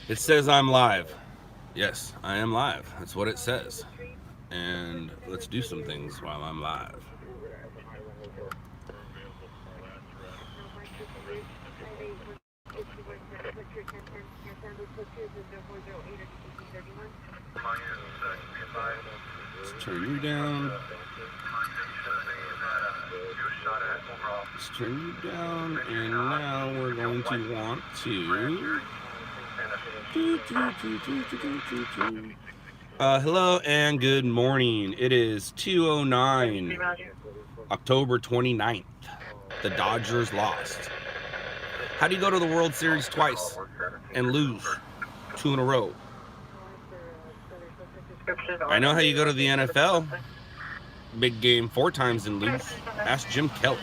It says I'm live. Yes, I am live. That's what it says. And let's do some things while I'm live. Let's turn you down. Let's turn you down. And now we're going to want to. Hello and good morning. It is 2:09, October 29th. The Dodgers lost. How do you go to the World Series twice and lose 2 in a row? I know how you go to the NFL, big game 4 times and lose. Ask Jim Kelly.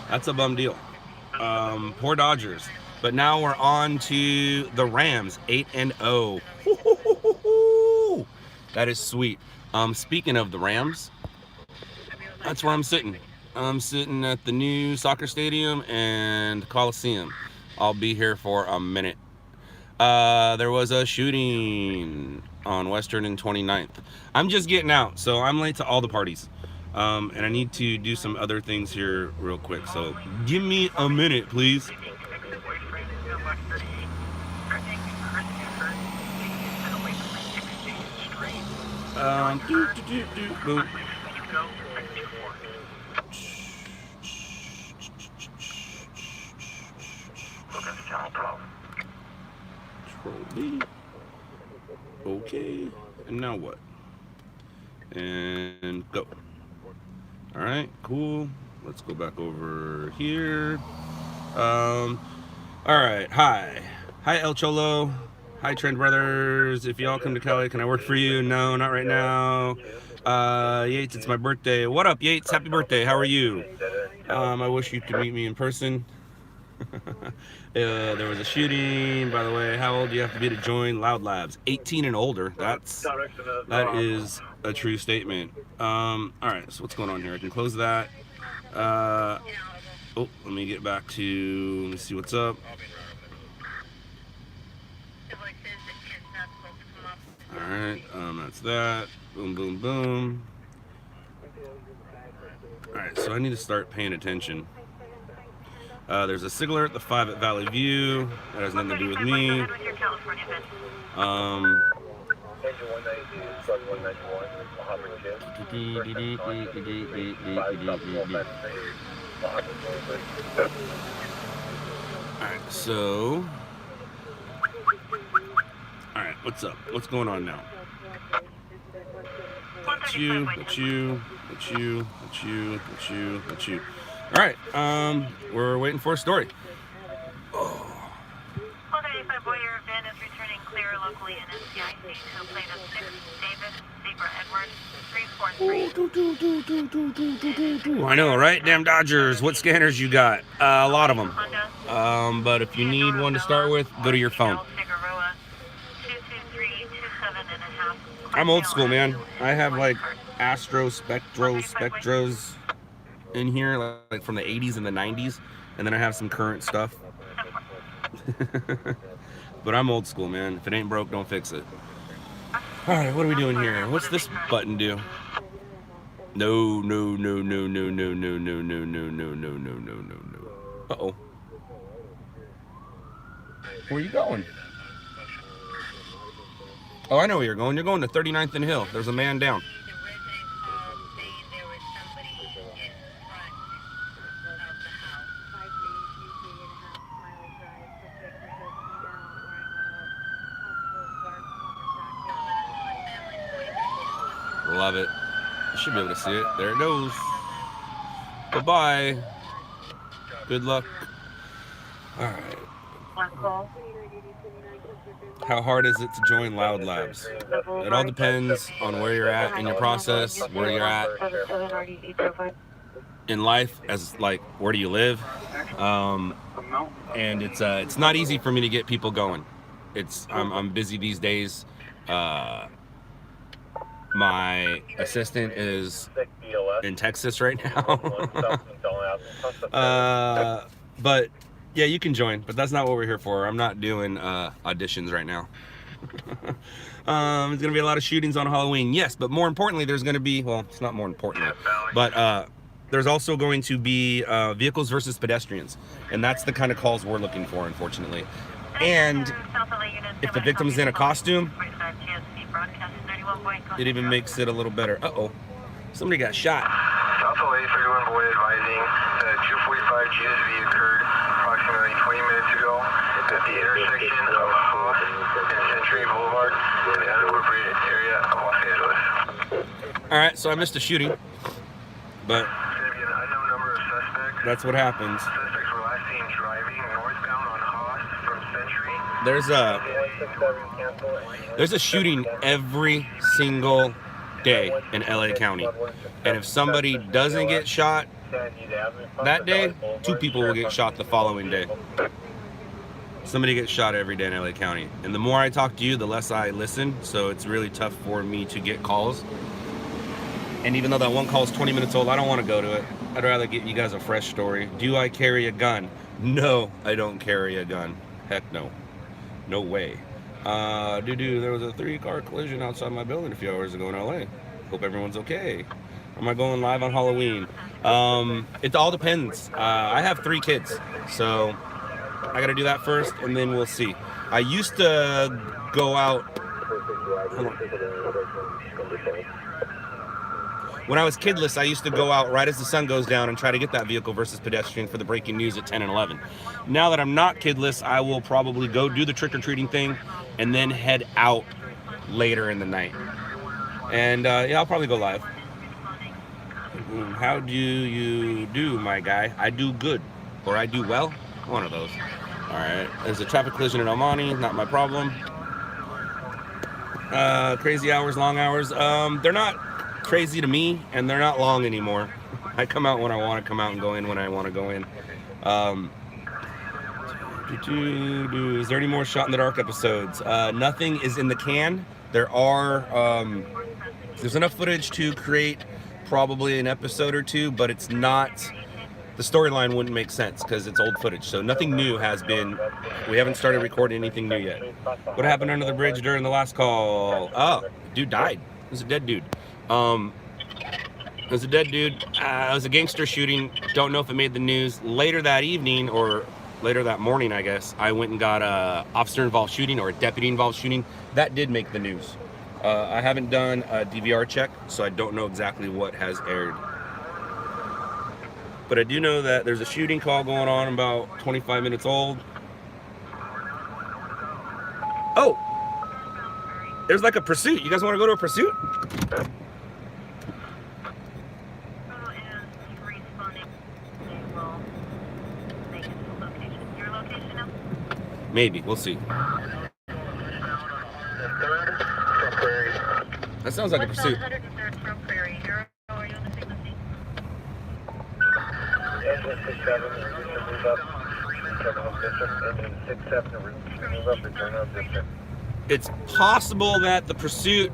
That's a bum deal. Poor Dodgers. But now we're on to the Rams, 8-0. That is sweet. Speaking of the Rams, that's where I'm sitting. I'm sitting at the new soccer stadium and Coliseum. I'll be here for a minute. There was a shooting on Western and 29th. I'm just getting out, so I'm late to all the parties. And I need to do some other things here real quick. So give me a minute, please. Boom. Trolley. Okay. And now what? And go. All right, cool. Let's go back over here. All right. Hi, El Cholo. Hi, Trend Brothers. If y'all come to Cali, can I work for you? No, not right now. Yates, it's my birthday. What up, Yates? Happy birthday. How are you? I wish you could meet me in person. There was a shooting, by the way. How old do you have to be to join LOUDLABS? 18 and older. That is a true statement. All right, so what's going on here? I can close that. Let me get back to, let me see what's up. All right, that's that. Boom, boom, boom. All right, so I need to start paying attention. There's a SIG at the 5 at Valley View. That has nothing to do with me. Alright, so. Alright, what's up? What's going on now? That's you, that's you, that's you, that's you, that's you, that's you. Alright, we're waiting for a story. Oh. Well, 85 Boyer van is returning clear locally in NCIC to plate of 6 David Zebra Edward 343. I know, right? Damn Dodgers. What scanners you got? A lot of them. But if you need one to start with, go to your phone. I'm old school, man. I have like Spectros in here, like from the 80s and the 90s, and then I have some current stuff. But I'm old school, man. If it ain't broke, don't fix it. All right, what are we doing here? What's this button do? No. Uh-oh. Where are you going? Oh, I know where you're going. You're going to 39th and Hill. There's a man down. Love it. You should be able to see it. There it goes. Bye-bye. Good luck. All right. How hard is it to join LOUDLABS? It all depends on where you're at in your process, where you're at in life, as like where do you live, and it's not easy for me to get people going. I'm busy these days. My assistant is in Texas right now. But Yeah, you can join, but that's not what we're here for. I'm not doing auditions right now. There's gonna be a lot of shootings on Halloween, yes, but more importantly, there's gonna be, well, it's not more importantly, but there's also going to be vehicles versus pedestrians, and that's the kind of calls we're looking for, unfortunately. And if the victim's in a costume, it even makes it a little better. Uh-oh, somebody got shot. South LA 31 boy advising that 245 GSV occurred approximately 20 minutes ago at the intersection of Haas and Century Boulevard in the unincorporated area of Los Angeles. All right, so I missed a shooting, but There's going to be an unknown number of suspects. that's what happens. Suspects were last seen driving northbound on Haas from Century. There's a shooting every single day in LA County, and if somebody doesn't get shot that day, 2 people will get shot the following day. Somebody gets shot every day in LA County, and the more I talk to you, the less I listen, so it's really tough for me to get calls. And even though that one call is 20 minutes old, I don't want to go to it. I'd rather get you guys a fresh story. Do I carry a gun? No, I don't carry a gun. Heck no. No way. There was a 3-car collision outside my building a few hours ago in LA. Hope everyone's okay. Am I going live on Halloween? It all depends. I have 3 kids, so I gotta do that first, and then we'll see. I used to go out. Hold on. When I was kidless, I used to go out right as the sun goes down and try to get that vehicle versus pedestrian for the breaking news at 10 and 11. Now that I'm not kidless, I will probably go do the trick-or-treating thing and then head out later in the night. And yeah, I'll probably go live. How do you do, my guy? I do good, or I do well. One of those. All right. There's a traffic collision in El Monte. Not my problem. Crazy hours, long hours. They're not crazy to me, and they're not long anymore. I come out when I want to come out and go in when I want to go in. Is there any more Shot in the Dark episodes? Nothing is in the can. There are. There's enough footage to create probably an episode or 2, but it's not. The storyline wouldn't make sense because it's old footage. So nothing new has been. We haven't started recording anything new yet. What happened under the bridge during the last call? Oh, dude died. It was a dead dude. It was a dead dude. It was a gangster shooting. Don't know if it made the news. Later that evening, or later that morning, I guess, I went and got a officer-involved shooting or a deputy-involved shooting. That did make the news. I haven't done a DVR check, so I don't know exactly what has aired. But I do know that there's a shooting call going on about 25 minutes old. Oh! There's like a pursuit. You guys want to go to a pursuit? Maybe. We'll see. That sounds like a pursuit. It's possible that the pursuit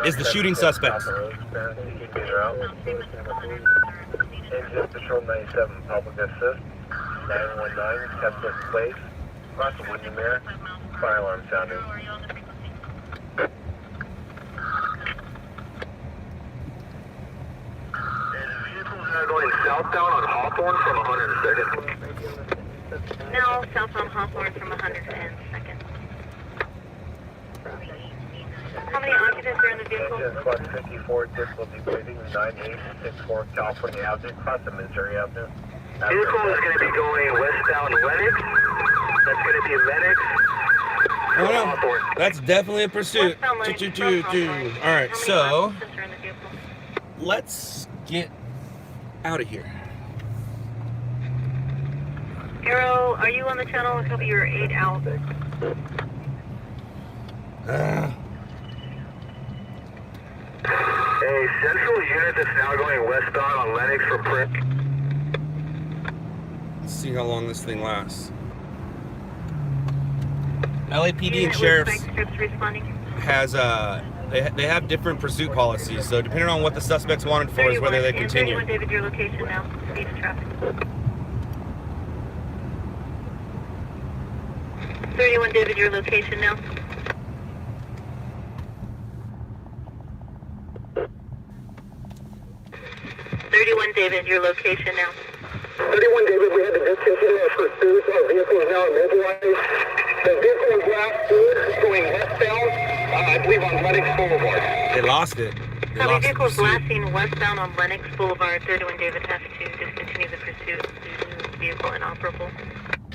is the shooting suspects. Patrol 97, public assist, 919, Tesla place, possible in the mirror, fire alarm sounding. Going southbound on Hawthorne from 102nd. No, southbound Hawthorne from 102nd. How many occupants are in the vehicle? Engine squad 54, difficulty breathing, 9864 California Avenue, across the Missouri Avenue. Vehicle is going to be going westbound Lennox. That's going to be Lennox. Oh no, that's definitely a pursuit. All right, so let's get out of here. Arrow, are you on the channel? I'll copy your 8 out. A central unit that's now going westbound on Lennox for print. Let's see how long this thing lasts. LAPD and sheriffs has They have different pursuit policies, so depending on what the suspect's wanted for is whether they continue. 31 David, your location now. Speed and traffic. 31 David, your location now. 31 David, your location now. 31 David, we had to discontinue our pursuit. Our vehicle is now immobilized. The vehicle was last seen going westbound, I believe on Lennox Boulevard. They lost it. They Copy, lost the vehicle is pursuit. last seen westbound on Lennox Boulevard. 31 David has to discontinue the pursuit due to vehicle inoperable.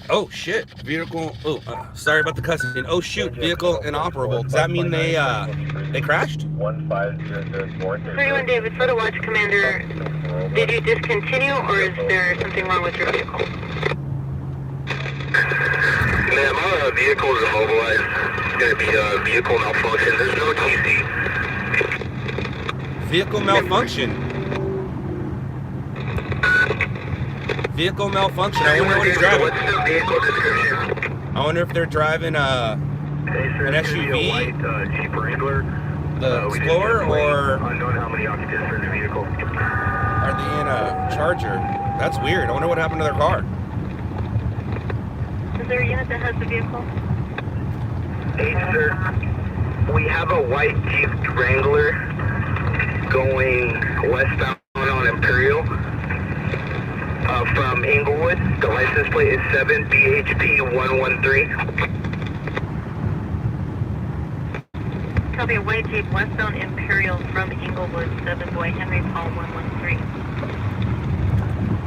Oh shit, vehicle. Oh, sorry about the cussing. Oh shoot, vehicle inoperable. Does that mean they crashed? 15004. 31 David, photo watch commander. Did you discontinue or is there something wrong with your vehicle? Ma'am, our vehicle is immobilized. It's going to be a vehicle malfunction. There's no TC. Vehicle malfunction. Vehicle malfunction. I wonder what he's driving. What's the vehicle description? I wonder if they're driving an SUV, White Jeep Wrangler. the Explorer, or Unknown how many occupants are in the vehicle. are they in a Charger? That's weird. I wonder what happened to their car. Is there a unit that has the vehicle? Hey, sir. We have a white Jeep Wrangler going westbound on Imperial from Inglewood. The license plate is 7BHP113. Copy, a white Jeep westbound Imperial from Inglewood, 7 Boy Henry Paul 113.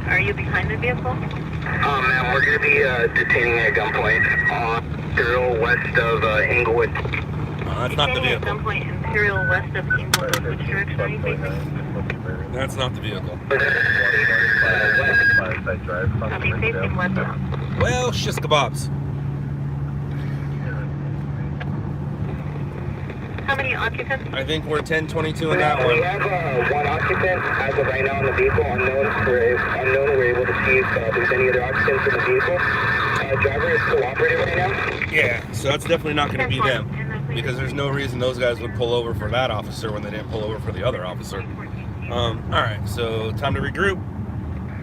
Are you behind the vehicle? Ma'am, we're going to be detaining at gunpoint on Imperial west of Inglewood. That's not the Detaining at vehicle. gunpoint Imperial west of Inglewood. Which direction are you facing? That's not the vehicle. Copy, facing westbound. Well, shish kebabs. How many occupants? I think we're 1022 in that We one. have one occupant as of right now in the vehicle, unknown. We're able to see if there's any other occupants in the vehicle. Driver is cooperating right now. Yeah, so that's definitely not going to be them, because there's no reason those guys would pull over for that officer when they didn't pull over for the other officer. All right, so time to regroup.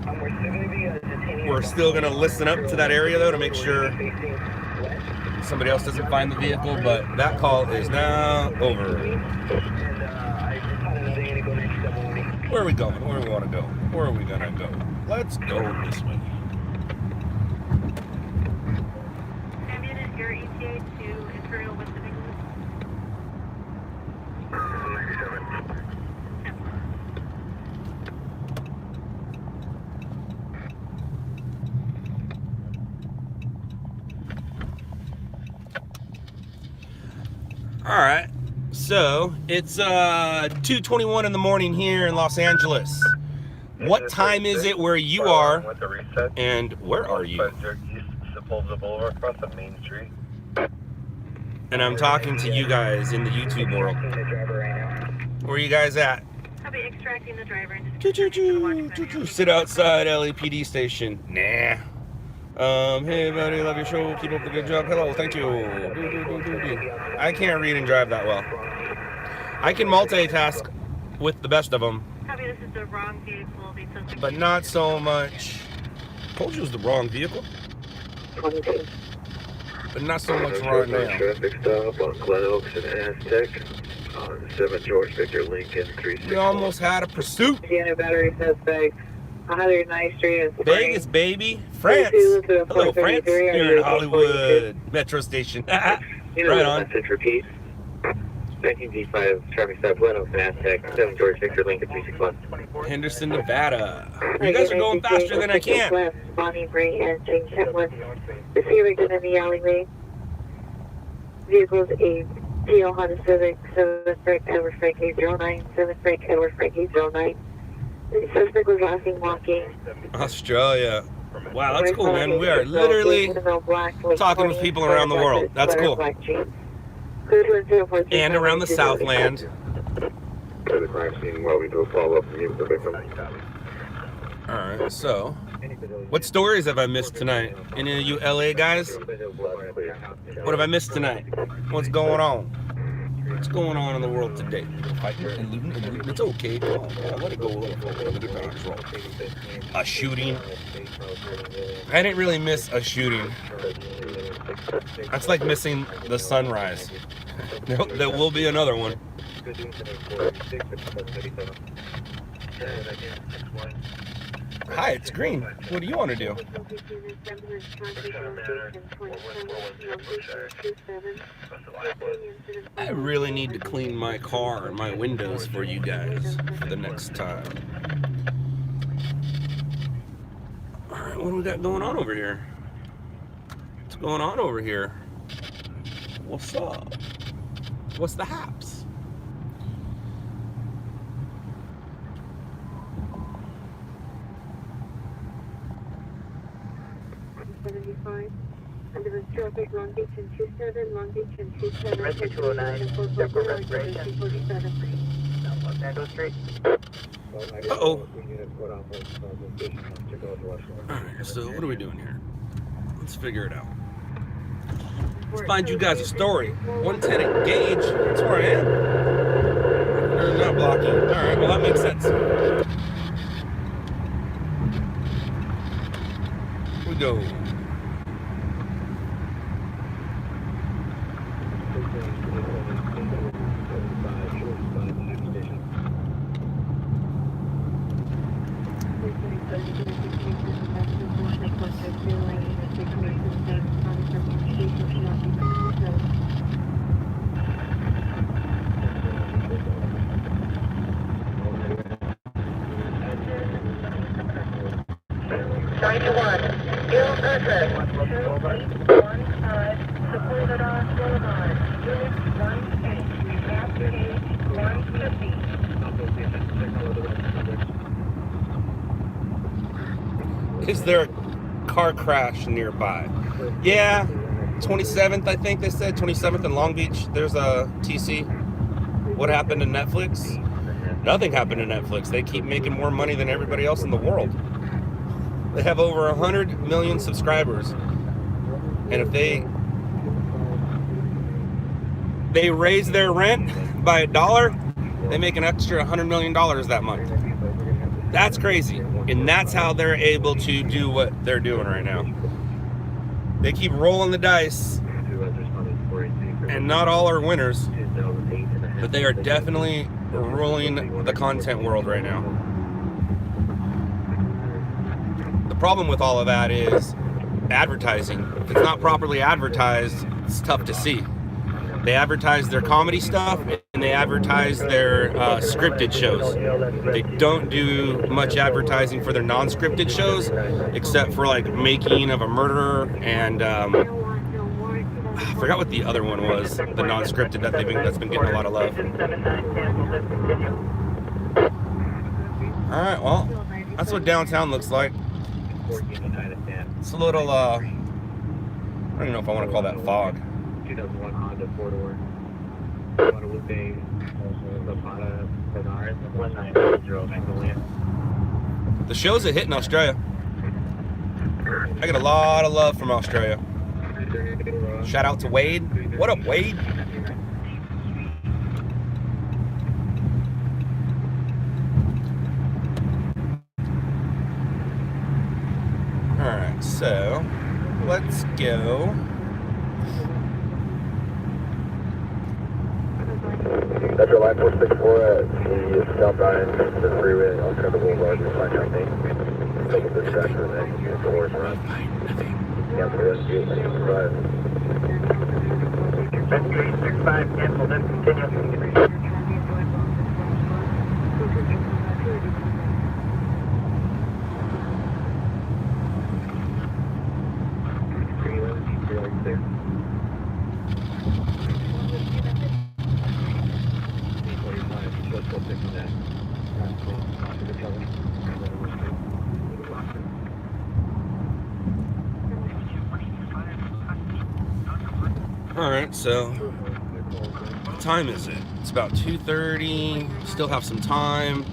We're still going to be detaining. We're still going to listen up to that area though to make sure somebody else doesn't find the vehicle, but that call is now over. Where are we going? Where do we want to go? Where are we going to go? Let's go this way. Unit, your ETA to Imperial west of Inglewood. All right, so it's 2:21 in the morning here in Los Angeles. What time is it where you are, and where are you? Boulevard across Main Street. And I'm talking to you guys in the YouTube world. Where are you guys at? I'll be extracting the driver and Choo-choo-choo, sit outside LAPD station. Nah. Hey buddy, love your show. Keep up the good job. Hello, thank you. I can't read and drive that well. I can multitask with the best of them, Copy, this is the wrong vehicle. The suspect but not so much. Told you it was the wrong vehicle, but not so much right now. Traffic stop on Glen Oaks and Aztec on 7 George Victor Lincoln 36. We almost had a pursuit. Indiana battery suspect. 109th Street in Vegas, baby. France. Hello, France. Here in Hollywood Metro Station. Right on. Message repeat. 19G5 traffic stop Glen Oaks and Aztec 7 George Victor Lincoln 361. Henderson, Nevada. You guys are going faster than I can. Bonnie Bray and James Chetwood. Receiving in the alleyway. Vehicles a Teal Honda Civic, 7 Frank Edward Frank 809, 7 Frank Edward Frank 809. The suspect was last seen walking. Australia. Wow, that's cool, man. We are literally talking with people around the world. That's cool. And around the Southland. To the crime scene while we do a follow-up review of the victim. Alright, so what stories have I missed tonight? Any of you LA guys? What have I missed tonight? What's going on? What's going on in the world today? Fighting and looting and looting. It's okay. Come on, let it go a little bit. Let it control. A shooting. I didn't really miss a shooting. That's like missing the sunrise. There will be another one. Hi, it's Green. What do you want to do? I really need to clean my car and my windows for you guys for the next time. Alright, what do we got going on over here? What's going on over here? What's up? What's the haps? Under traffic, Long Beach and 27, Long Beach and 27. Rescue 209, separate respiration. Mango Street. Uh-oh. Alright, so what are we doing here? Let's figure it out. Let's find you guys a story. 110 Engage. That's where I am. They're not blocking. Alright, well that makes sense. Here we go. Is there a car crash nearby? Yeah, 27th, I think they said. 27th in Long Beach. There's a TC. What happened to Netflix? Nothing happened to Netflix. They keep making more money than everybody else in the world. They have over 100 million subscribers. And if they raise their rent by $1, they make an extra $100 million that month. That's crazy. And that's how they're able to do what they're doing right now. They keep rolling the dice, and not all are winners, but they are definitely ruling the content world right now. The problem with all of that is advertising. If it's not properly advertised, it's tough to see. They advertise their comedy stuff and they advertise their scripted shows. They don't do much advertising for their non-scripted shows, except for like Making of a Murderer and I forgot what the other one was. The non-scripted that's been getting a lot of love. All right, well, that's what downtown looks like. It's a little I don't even know if I want to call that fog. 2001 Honda 4-door. Guadalupe, Zapata, Bernard, 190 Magnolia. The show's a hit in Australia. I get a lot of love from Australia. Shout out to Wade. What up, Wade? Alright, so let's go. That's your line 464 at the southbound the freeway on Trevor Boulevard. You'll find something. Take a distraction and then get the horse around. Yeah, for the rest of you. Thank you for driving. 365, cancel this, continue. Alright, so what time is it? It's about 2:30. Still have some time.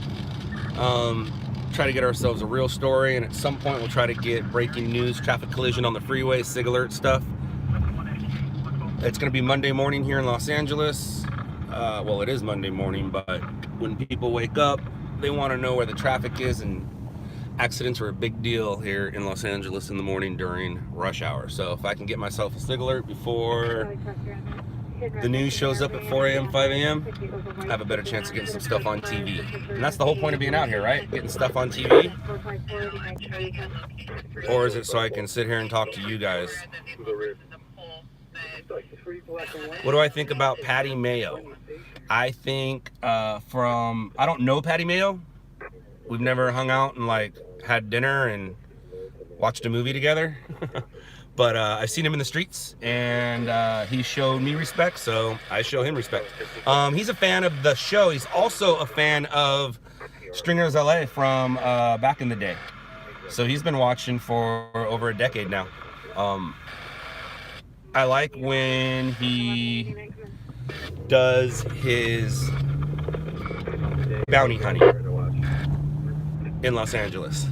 Try to get ourselves a real story, and at some point we'll try to get breaking news, traffic collision on the freeway, SIG alert stuff. It's going to be Monday morning here in Los Angeles. Well, it is Monday morning, but when people wake up, they want to know where the traffic is, and accidents are a big deal here in Los Angeles in the morning during rush hour. So if I can get myself a SIG alert before the news shows up at 4 a.m., 5 a.m., I have a better chance of getting some stuff on TV. And that's the whole point of being out here, right? Getting stuff on TV? Or is it so I can sit here and talk to you guys? What do I think about Patty Mayo? I think I don't know Patty Mayo. We've never hung out and like had dinner and watched a movie together. But I've seen him in the streets, and he showed me respect, so I show him respect. He's a fan of the show. He's also a fan of Stringer's LA from back in the day. So he's been watching for over a decade now. I like when he does his bounty hunting in Los Angeles.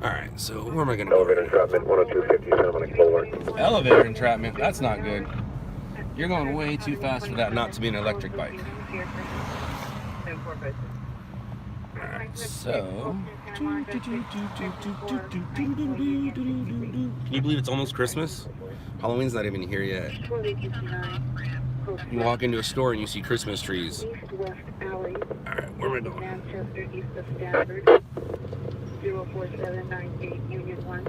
Alright, so where am I going to go? Elevator entrapment, 10250, Boulevard. Elevator entrapment, that's not good. You're going way too fast for that not to be an electric bike. Alright, so... Can you believe it's almost Christmas? Halloween's not even here yet. You walk into a store and you see Christmas trees. Alright, where am I going? 04798 Union 1.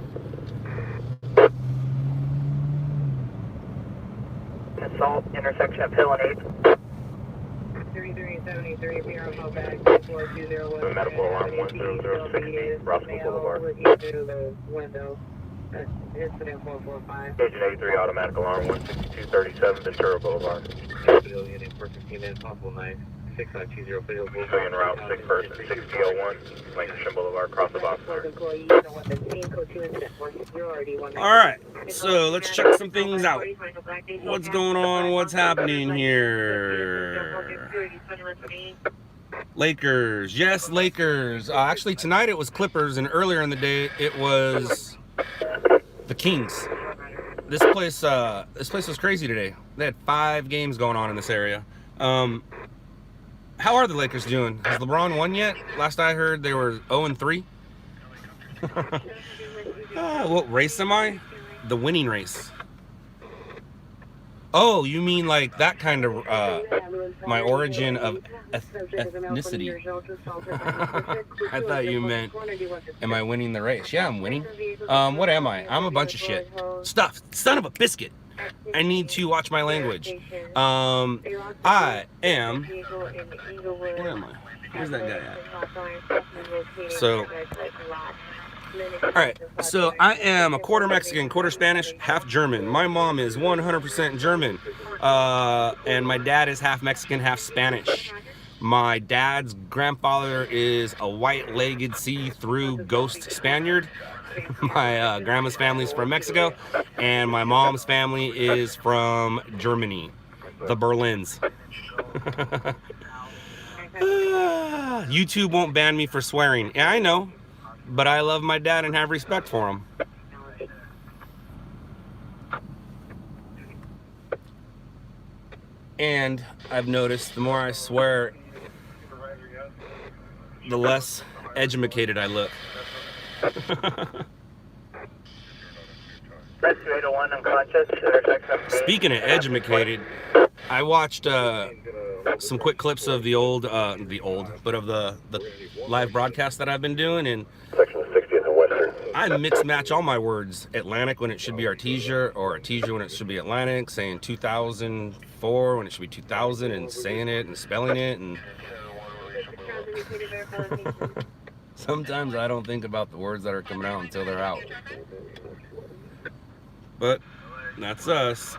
Assault, intersection of Hill and 8. 3373 Bureau back 4201. Medical alarm 10060, Roscoe Boulevard. Through the window. Incident 445. Agent 83, automatic alarm 16237, Ventura Boulevard. Unit for 15 minutes, possible 9. 6520 Fayetteville Boulevard. Civilian route 6 person, 6001, Lancashire Boulevard, cross the box line. Alright, so let's check some things out. What's going on? What's happening here? Lakers. Yes, Lakers. Actually, tonight it was Clippers, and earlier in the day it was the Kings. This place was crazy today. They had 5 games going on in this area. How are the Lakers doing? Has LeBron won yet? Last I heard, they were 0-3. What race am I? The winning race. Oh, you mean like that kind of, my origin of ethnicity. I thought you meant, am I winning the race? Yeah, I'm winning. What am I? I'm a bunch of shit. Stuff. Son of a biscuit. I need to watch my language. I am... Where am I? Where's that guy at? So... Alright, so I am a quarter Mexican, quarter Spanish, half German. My mom is 100% German. And my dad is half Mexican, half Spanish. My dad's grandfather is a white-legged, see-through ghost Spaniard. My grandma's family is from Mexico, and my mom's family is from Germany, the Berlins. YouTube won't ban me for swearing. Yeah, I know, but I love my dad and have respect for him. And I've noticed the more I swear, the less educated I look. Speaking of educated, I watched some quick clips of the live broadcast that I've been doing, and Section 60th and Western. I mix match all my words. Atlantic when it should be Artesia, or Artesia when it should be Atlantic, saying 2004 when it should be 2000, and saying it and spelling it, and sometimes I don't think about the words that are coming out until they're out. But that's us.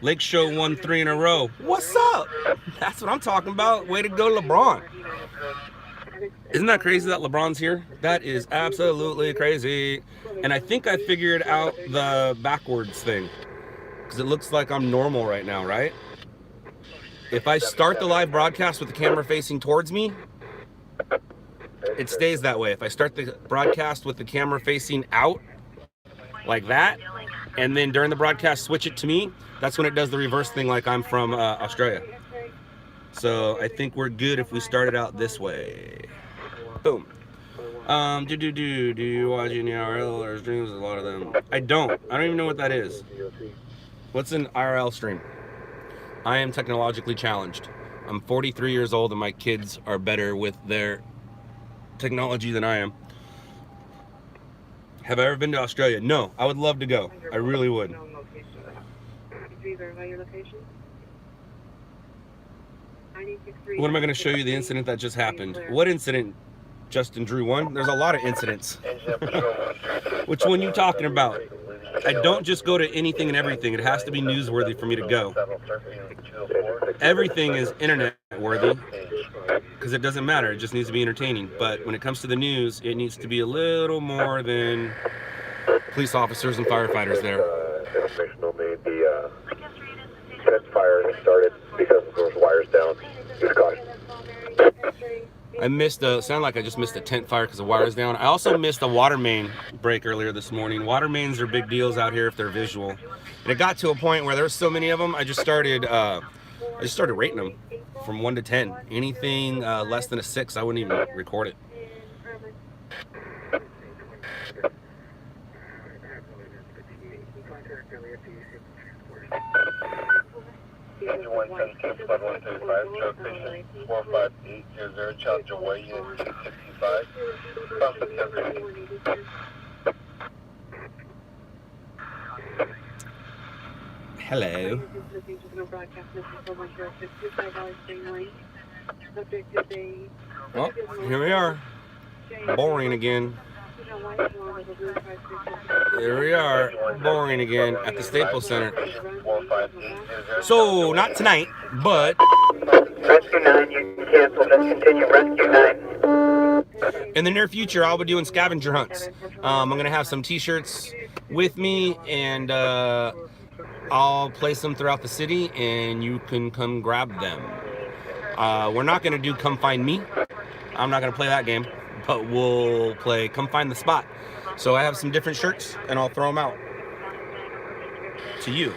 Lake Show won 3 in a row. What's up? That's what I'm talking about. Way to go, LeBron. Isn't that crazy that LeBron's here? That is absolutely crazy. And I think I figured out the backwards thing, because it looks like I'm normal right now, right? If I start the live broadcast with the camera facing towards me, it stays that way. If I start the broadcast with the camera facing out like that, and then during the broadcast switch it to me, that's when it does the reverse thing like I'm from Australia. So I think we're good if we start it out this way. Boom. Do you watch any IRL or streams? A lot of them. I don't even know what that is. What's an IRL stream? I am technologically challenged. I'm 43 years old and my kids are better with their technology than I am. Have I ever been to Australia? No. I would love to go. I really would. What am I going to show you the incident that just happened? What incident, Justin Drew? One? There's a lot of incidents. Which one you talking about? I don't just go to anything and everything. It has to be newsworthy for me to go. Everything is internet worthy because it doesn't matter. It just needs to be entertaining. But when it comes to the news, it needs to be a little more than police officers and firefighters there. Information on the tent fire started because there was wires down. Use caution. I missed sounded like I just missed a tent fire because the wire's down. I also missed a water main break earlier this morning. Water mains are big deals out here if they're visual. And it got to a point where there were so many of them, I just started rating them from 1 to 10. Anything less than a 6, I wouldn't even record it. Engine 117, Flood 135, truck station 45800, challenge away, unit 265, from September 8th. Hello. Well, here we are. Boring again. Here we are, boring again at the Staples Center. So, not tonight, but Rescue 9, you can cancel. Let's continue Rescue 9. in the near future, I'll be doing scavenger hunts. I'm going to have some t-shirts with me, and I'll place them throughout the city, and you can come grab them. We're not going to do Come Find Me. I'm not going to play that game, but we'll play Come Find the Spot. So I have some different shirts, and I'll throw them out to you.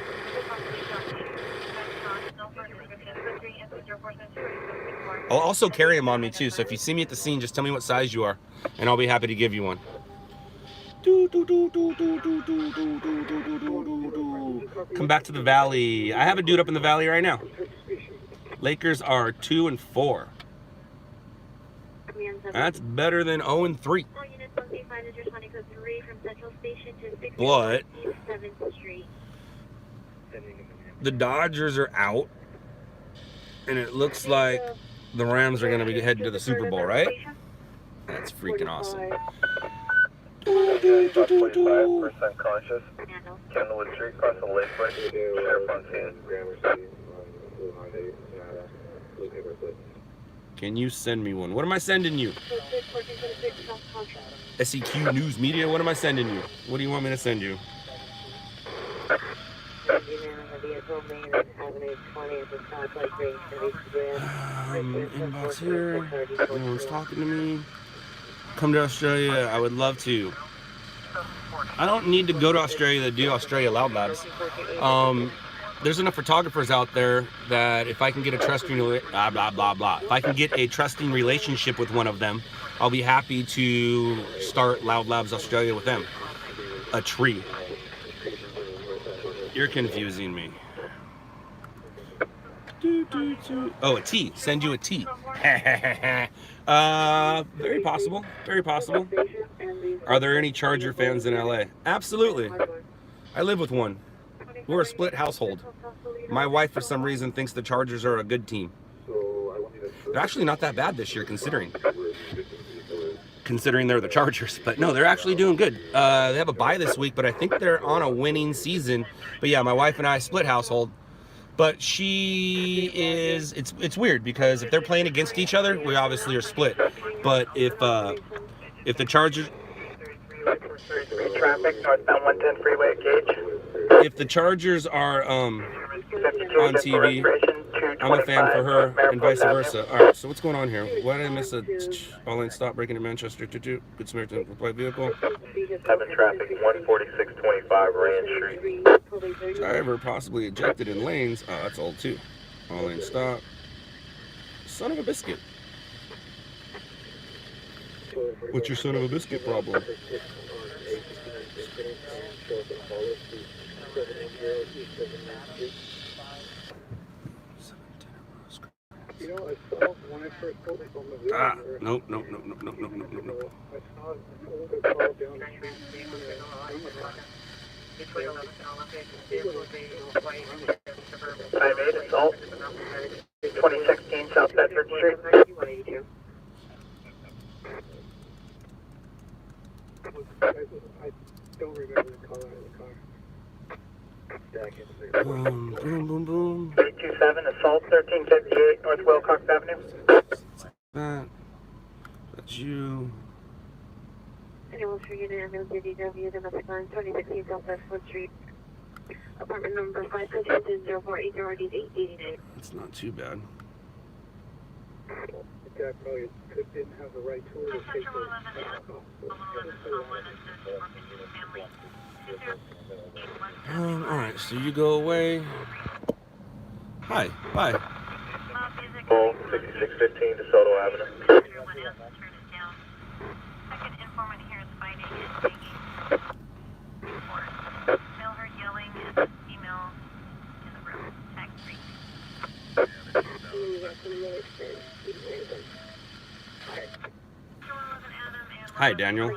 I'll also carry them on me too, so if you see me at the scene, just tell me what size you are, and I'll be happy to give you one. Come back to the valley. I have a dude up in the valley right now. Lakers are 2-4. That's better than 0-3. But the Dodgers are out, and it looks like the Rams are going to be heading to the Super Bowl, right? That's freaking awesome. 25% conscious. Candlewood Street, across the lake bridge. Sheriff on scene. Can you send me one? What am I sending you? SEQ News Media, what am I sending you? What do you want me to send you? Inbox here. No one's talking to me. Come to Australia. I would love to. I don't need to go to Australia to do Australia Loud Labs. There's enough photographers out there that if I can get a trusting if I can get a trusting relationship with one of them, I'll be happy to start Loud Labs Australia with them. A tree. You're confusing me. Oh, a tea. Send you a tea. Very possible. Very possible. Are there any Charger fans in LA? Absolutely. I live with one. We're a split household. My wife, for some reason, thinks the Chargers are a good team. They're actually not that bad this year, considering they're the Chargers. But no, they're actually doing good. They have a bye this week, but I think they're on a winning season. But yeah, my wife and I split household. But she is, it's weird because if they're playing against each other, we obviously are split. But if the Chargers... Traffic, northbound 110 freeway, gauge. If the Chargers are on TV, I'm a fan for her, and vice versa. All right, so what's going on here? Why did I miss a all-lane stop breaking in Manchester? Good Samaritan reply vehicle. Having traffic 14625 Rand Street. Driver possibly ejected in lanes. Oh, that's old too. All-lane stop. Son of a biscuit. What's your son of a biscuit problem? Ah, nope. Time 8, assault. 2016 South Bedford Street. I don't remember the color of the car. Boom. 827 assault 1358 North Wilcox Avenue. That's you. Anyone for you to handle DDW, domestic line 2016 South Bedford Street. Apartment number 552-0480-889. It's not too bad. The guy probably didn't have the right tool to take All right, so you go away. Hi, bye. Full 6615 DeSoto Avenue. Second informant here is fighting and banging. Still heard yelling and female in the room. Tag 3. Hi, Daniel.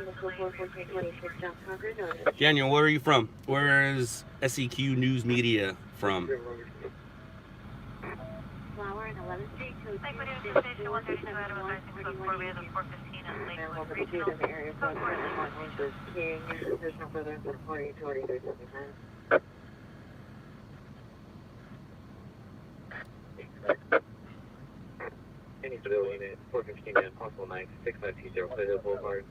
Daniel, where are you from? Where is SEQ News Media from? Flower and 11th Street. Station 132 Adam advising code 4 via the 415 and Lakewood Regional. Code 4 There's no further than 40 to 4379. any civilian at 415 and possible 96520 Clearville Boulevard.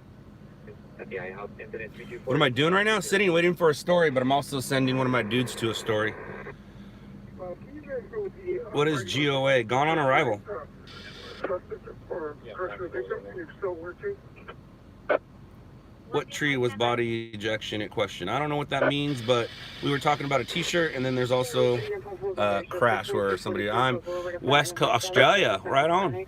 FBI house incident 324. What am I doing right now? Sitting waiting for a story, but I'm also sending one of my dudes to a story. What is GOA? Gone on arrival. What tree was body ejection at question? I don't know what that means, but we were talking about a t-shirt, and then there's also a crash where somebody, I'm West Coast, Australia, right on.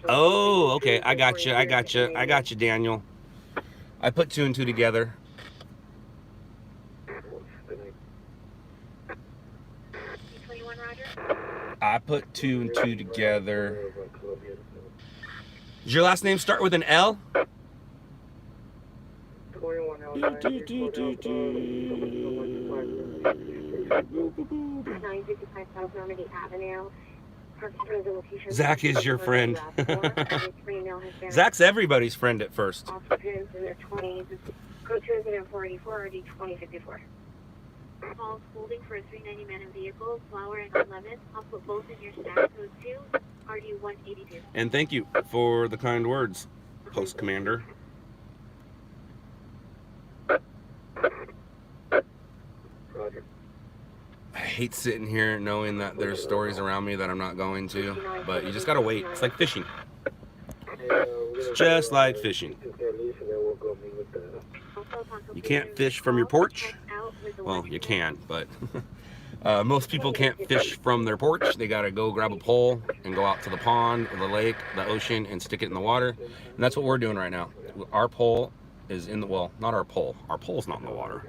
Oh, okay, I got you, Daniel. I put 2 and 2 together. I put 2 and 2 together. Does your last name start with an L? Zach is your friend. Zach's everybody's friend at first. Calls holding for a 390 man in vehicle, Flower and 11. I'll put both in your stack code 2, RD 182. And thank you for the kind words, Post Commander. I hate sitting here knowing that there's stories around me that I'm not going to, but you just gotta wait. It's like fishing. It's just like fishing. You can't fish from your porch. Well, you can, but most people can't fish from their porch. They gotta go grab a pole and go out to the pond, or the lake, the ocean, and stick it in the water. And that's what we're doing right now. Our pole is in the, well, not our pole. Our pole's not in the water.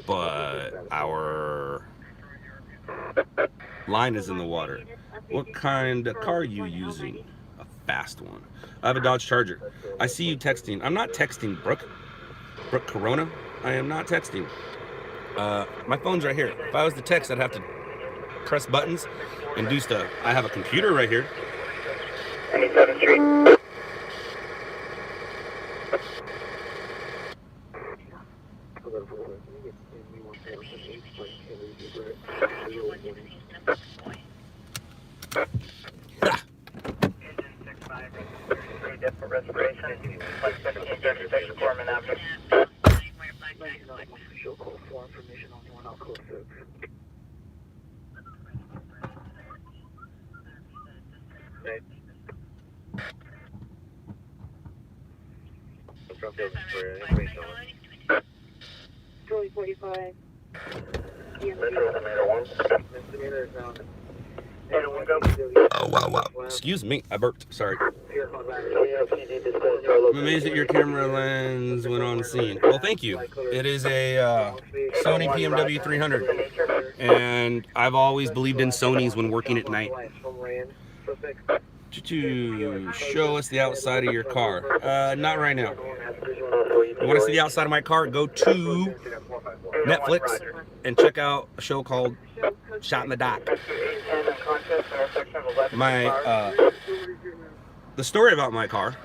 But our line is in the water. What kind of car are you using? A fast one. I have a Dodge Charger. I see you texting. I'm not texting, Brooke Corona. I am not texting. My phone's right here. If I was to text, I'd have to press buttons and do stuff. I have a computer right here. 87th Street. Respiration, 117 Jefferson Foreman Avenue. Official call for information on 1 code 6. Trolley 45. Oh, wow. Excuse me, I burped. Sorry. I'm amazed that your camera lens went on scene. Well, thank you. It is a Sony PMW 300. And I've always believed in Sonys when working at night. To show us the outside of your car. Not right now. You want to see the outside of my car? Go to Netflix and check out a show called Shot in the Dock. The story about my car,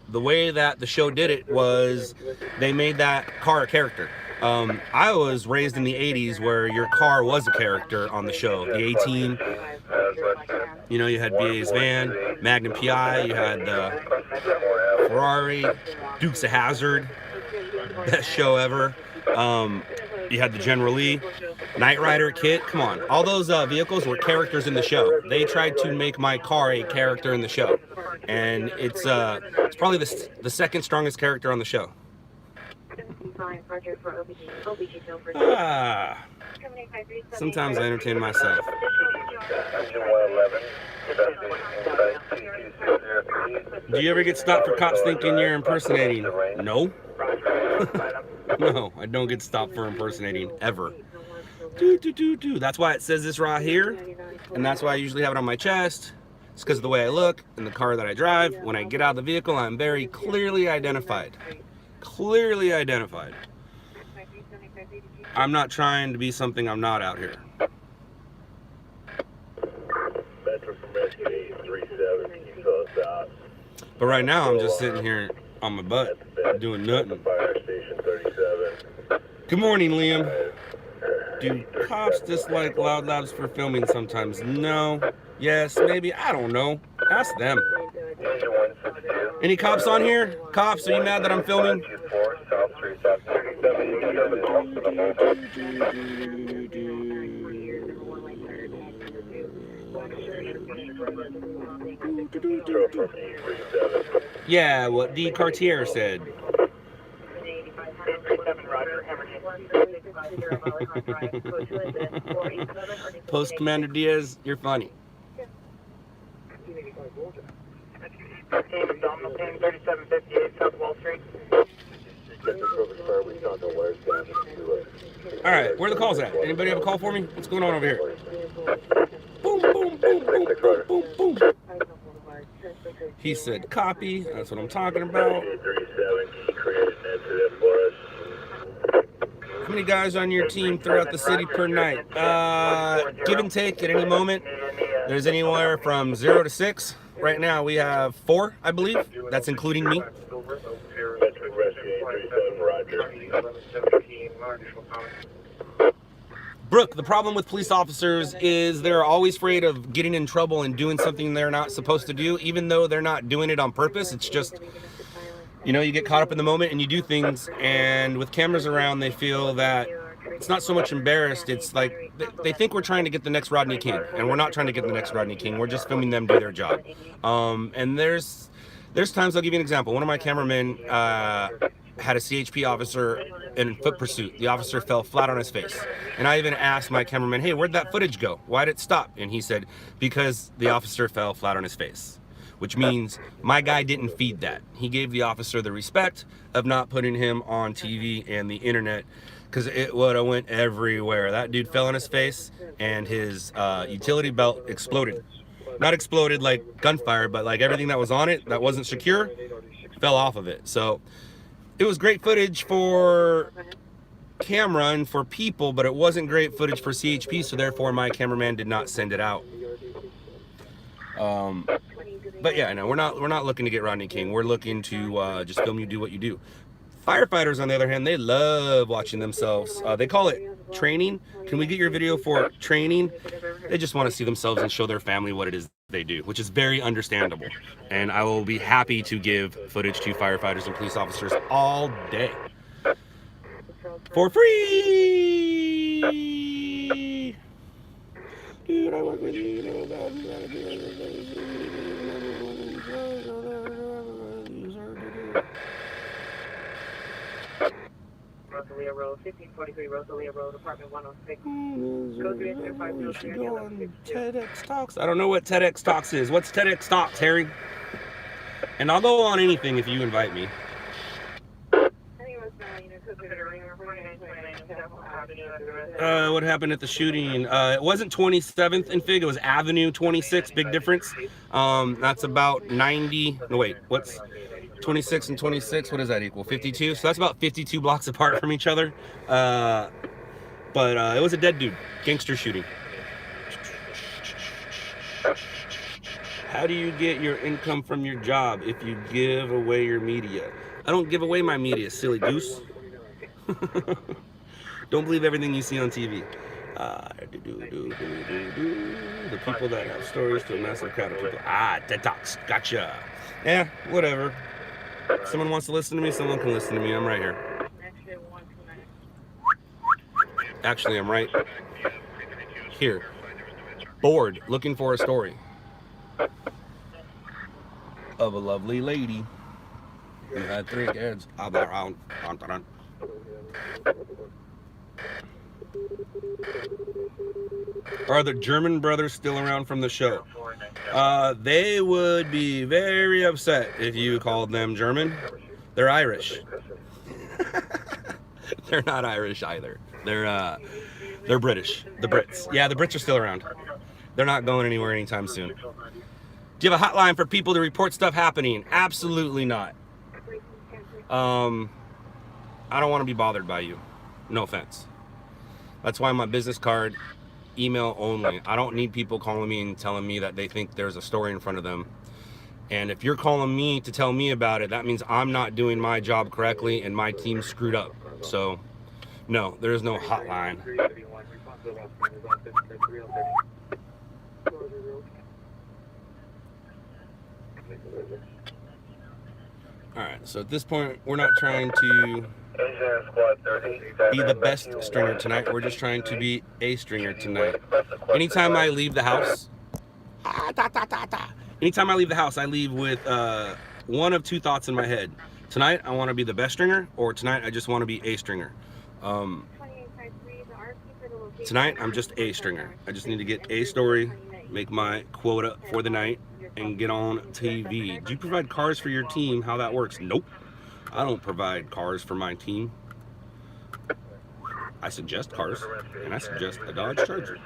the way that the show did it was they made that car a character. I was raised in the 80s where your car was a character on the show. The A-Team, you know, you had BA's van, Magnum PI, you had the Ferrari, Dukes of Hazzard, best show ever. You had the General Lee, Knight Rider, Kit. Come on, all those vehicles were characters in the show. They tried to make my car a character in the show, and it's probably the second strongest character on the show. Sometimes I entertain myself. Do you ever get stopped for cops thinking you're impersonating? No. No, I don't get stopped for impersonating, ever. That's why it says this right here, and that's why I usually have it on my chest. It's because of the way I look and the car that I drive. When I get out of the vehicle, I'm very clearly identified. Clearly identified. I'm not trying to be something I'm not out here. But right now, I'm just sitting here on my butt, doing nothing. Good morning, Liam. Do cops dislike LOUDLABS for filming sometimes? No. Yes, maybe. I don't know. Ask them. Any cops on here? Cops, are you mad that I'm filming? Yeah, what D. Cartier said. Post Commander Diaz, you're funny. Alright, where are the calls at? Anybody have a call for me? What's going on over here? Boom, boom, boom, boom, boom, boom, boom. He said copy. That's what I'm talking about. How many guys on your team throughout the city per night? Give and take at any moment. There's anywhere from 0 to 6. Right now we have 4, I believe. That's including me. Brooke, the problem with police officers is they're always afraid of getting in trouble and doing something they're not supposed to do, even though they're not doing it on purpose. It's just, you know, you get caught up in the moment and you do things, and with cameras around, they feel that it's not so much embarrassed. It's like they think we're trying to get the next Rodney King, and we're not trying to get the next Rodney King. We're just filming them do their job. And there's times, I'll give you an example. One of my cameramen had a CHP officer in foot pursuit. The officer fell flat on his face. And I even asked my cameraman, hey, where'd that footage go? Why did it stop? And he said, because the officer fell flat on his face. Which means my guy didn't feed that. He gave the officer the respect of not putting him on TV and the internet, because it would have went everywhere. That dude fell on his face and his utility belt exploded. Not exploded like gunfire, but like everything that was on it that wasn't secure fell off of it. So it was great footage for camera and for people, but it wasn't great footage for CHP, so therefore my cameraman did not send it out. But yeah, no, we're not looking to get Rodney King. We're looking to just film you do what you do. Firefighters, on the other hand, they love watching themselves. They call it training. Can we get your video for training? They just want to see themselves and show their family what it is they do, which is very understandable. And I will be happy to give footage to firefighters and police officers all day. For free! Dude, I work with you, you know about Rosalia Road, 1543 Rosalia Road, apartment 106. You should go on TEDx Talks. I don't know what TEDx Talks is. What's TEDx Talks, Harry? And I'll go on anything if you invite me. What happened at the shooting? It wasn't 27th and Fig, it was Avenue 26, big difference. That's about 90, no wait, what's 26 and 26, what does that equal? 52, so that's about 52 blocks apart from each other. But it was a dead dude, gangster shooting. How do you get your income from your job if you give away your media? I don't give away my media, silly goose. Don't believe everything you see on TV. The people that have stories to a massive crowd of people. TED Talks, gotcha. Yeah, whatever. Someone wants to listen to me, someone can listen to me. I'm right here. Actually, I'm right here. Bored, looking for a story of a lovely lady who had 3 kids. Are the German brothers still around from the show? They would be very upset if you called them German. They're Irish. They're not Irish either. They're British. The Brits. Yeah, the Brits are still around. They're not going anywhere anytime soon. Do you have a hotline for people to report stuff happening? Absolutely not. I don't want to be bothered by you. No offense. That's why my business card, email only. I don't need people calling me and telling me that they think there's a story in front of them. And if you're calling me to tell me about it, that means I'm not doing my job correctly and my team screwed up. So, no, there is no hotline. Alright, so at this point, we're not trying to be the best stringer tonight. We're just trying to be a stringer tonight. Anytime I leave the house, I leave with one of 2 thoughts in my head. Tonight, I want to be the best stringer, or tonight, I just want to be a stringer. Tonight, I'm just a stringer. I just need to get a story, make my quota for the night, and get on TV. Do you provide cars for your team? How that works? Nope. I don't provide cars for my team. I suggest cars, and I suggest a Dodge Charger.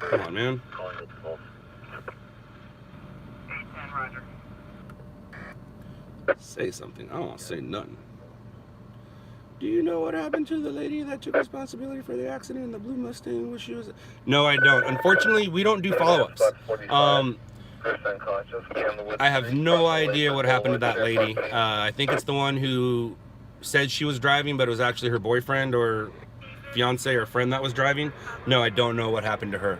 Come on, man. Say something. I don't want to say nothing. Do you know what happened to the lady that took responsibility for the accident in the blue Mustang? She was... No, I don't. Unfortunately, we don't do follow-ups. I have no idea what happened to that lady. I think it's the one who said she was driving, but it was actually her boyfriend or fiance or friend that was driving. No, I don't know what happened to her.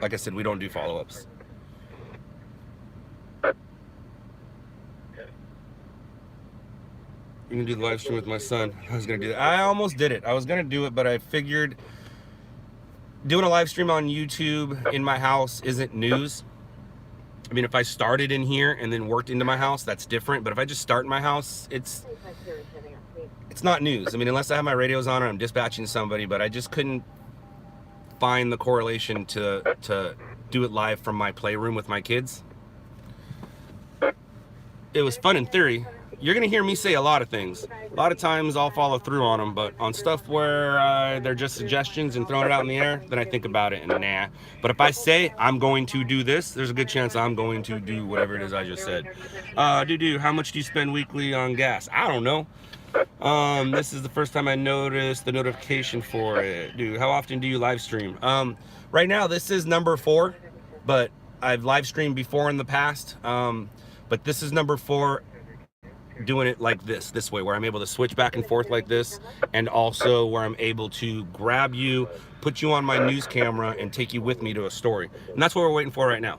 Like I said, we don't do follow-ups. You can do the live stream with my son. I was gonna do that. I almost did it. I was gonna do it, but I figured doing a live stream on YouTube in my house isn't news. I mean, if I started in here and then worked into my house, that's different. But if I just start in my house, it's not news. I mean, unless I have my radios on or I'm dispatching somebody, but I just couldn't find the correlation to do it live from my playroom with my kids. It was fun in theory. You're gonna hear me say a lot of things. A lot of times I'll follow through on them, but on stuff where they're just suggestions and throwing it out in the air, then I think about it and nah. But if I say I'm going to do this, there's a good chance I'm going to do whatever it is I just said. How much do you spend weekly on gas? I don't know. This is the first time I noticed the notification for it. Dude, how often do you live stream? Right now this is number 4, but I've live streamed before in the past. But this is number 4. Doing it like this way, where I'm able to switch back and forth like this, and also where I'm able to grab you, put you on my news camera, and take you with me to a story. And that's what we're waiting for right now.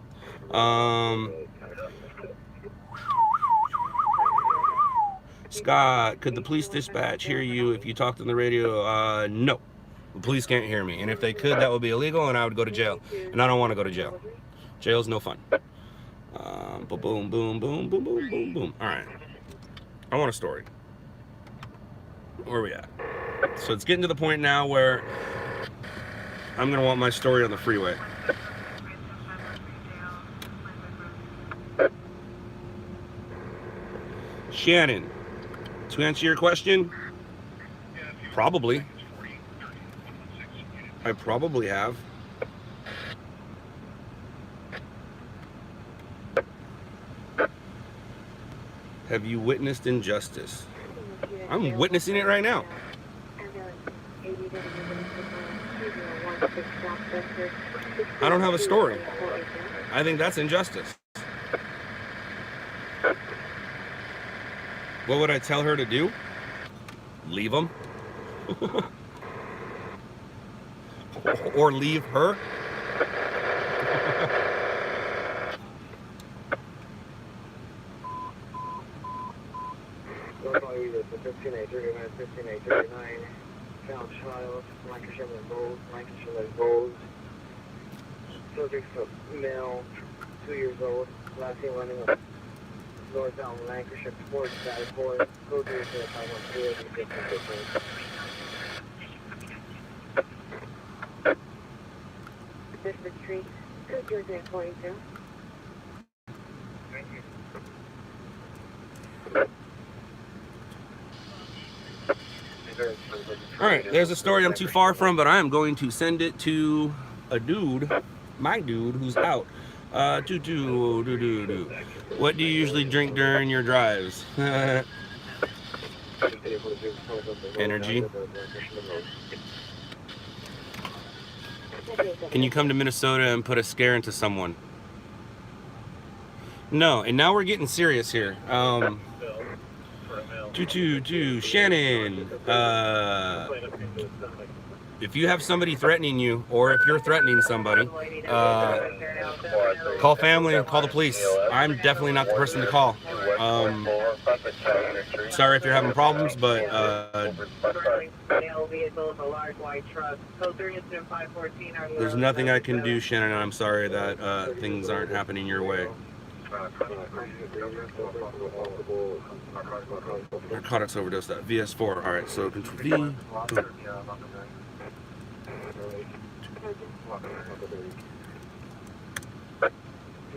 Scott, could the police dispatch hear you if you talked on the radio? No. The police can't hear me. And if they could, that would be illegal and I would go to jail. And I don't want to go to jail. Jail's no fun. Boom, boom, boom, boom, boom, boom, boom, boom. All right. I want a story. Where are we at? So it's getting to the point now where I'm going to want my story on the freeway. Shannon, to answer your question, probably. I probably have. Have you witnessed injustice? I'm witnessing it right now. I don't have a story. I think that's injustice. What would I tell her to do? Leave them? Or leave her? Found child, Lancashire Bowles, subject male, 2 years old, last seen running up northbound Lancashire towards Stafford, code 30512. District Street, 20042. All right, there's a story I'm too far from, but I am going to send it to a dude, my dude, who's out. What do you usually drink during your drives? Energy. Can you come to Minnesota and put a scare into someone? No, and now we're getting serious here. Shannon, if you have somebody threatening you, or if you're threatening somebody, call family, call the police. I'm definitely not the person to call. Sorry if you're having problems, but there's nothing I can do, Shannon. I'm sorry that things aren't happening your way. Narcotics overdose. That VS4. All right, so control V.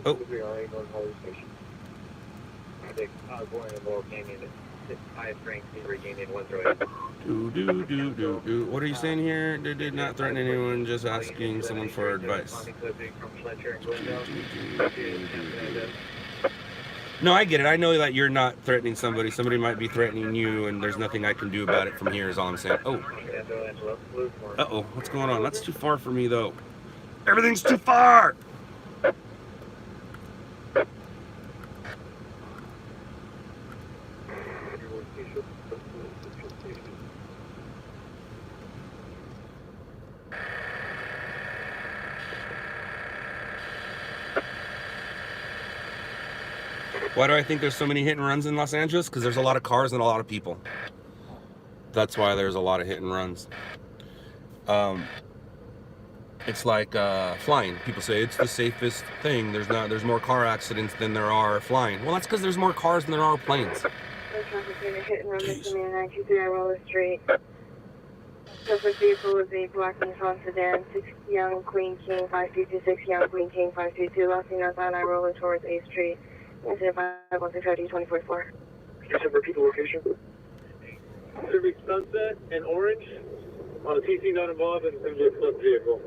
Oh. What are you saying here? They did not threaten anyone, just asking someone for advice. No, I get it. I know that you're not threatening somebody. Somebody might be threatening you, and there's nothing I can do about it from here, is all I'm saying. Oh. Uh-oh. What's going on? That's too far for me, though. Everything's too far! Why do I think there's so many hit and runs in Los Angeles? Because there's a lot of cars and a lot of people. That's why there's a lot of hit and runs. It's like flying. People say it's the safest thing. There's more car accidents than there are flying. Well, that's because there's more cars than there are planes. Hit and run this man 923 Roller Street. Suspect vehicle was a black Nissan sedan, 6 Young Queen King 5226, Young Queen King 522, last seen northbound I rolling towards A Street. Incident 5165 2044. Just repeat the location. Civic Sunset and Orange on a TC not involved in an MJ Plus vehicle.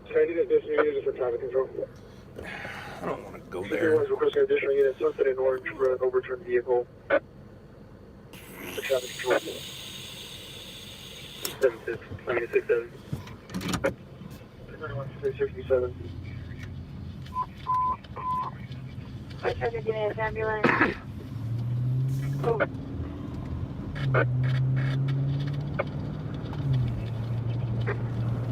Can I need additional units for traffic control? I don't want to go there. Everyone's requesting additional units, Sunset and Orange for an overturned vehicle. For traffic control. 7667. 667. I tried to get an ambulance. Oh.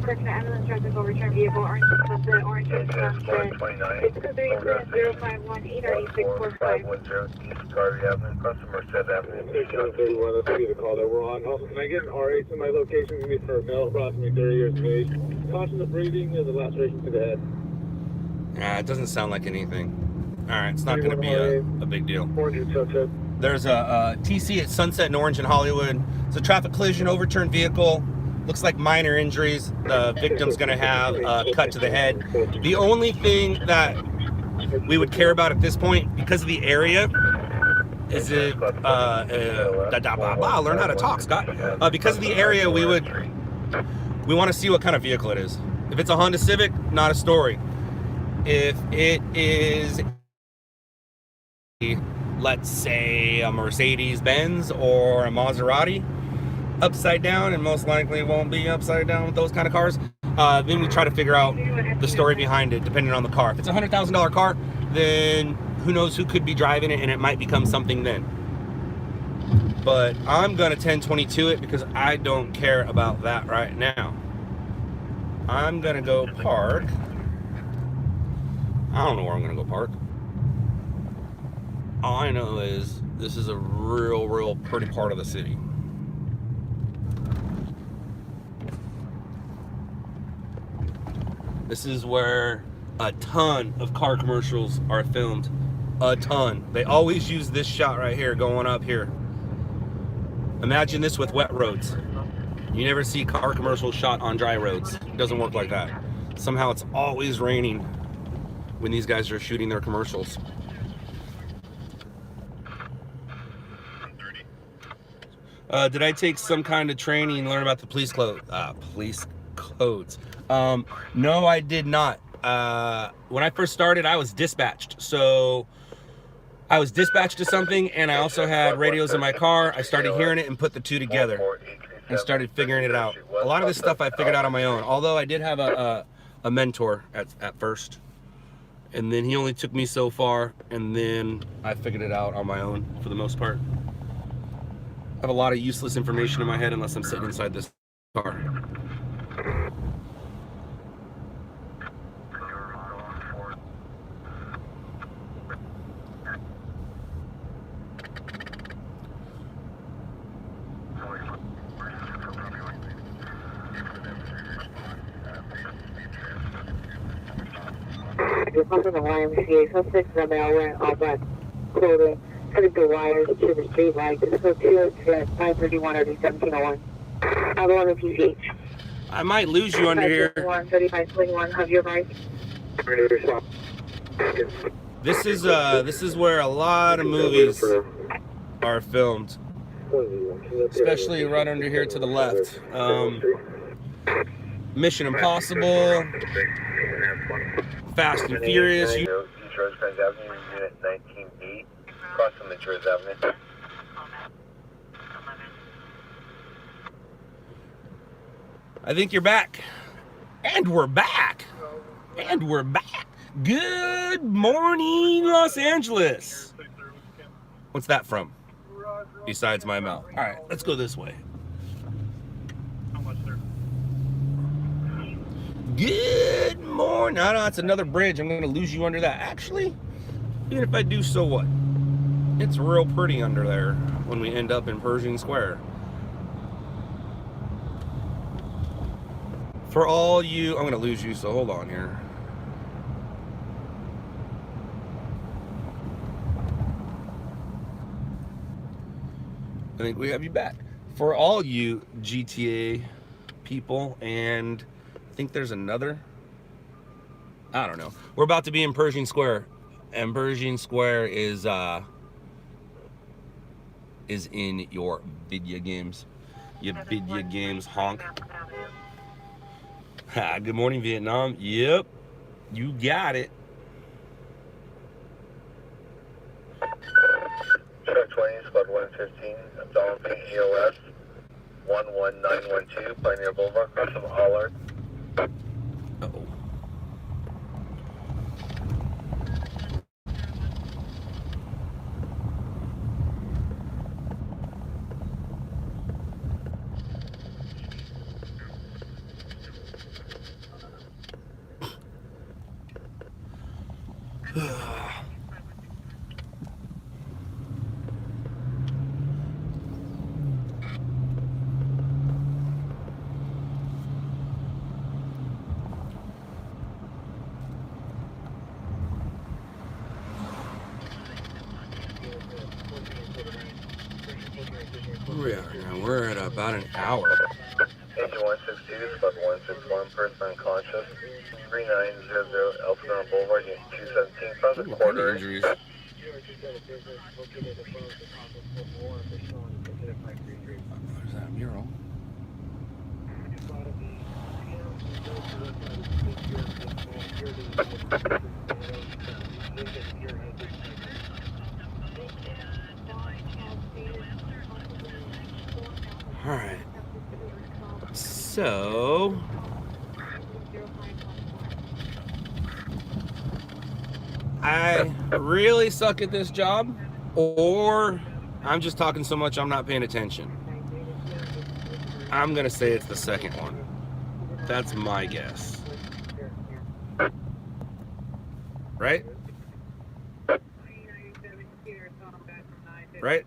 intersection of ambulance traffic overturned vehicle, orange sunset, orange sunset. 623-051 East Garvey Avenue, customer said Avenue. 31, let's see the call that we're on. Also, can I get an RH in my location? Give me for a male approximately 30 years of age. Caution of breathing and the laceration to the head. It doesn't sound like anything. All right, it's not going to be a big deal. Orange and sunset. There's a TC at Sunset and Orange in Hollywood. It's a traffic collision, overturned vehicle. Looks like minor injuries. The victim's going to have a cut to the head. The only thing that we would care about at this point, because of the area, is it learn how to talk, Scott. Because of the area, we want to see what kind of vehicle it is. If it's a Honda Civic, not a story. If it is, let's say, a Mercedes-Benz or a Maserati, upside down, and most likely won't be upside down with those kind of cars, then we try to figure out the story behind it, depending on the car. If it's a $100,000 car, then who knows who could be driving it, and it might become something then. But I'm gonna 1022 it because I don't care about that right now. I'm gonna go park. I don't know where I'm gonna go park. All I know is this is a real pretty part of the city. This is where a ton of car commercials are filmed. A ton. They always use this shot right here going up here. Imagine this with wet roads. You never see car commercials shot on dry roads. It doesn't work like that. Somehow it's always raining when these guys are shooting their commercials. Did I take some kind of training and learn about the police codes? No, I did not. When I first started, I was dispatched. So I was dispatched to something, and I also had radios in my car. I started hearing it and put the two together and started figuring it out. A lot of this stuff I figured out on my own, although I did have a mentor at first. And then he only took me so far, and then I figured it out on my own for the most part. I have a lot of useless information in my head unless I'm sitting inside this car. You're pumping the YMCA. Suspects in the mail wearing all black clothing, cutting the wires to the street light. This is code 531 or 1701. I'm on the PCH. I might lose you under here. 3521, have your right. This is where a lot of movies are filmed, especially right under here to the left. Mission Impossible, Fast and Furious. East Rosecrans Avenue, Unit 19B, across from Venturas Avenue. I think you're back. And we're back. And we're back. Good morning, Los Angeles. What's that from? Besides my mouth. All right, let's go this way. Good morning. No, it's another bridge. I'm going to lose you under that. Actually, even if I do, so what? It's real pretty under there when we end up in Pershing Square. For all you, I'm going to lose you, so hold on here. I think we have you back. For all you GTA people, and I think there's another, I don't know. We're about to be in Pershing Square, and Pershing Square is in your video games. Your video games, honk. Ha, good morning, Vietnam. Yep, you got it. Truck 20, Squad 115, Donald P. EOS 11912, Pioneer Boulevard, cross of Hollard. Uh-oh. We are now. We're at about an hour. Agent 162, Spot 161, person unconscious, 3900 Elsinore Boulevard, Unit 217, found a Ooh, quarter. injuries. There's that mural. All right. So I really suck at this job, or I'm just talking so much I'm not paying attention. I'm gonna say it's the second one. That's my guess. Right? Right?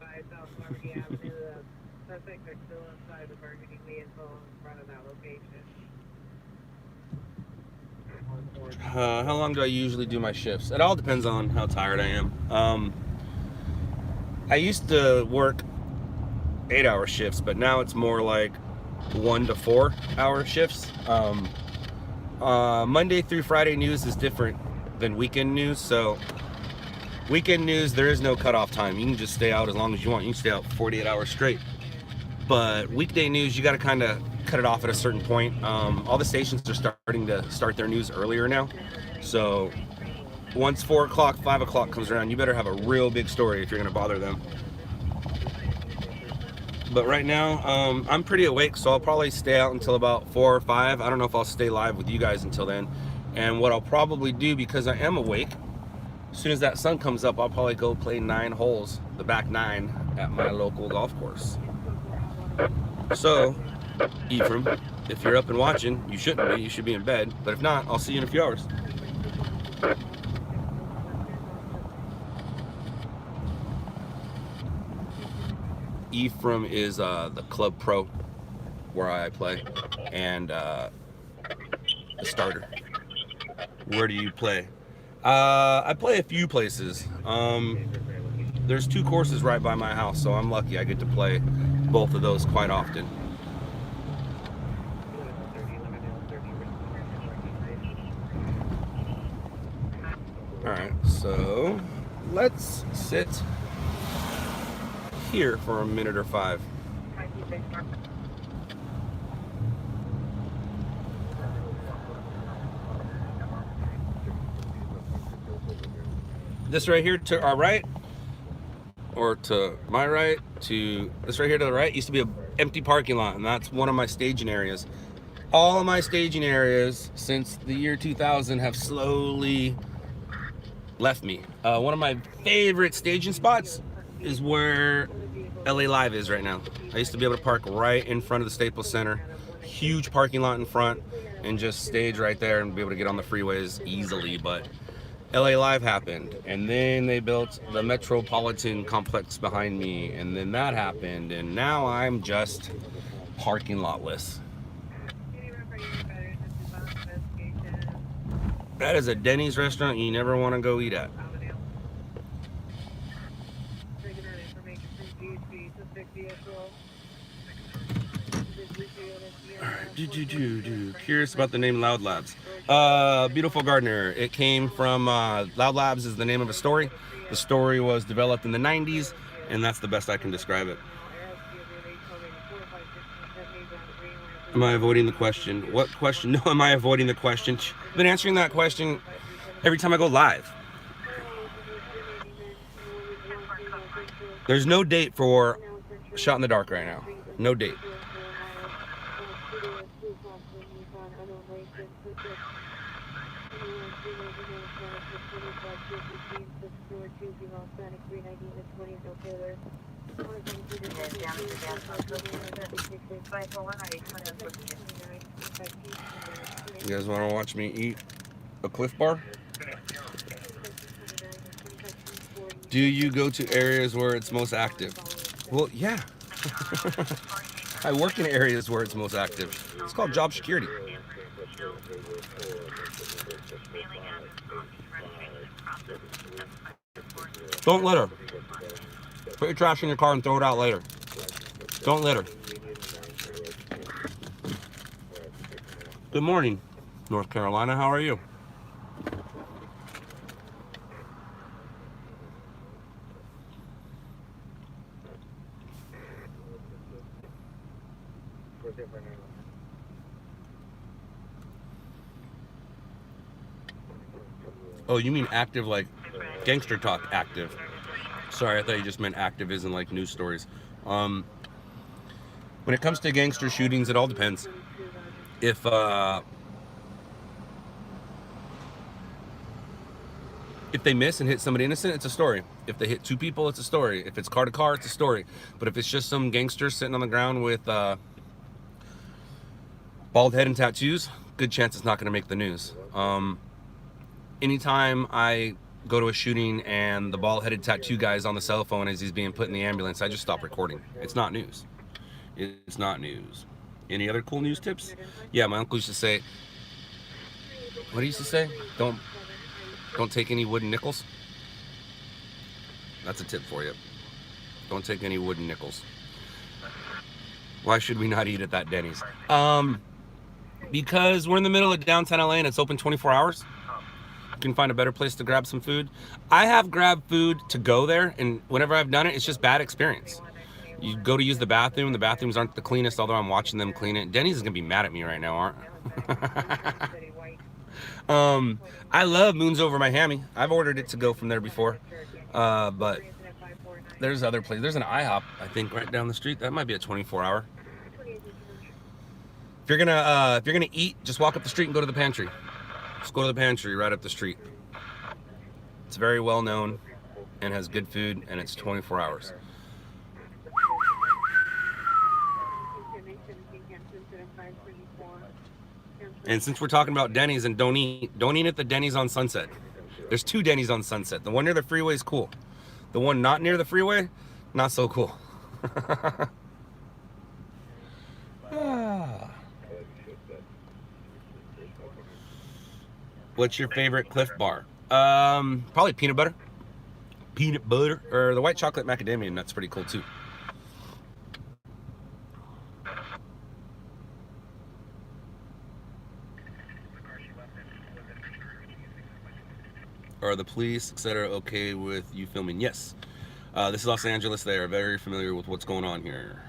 How long do I usually do my shifts? It all depends on how tired I am. I used to work 8-hour shifts, but now it's more like 1 to 4 hour shifts. Monday through Friday news is different than weekend news. So weekend news, there is no cutoff time. You can just stay out as long as you want. You can stay out 48 hours straight. But weekday news, you got to kind of cut it off at a certain point. All the stations are starting to start their news earlier now. So once 4 o'clock, 5 o'clock comes around, you better have a real big story if you're going to bother them. But right now, I'm pretty awake, so I'll probably stay out until about 4 or 5. I don't know if I'll stay live with you guys until then. And what I'll probably do, because I am awake, as soon as that sun comes up, I'll probably go play 9 holes, the back 9, at my local golf course. So, Ephraim, if you're up and watching, you shouldn't be. You should be in bed. But if not, I'll see you in a few hours. Ephraim is the club pro where I play, and the starter. Where do you play? I play a few places. There's 2 courses right by my house, so I'm lucky I get to play both of those quite often. Alright, so let's sit here for a minute or 5. This right here to our right, or to my right, to this right here to the right, used to be an empty parking lot, and that's one of my staging areas. All of my staging areas since the year 2000 have slowly left me. One of my favorite staging spots is where LA Live is right now. I used to be able to park right in front of the Staples Center, huge parking lot in front, and just stage right there and be able to get on the freeways easily. But LA Live happened, and then they built the Metropolitan Complex behind me, and then that happened, and now I'm just parking lotless. That is a Denny's restaurant you never want to go eat at. Curious about the name LOUDLABS. Beautiful Gardener. It came from LOUDLABS is the name of a story. The story was developed in the 90s, and that's the best I can describe it. Am I avoiding the question? What question? No, am I avoiding the question? I've been answering that question every time I go live. There's no date for Shot in the Dark right now. No date. You guys want to watch me eat a Cliff Bar? Do you go to areas where it's most active? Well, yeah. I work in areas where it's most active. It's called job security. Don't litter. Put your trash in your car and throw it out later. Don't litter. Good morning, North Carolina. How are you? Oh, you mean active like gangster talk active. Sorry, I thought you just meant active as in like news stories. When it comes to gangster shootings, it all depends. If they miss and hit somebody innocent, it's a story. If they hit two people, it's a story. If it's car to car, it's a story. But if it's just some gangster sitting on the ground with bald head and tattoos, good chance it's not going to make the news. Anytime I go to a shooting and the bald-headed tattoo guy is on the cell phone as he's being put in the ambulance, I just stop recording. It's not news. It's not news. Any other cool news tips? Yeah, my uncle used to say, what he used to say? Don't take any wooden nickels. That's a tip for you. Don't take any wooden nickels. Why should we not eat at that Denny's? Because we're in the middle of downtown LA and it's open 24 hours. You can find a better place to grab some food. I have grabbed food to go there, and whenever I've done it, it's just bad experience. You go to use the bathroom, the bathrooms aren't the cleanest, although I'm watching them clean it. Denny's is gonna be mad at me right now, aren't I love Moons Over Miami. I've ordered it to go from there before. But there's other places. There's an IHOP, I think, right down the street. That might be a 24-hour. If you're gonna eat, just walk up the street and go to the pantry. Just go to the pantry right up the street. It's very well known and has good food, and it's 24 hours. And since we're talking about Denny's and don't eat at the Denny's on Sunset. There's two Denny's on Sunset. The one near the freeway is cool. The one not near the freeway, not so cool. What's your favorite Cliff Bar? Probably peanut butter. Peanut butter, or the white chocolate macadamia nut's pretty cool too. Are the police, etc., okay with you filming? Yes. This is Los Angeles. They are very familiar with what's going on here.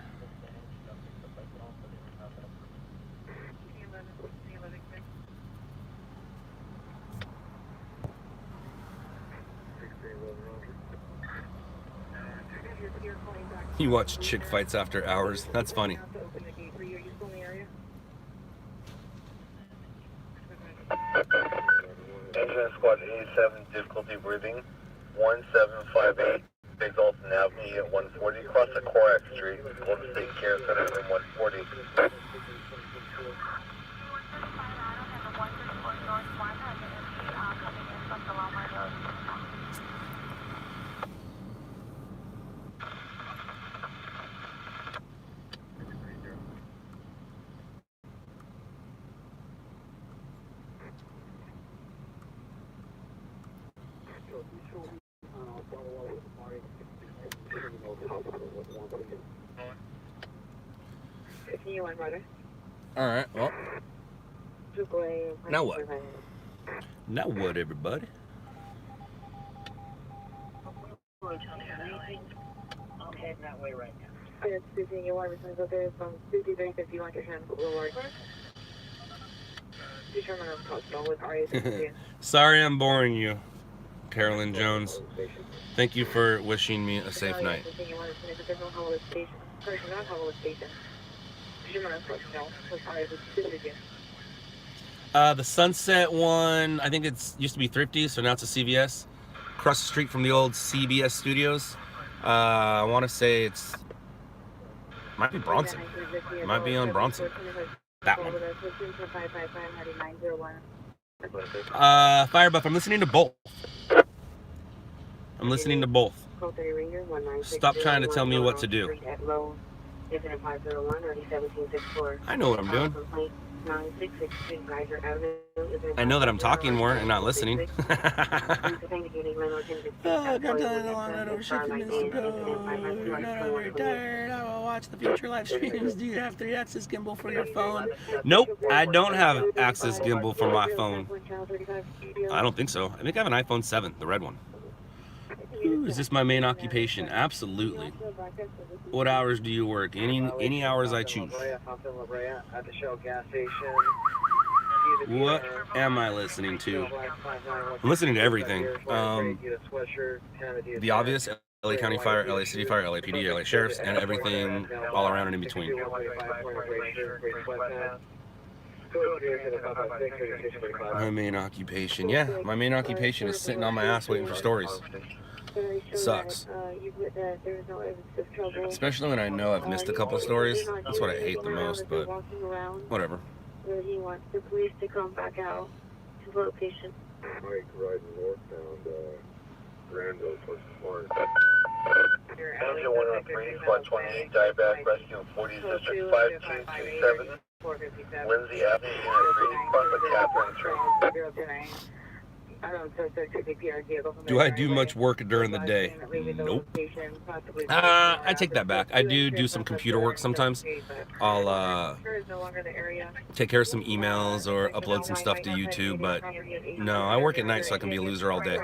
You watch chick fights after hours. That's funny. Engine Squad 87, difficulty breathing. 1758, Big Alton Avenue at 140. Across the Corax Street, Golden State Care Center at 140. All right, well, now what? Now what, everybody? I'm heading that way right now. It's Susie, you want to go there from Susie 36 if you want your hand lowered. Determine of hospital with RA. Sorry I'm boring you, Carolyn Jones. Thank you for wishing me a safe night. The Sunset one, I think it's used to be Thrifty, so now it's a CVS. Across the street from the old CBS studios. I want to say it's, might be Bronson. Might be on Bronson. That one. Fire Buff, I'm listening to both. I'm listening to both. Stop trying to tell me what to do. I know what I'm doing. I know that I'm talking more and not listening. Oh, got to long night over shift minutes to go. You're not very tired. I will watch the future live streams. Do you have 3-axis gimbal for your phone? Nope, I don't have axis gimbal for my phone. I don't think so. I think I have an iPhone 7, the red one. Ooh, is this my main occupation? Absolutely. What hours do you work? Any hours I choose. What am I listening to? I'm listening to everything. The obvious, LA County Fire, LA City Fire, LAPD, LA Sheriffs, and everything all around and in between. My main occupation. Yeah, my main occupation is sitting on my ass waiting for stories. Sucks. Especially when I know I've missed a couple of stories. That's what I hate the most, but whatever. He wants the police to come back out to the location. Mike riding northbound, Granville towards Florida. Engine 103, Flight 28, diabetic rescue 40 District 5227. Lindsay Avenue, Unit 3, Catherine 3. Do I do much work during the day? Nope. I take that back. I do some computer work sometimes. I'll take care of some emails or upload some stuff to YouTube, but no, I work at night so I can be a loser all day.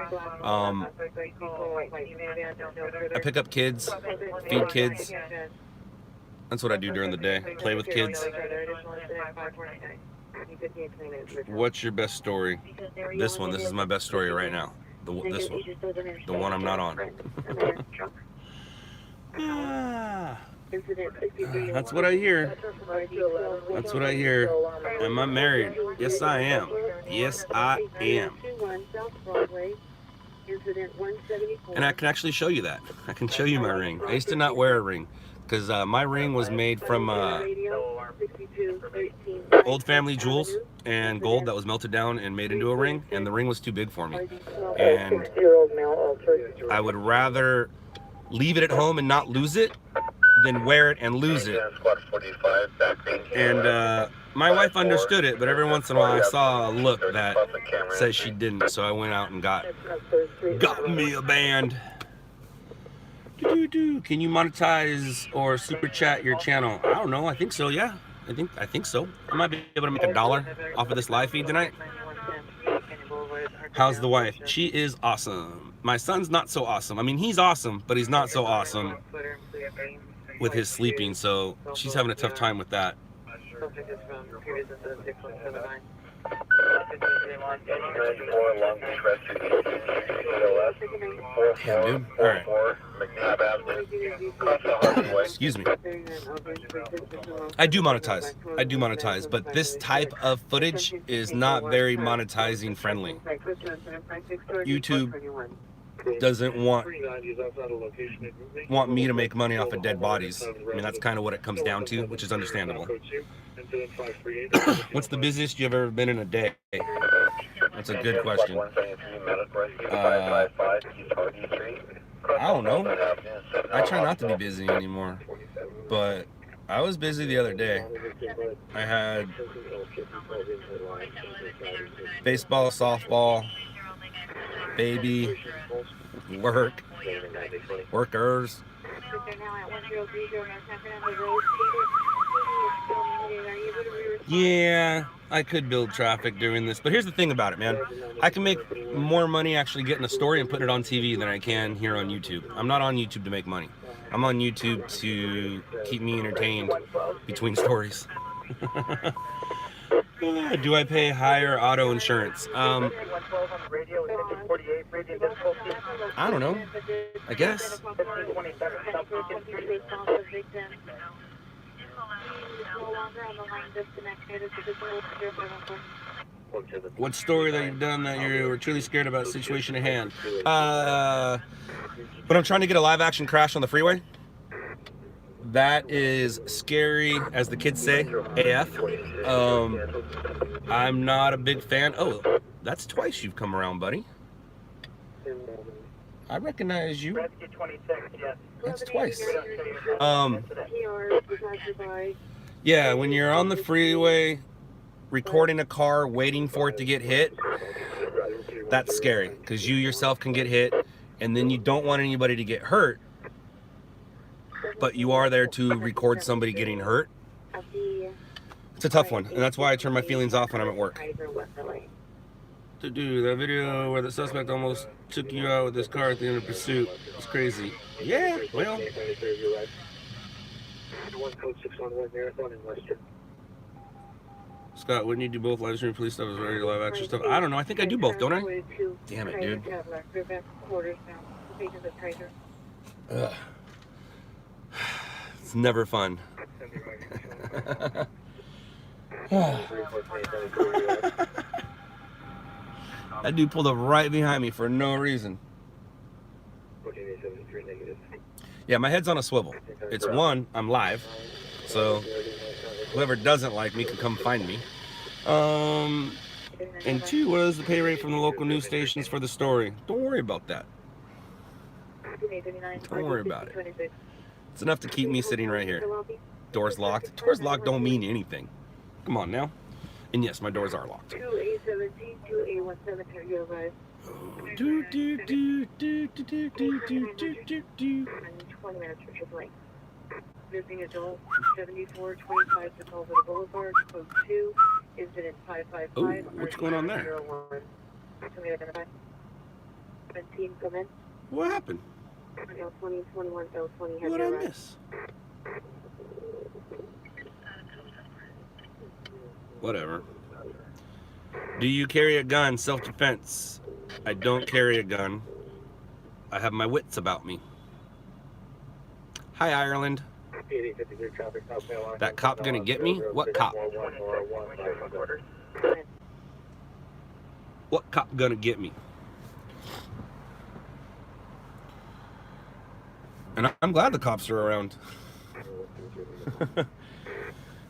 I pick up kids, feed kids. That's what I do during the day. Play with kids. What's your best story? This one. This is my best story right now. This one. The one I'm not on. That's what I hear. That's what I hear. Am I married? Yes, I am. Yes, I am. And I can actually show you that. I can show you my ring. I used to not wear a ring because my ring was made from old family jewels and gold that was melted down and made into a ring, and the ring was too big for me. And I would rather leave it at home and not lose it than wear it and lose it. And my wife understood it, but every once in a while I saw a look that says she didn't, so I went out and got me a band. Can you monetize or super chat your channel? I don't know. I think so. Yeah, I think so. I might be able to make $1 off of this live feed tonight. How's the wife? She is awesome. My son's not so awesome. I mean, he's awesome, but he's not so awesome with his sleeping. So she's having a tough time with that. Damn, dude. All right. Excuse me. I do monetize, but this type of footage is not very monetizing friendly. YouTube doesn't want me to make money off of dead bodies. I mean, that's kind of what it comes down to, which is understandable. What's the busiest you've ever been in a day? That's a good question. I don't know. I try not to be busy anymore, but I was busy the other day. I had baseball, softball, baby, workers. Yeah, I could build traffic doing this, but here's the thing about it, man. I can make more money actually getting a story and putting it on TV than I can here on YouTube. I'm not on YouTube to make money. I'm on YouTube to keep me entertained between stories. Do I pay higher auto insurance? I don't know. I guess. What story that you've done that you were truly scared about the situation at hand? But I'm trying to get a live action crash on the freeway. That is scary, as the kids say, AF. I'm not a big fan. Oh, that's twice you've come around, buddy. I recognize you. Rescue 26, yes. That's twice. PR, passerby. Yeah, when you're on the freeway recording a car waiting for it to get hit, that's scary because you yourself can get hit, and then you don't want anybody to get hurt, but you are there to record somebody getting hurt. It's a tough one, and that's why I turn my feelings off when I'm at work. To do that video where the suspect almost took you out with his car at the end of pursuit. It's crazy. Yeah, well. Scott, wouldn't you do both live stream police stuff as well as live action stuff? I don't know. I think I do both, don't I? Damn it, dude. Ugh. It's never fun. That dude pulled up right behind me for no reason. Yeah, my head's on a swivel. It's one, I'm live, so whoever doesn't like me can come find me. And two, what is the pay rate from the local news stations for the story? Don't worry about that. Don't worry about it. It's enough to keep me sitting right here. Doors locked. Doors locked don't mean anything. Come on now. And yes, my doors are locked. 2A17, 2A17, you arrive. Do do do do do do do do do do. 20 minutes for AAA. Visiting adult 7425 Sullivan Boulevard, code 2, incident 555. Oh, what's going on there? 17, come in. What happened? L20, 21, L20 has What did I arrived. miss? Whatever. Do you carry a gun? Self-defense. I don't carry a gun. I have my wits about me. Hi, Ireland. That cop gonna get me? What cop? What cop gonna get me? And I'm glad the cops are around.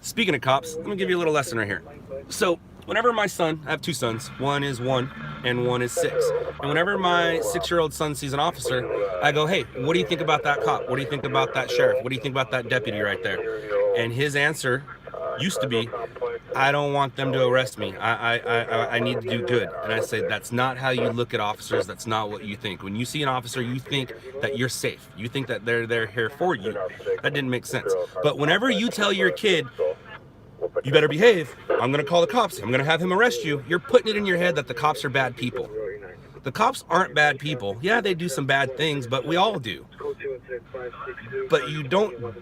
Speaking of cops, let me give you a little lesson right here. So, whenever my son, I have two sons, one is 1 and one is 6. And whenever my 6-year-old son sees an officer, I go, hey, what do you think about that cop? What do you think about that sheriff? What do you think about that deputy right there? And his answer used to be, I don't want them to arrest me. I need to do good. And I say, that's not how you look at officers. That's not what you think. When you see an officer, you think that you're safe. You think that they're here for you. That didn't make sense. But whenever you tell your kid, you better behave, I'm going to call the cops, I'm going to have him arrest you, you're putting it in your head that the cops are bad people. The cops aren't bad people. Yeah, they do some bad things, but we all do. But you don't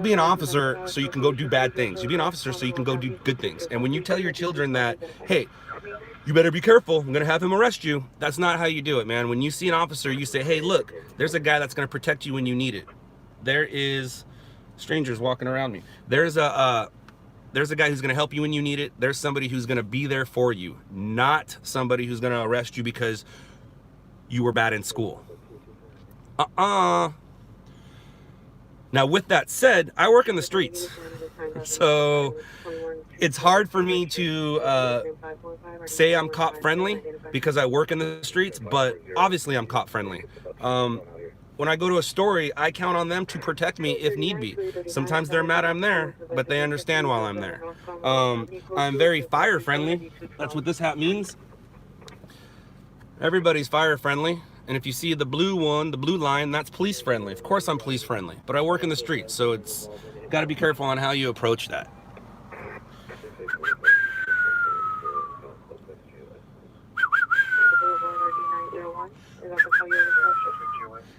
be an officer so you can go do bad things. You be an officer so you can go do good things. And when you tell your children that, hey, you better be careful, I'm going to have him arrest you, that's not how you do it, man. When you see an officer, you say, hey, look, there's a guy that's going to protect you when you need it. There is strangers walking around me. There's a guy who's going to help you when you need it. There's somebody who's going to be there for you, not somebody who's going to arrest you because you were bad in school. Now, with that said, I work in the streets, so it's hard for me to say I'm cop friendly because I work in the streets, but obviously I'm cop friendly. When I go to a story, I count on them to protect me if need be. Sometimes they're mad I'm there, but they understand while I'm there. I'm very fire friendly. That's what this hat means. Everybody's fire friendly. And if you see the blue one, the blue line, that's police friendly. Of course I'm police friendly, but I work in the streets, so it's got to be careful on how you approach that.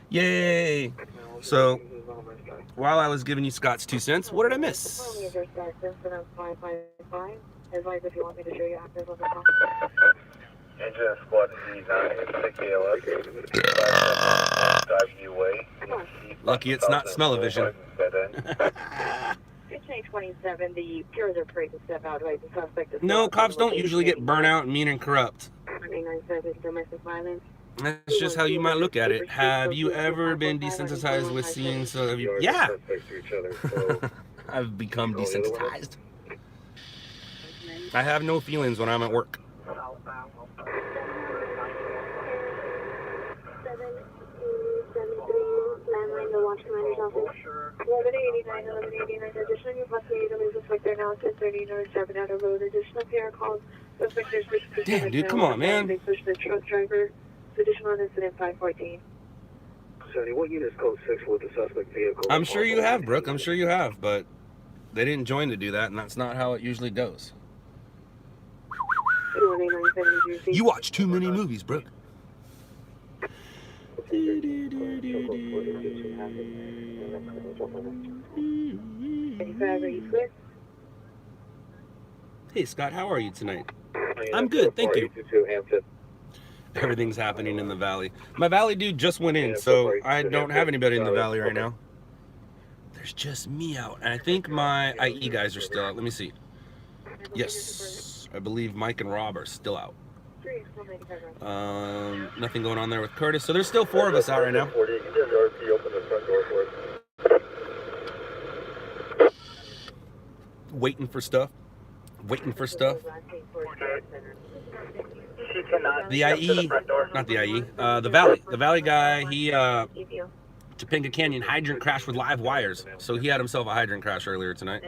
Yay! So, while I was giving you Scott's 2 cents, what did I miss? Engine squad C9, 6ALS. Lucky it's not smell-o-vision. It's 27, the peers are afraid to step out, right? The suspect is... No, cops don't usually get burnt out, mean, and corrupt. 897, domestic violence. That's just how you might look at it. Have you ever been desensitized with seeing so have you? Yeah! I've become desensitized. I have no feelings when I'm at work. Watch Commander's Office. 1189, 1189. Additional new possibility to lose suspect there now at 1030 North Jabbernatter Road. Additional PR calls. Suspect there's 6 Damn, dude, come on, man. They pushed the truck driver. Additional incident 514. Sonny, what unit is code 6 with the suspect vehicle? I'm sure you have, Brooke. I'm sure you have, but they didn't join to do that, and that's not how it usually goes. 2189. You watch too many movies, Brooke. 85, are you clear? Hey, Scott, how are you tonight? I'm good, thank you. Everything's happening in the valley. My valley dude just went in, so I don't have anybody in the valley right now. There's just me out. And I think my IE guys are still out. Let me see. Yes, I believe Mike and Rob are still out. Nothing going on there with Curtis. So there's still 4 of us out right now. Waiting for stuff. Waiting for stuff. The IE, not the IE, the Valley guy, he, Topanga Canyon hydrant crash with live wires. So he had himself a hydrant crash earlier tonight.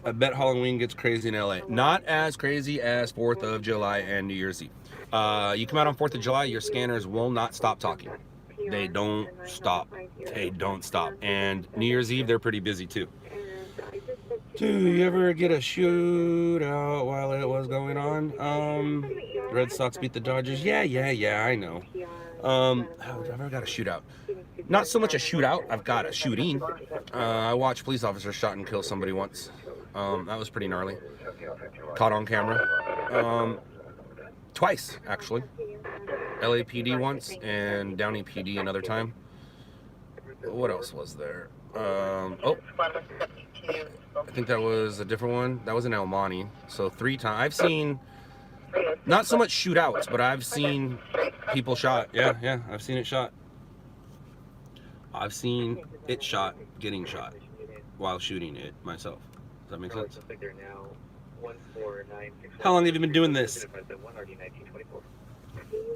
I bet Halloween gets crazy in LA. Not as crazy as 4th of July and New Year's Eve. You come out on 4th of July, your scanners will not stop talking. They don't stop. They don't stop. And New Year's Eve, they're pretty busy too. Do you ever get a shootout while it was going on? Red Sox beat the Dodgers. Yeah, I know. I've never got a shootout. Not so much a shootout, I've got a shooting. I watched police officers shot and kill somebody once. That was pretty gnarly. Caught on camera. Twice, actually. LAPD once and Downey PD another time. What else was there? Oh, I think that was a different one. That was in El Monte. So 3 times. I've seen, not so much shootouts, but I've seen people shot. Yeah, I've seen it shot. I've seen it shot, getting shot, while shooting it myself. Does that make sense? How long have you been doing this?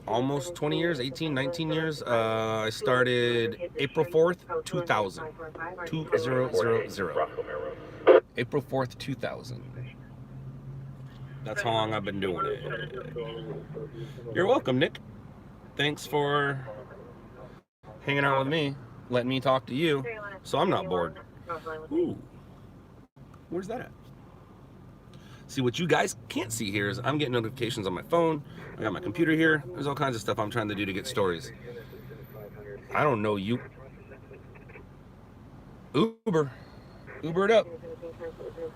Almost 20 years, 18, 19 years. I started April 4th, 2000. 2000. April 4th, 2000. That's how long I've been doing it. You're welcome, Nick. Thanks for hanging out with me, letting me talk to you, so I'm not bored. Ooh. Where's that at? See, what you guys can't see here is I'm getting notifications on my phone. I got my computer here. There's all kinds of stuff I'm trying to do to get stories. I don't know you. Uber. Uber it up.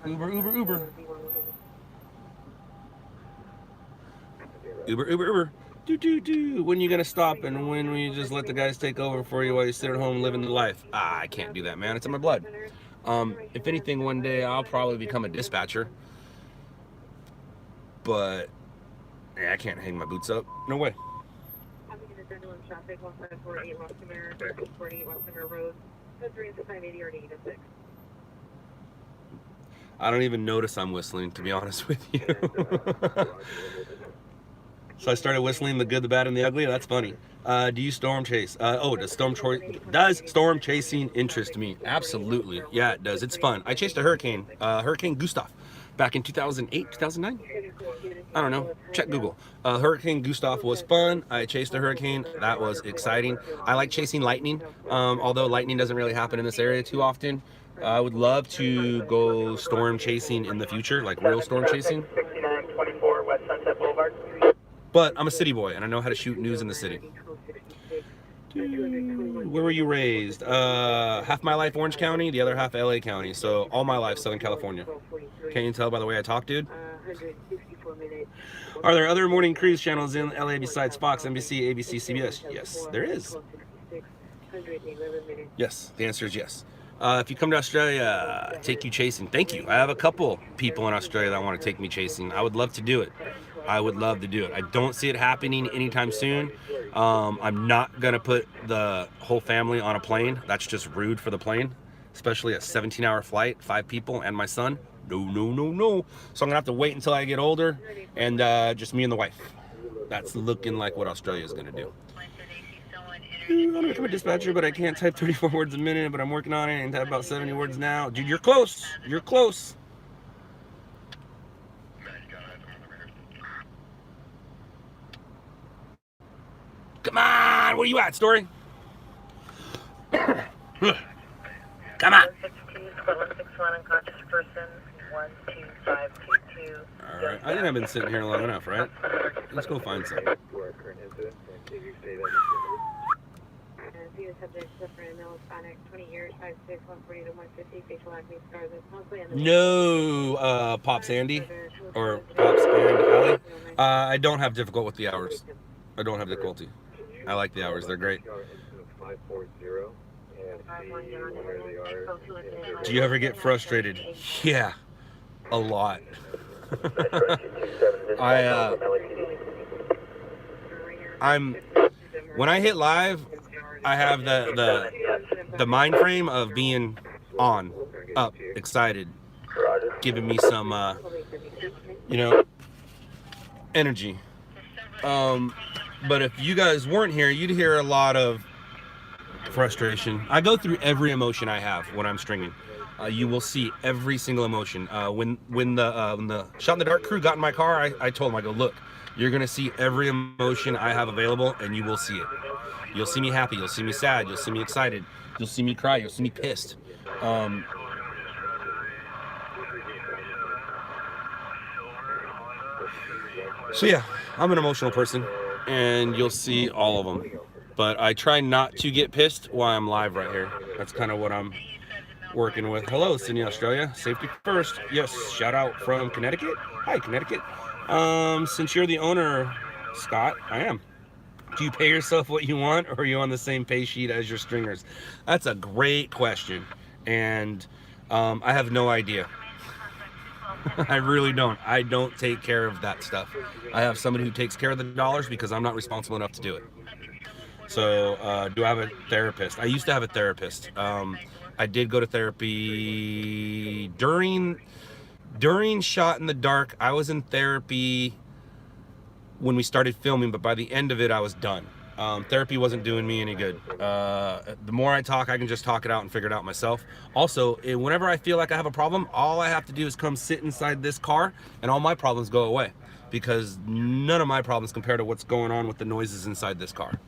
Uber. Uber. Do. When are you gonna stop, and when will you just let the guys take over for you while you sit at home living the life? I can't do that, man. It's in my blood. If anything, one day I'll probably become a dispatcher. But yeah, I can't hang my boots up. No way. I don't even notice I'm whistling, to be honest with you. So I started whistling The Good, the Bad, and the Ugly. That's funny. Do you storm chase? Does storm chasing interest me? Absolutely. Yeah, it does. It's fun. I chased a hurricane, Hurricane Gustav, back in 2008, 2009? I don't know. Check Google. Hurricane Gustav was fun. I chased a hurricane. That was exciting. I like chasing lightning, although lightning doesn't really happen in this area too often. I would love to go storm chasing in the future, like real storm chasing. 6924 West Sunset Boulevard. But I'm a city boy, and I know how to shoot news in the city. Where were you raised? Half my life Orange County, the other half LA County. So all my life Southern California. Can't you tell by the way I talk, dude? Are there other morning cruise channels in LA besides Fox, NBC, ABC, CBS? Yes, there is. Yes, the answer is yes. If you come to Australia, take you chasing. Thank you. I have a couple people in Australia that want to take me chasing. I would love to do it. I would love to do it. I don't see it happening anytime soon. I'm not going to put the whole family on a plane. That's just rude for the plane, especially a 17-hour flight, 5 people and my son. No. So I'm gonna have to wait until I get older, and just me and the wife. That's looking like what Australia is gonna do. I'm gonna become a dispatcher, but I can't type 34 words a minute. But I'm working on it and type about 70 words now. Dude, you're close. You're close. Come on, where you at, Story? Come on. 161 unconscious person, 12522. All right, I think I've been sitting here long enough, right? Let's go find some. No, Pops Andy or Pops and Allie. I don't have difficult with the hours. I don't have difficulty. I like the hours. They're great. Do you ever get frustrated? Yeah, a lot. When I hit live, I have the mind frame of being on, up, excited, giving me some energy. But if you guys weren't here, you'd hear a lot of frustration. I go through every emotion I have when I'm stringing. You will see every single emotion. When the Shot in the Dark crew got in my car, I told them, I go, look, you're gonna see every emotion I have available, and you will see it. You'll see me happy, you'll see me sad, you'll see me excited, you'll see me cry, you'll see me pissed. So yeah, I'm an emotional person, and you'll see all of them. But I try not to get pissed while I'm live right here. That's kind of what I'm working with. Hello, Sydney, Australia. Safety first. Yes, shout out from Connecticut. Hi, Connecticut. Since you're the owner, Scott, I am. Do you pay yourself what you want, or are you on the same pay sheet as your stringers? That's a great question, and I have no idea. I really don't. I don't take care of that stuff. I have somebody who takes care of the dollars because I'm not responsible enough to do it. So, do I have a therapist? I used to have a therapist. I did go to therapy during Shot in the Dark. I was in therapy when we started filming, but by the end of it, I was done. Therapy wasn't doing me any good. The more I talk, I can just talk it out and figure it out myself. Also, whenever I feel like I have a problem, all I have to do is come sit inside this car and all my problems go away, because none of my problems compare to what's going on with the noises inside this car.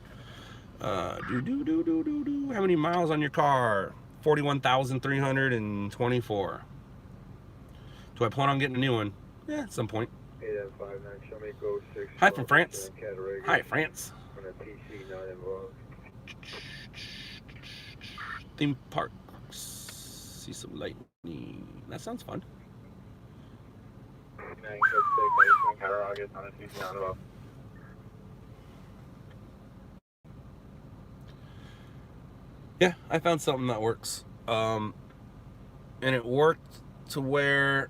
How many miles on your car? 41,324. Do I plan on getting a new one? Yeah, at some point. Hi from France. Hi, France. Theme parks. See some lightning. That sounds fun. Yeah, I found something that works. And it worked to where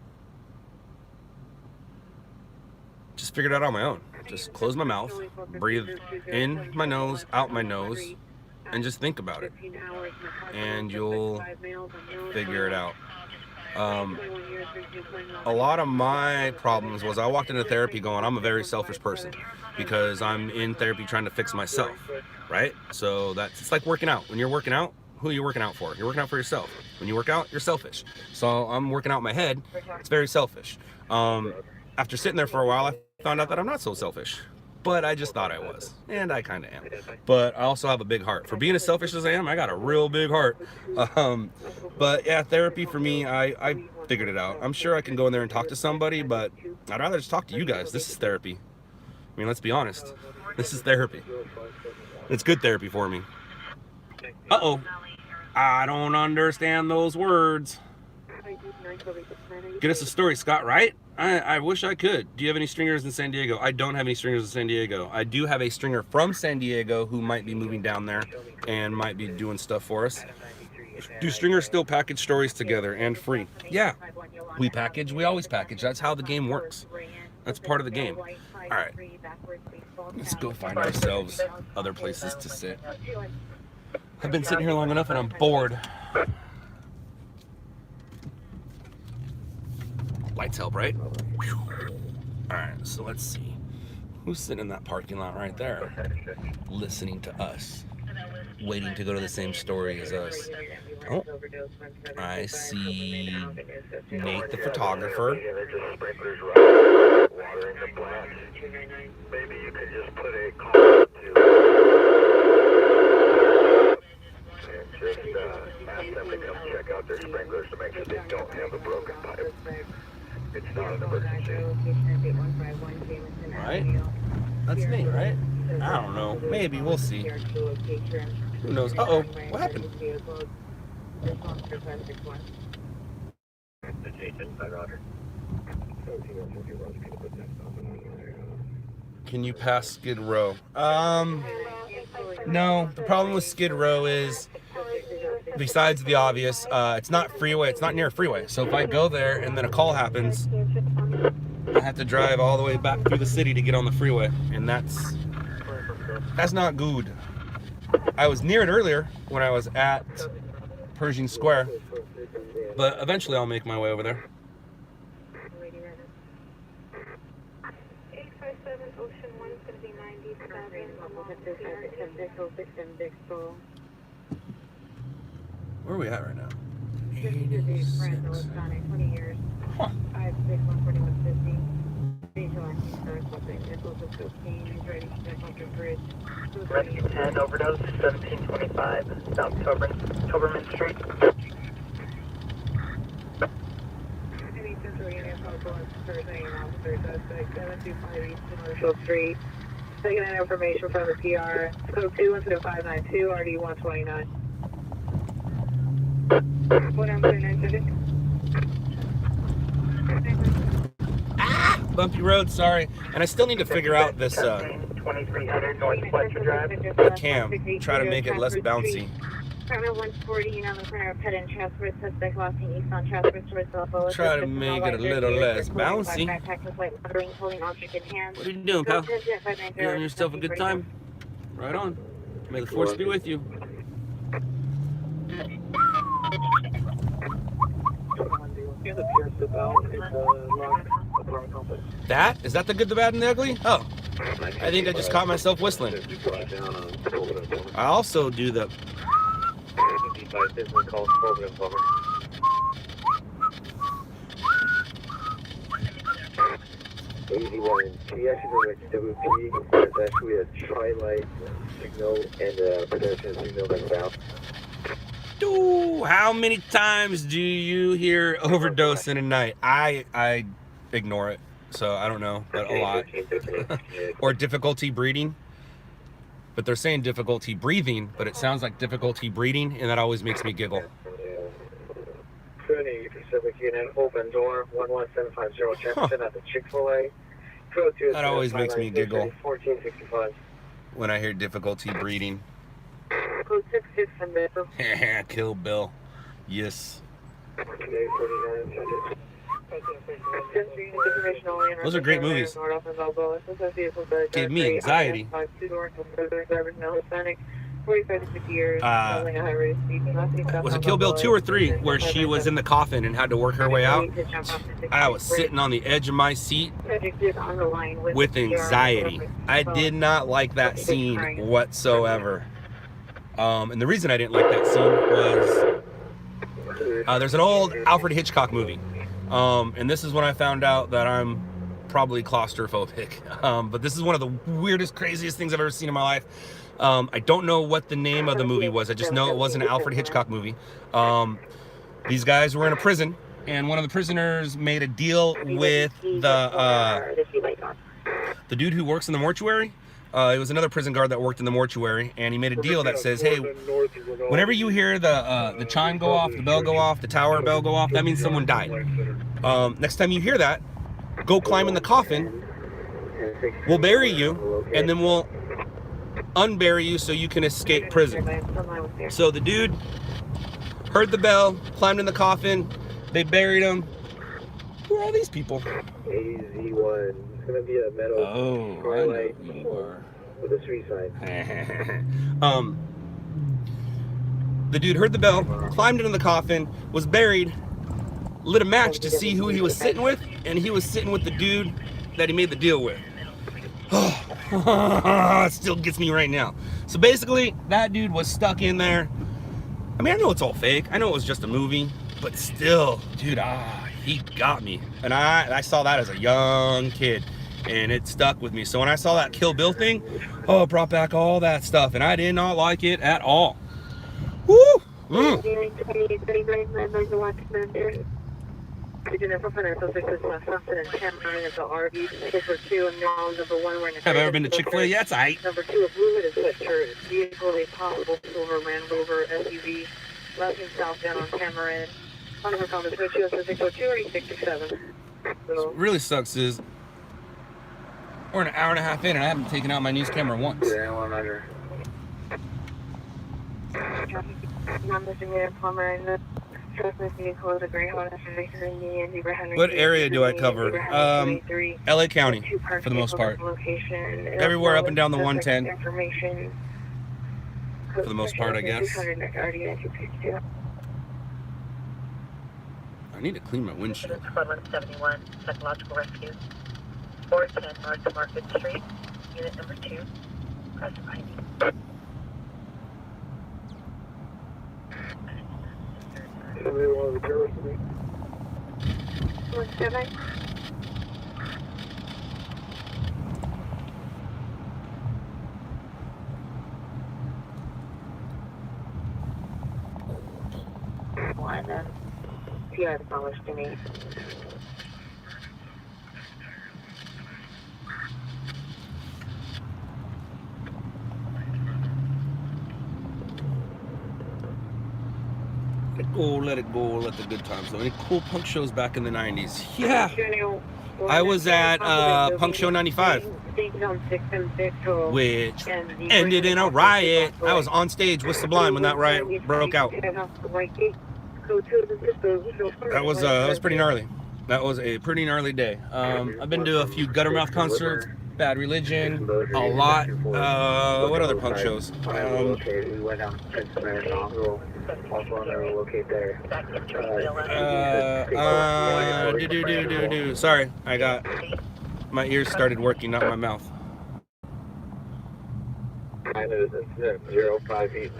just figured it out on my own. Just close my mouth, breathe in my nose, out my nose, and just think about it. And you'll figure it out. A lot of my problems was I walked into therapy going, I'm a very selfish person, because I'm in therapy trying to fix myself, right? So it's like working out. When you're working out, who are you working out for? You're working out for yourself. When you work out, you're selfish. So I'm working out in my head. It's very selfish. After sitting there for a while, I found out that I'm not so selfish, but I just thought I was, and I kind of am. But I also have a big heart. For being as selfish as I am, I got a real big heart. But yeah, therapy for me, I figured it out. I'm sure I can go in there and talk to somebody, but I'd rather just talk to you guys. This is therapy. I mean, let's be honest. This is therapy. It's good therapy for me. Uh-oh. I don't understand those words. Get us a story, Scott, right? I wish I could. Do you have any stringers in San Diego? I don't have any stringers in San Diego. I do have a stringer from San Diego who might be moving down there and might be doing stuff for us. Do stringers still package stories together and free? Yeah, we package. We always package. That's how the game works. That's part of the game. All right, let's go find ourselves other places to sit. I've been sitting here long enough and I'm bored. Lights help, right? Whew. All right, so let's see. Who's sitting in that parking lot right there? Listening to us. Waiting to go to the same story as us. Oh, I see Nate the photographer. Maybe you could just put a call to and just ask them to come check out their sprinklers to make sure they don't have a broken pipe. It's not an emergency. Right? That's Nate, right? I don't know. Maybe. We'll see. Who knows? Uh-oh. What happened? Can you pass Skid Row? No. The problem with Skid Row is, besides the obvious, it's not freeway. It's not near a freeway. So if I go there and then a call happens, I have to drive all the way back through the city to get on the freeway, and that's not good. I was near it earlier when I was at Pershing Square, but eventually I'll make my way over there. 857 Ocean 1 is going to be 97. Where are we at right now? 86. Huh. 10 overdose, 1725 South Toberman Street. Street. Taking in information from the PR. Code 21592, RD 129. What number 936? Bumpy road, sorry. And I still need to figure out this 2300 Northwestern Drive. cam. Try to make it less bouncy. Department 140 on the corner of Pet and Transport, suspect walking east on Transport towards Buffalo. Try to make it a little less bouncy. Holding object in hand. What are you doing, pal? You having yourself a good time? Right on. May the force be with you. That? Is that the good, the bad, and the ugly? Oh. I think I just caught myself whistling. I also do the... Easy one. She actually went to WP. There's actually a tri-light signal and a pedestrian signal that's out. How many times do you hear overdose in a night? I ignore it, so I don't know, but a lot. Or difficulty breathing. But they're saying difficulty breathing, but it sounds like difficulty breathing, and that always makes me giggle. Pacific Union, open door, 11750 Jefferson at the Chick-fil-A. That always makes me giggle 1465. when I hear difficulty breathing. Code 66 from Bill. Kill Bill. Yes. Those are great movies. Gave me anxiety. 45 to 50 years. Was it Kill Bill 2 or 3 where she was in the coffin and had to work her way out? I was sitting on the edge of my seat with anxiety. I did not like that scene whatsoever. And the reason I didn't like that scene was there's an old Alfred Hitchcock movie. And this is when I found out that I'm probably claustrophobic. But this is one of the weirdest, craziest things I've ever seen in my life. I don't know what the name of the movie was. I just know it was an Alfred Hitchcock movie. These guys were in a prison, and one of the prisoners made a deal with the dude who works in the mortuary. It was another prison guard that worked in the mortuary, and he made a deal that says, hey, whenever you hear the chime go off, the bell go off, the tower bell go off, that means someone died. Next time you hear that, go climb in the coffin. We'll bury you, and then we'll unbury you so you can escape prison. So the dude heard the bell, climbed in the coffin, they buried him. Who are all these people? AZ1. It's gonna be a metal. Oh, I know who you are. With a street sign. The dude heard the bell, climbed into the coffin, was buried, lit a match to see who he was sitting with, and he was sitting with the dude that he made the deal with. It still gets me right now. So basically, that dude was stuck in there. I mean, I know it's all fake. I know it was just a movie, but still, dude, he got me. And I saw that as a young kid, and it stuck with me. So when I saw that Kill Bill thing, it brought back all that stuff, and I did not like it at all. Woo! Have I ever been to Chick-fil-A? Yeah, it's aight. Number 2, a blue hooded sweatshirt. Vehicle, a possible silver Land Rover SUV. Left and southbound on Cameron. On the phone, 602 or 667. What really sucks is we're an hour and a half in, and I haven't taken out my news camera once. What area do I cover? LA County, for the most part. Everywhere up and down the 110. For the most part, I guess. I need to clean my windshield. 171, Psychological Rescue. 410 North Market Street, Unit number 2. Press ID. $2 to me. Let it go, let the good times go. Any cool punk shows back in the 90s? Yeah. I was at Punk Show 95, which ended in a riot. I was on stage with Sublime when that riot broke out. That was pretty gnarly. That was a pretty gnarly day. I've been to a few Guttermouth concerts, Bad Religion, a lot. What other punk shows? Sorry, I got my ears started working, not my mouth. 0580.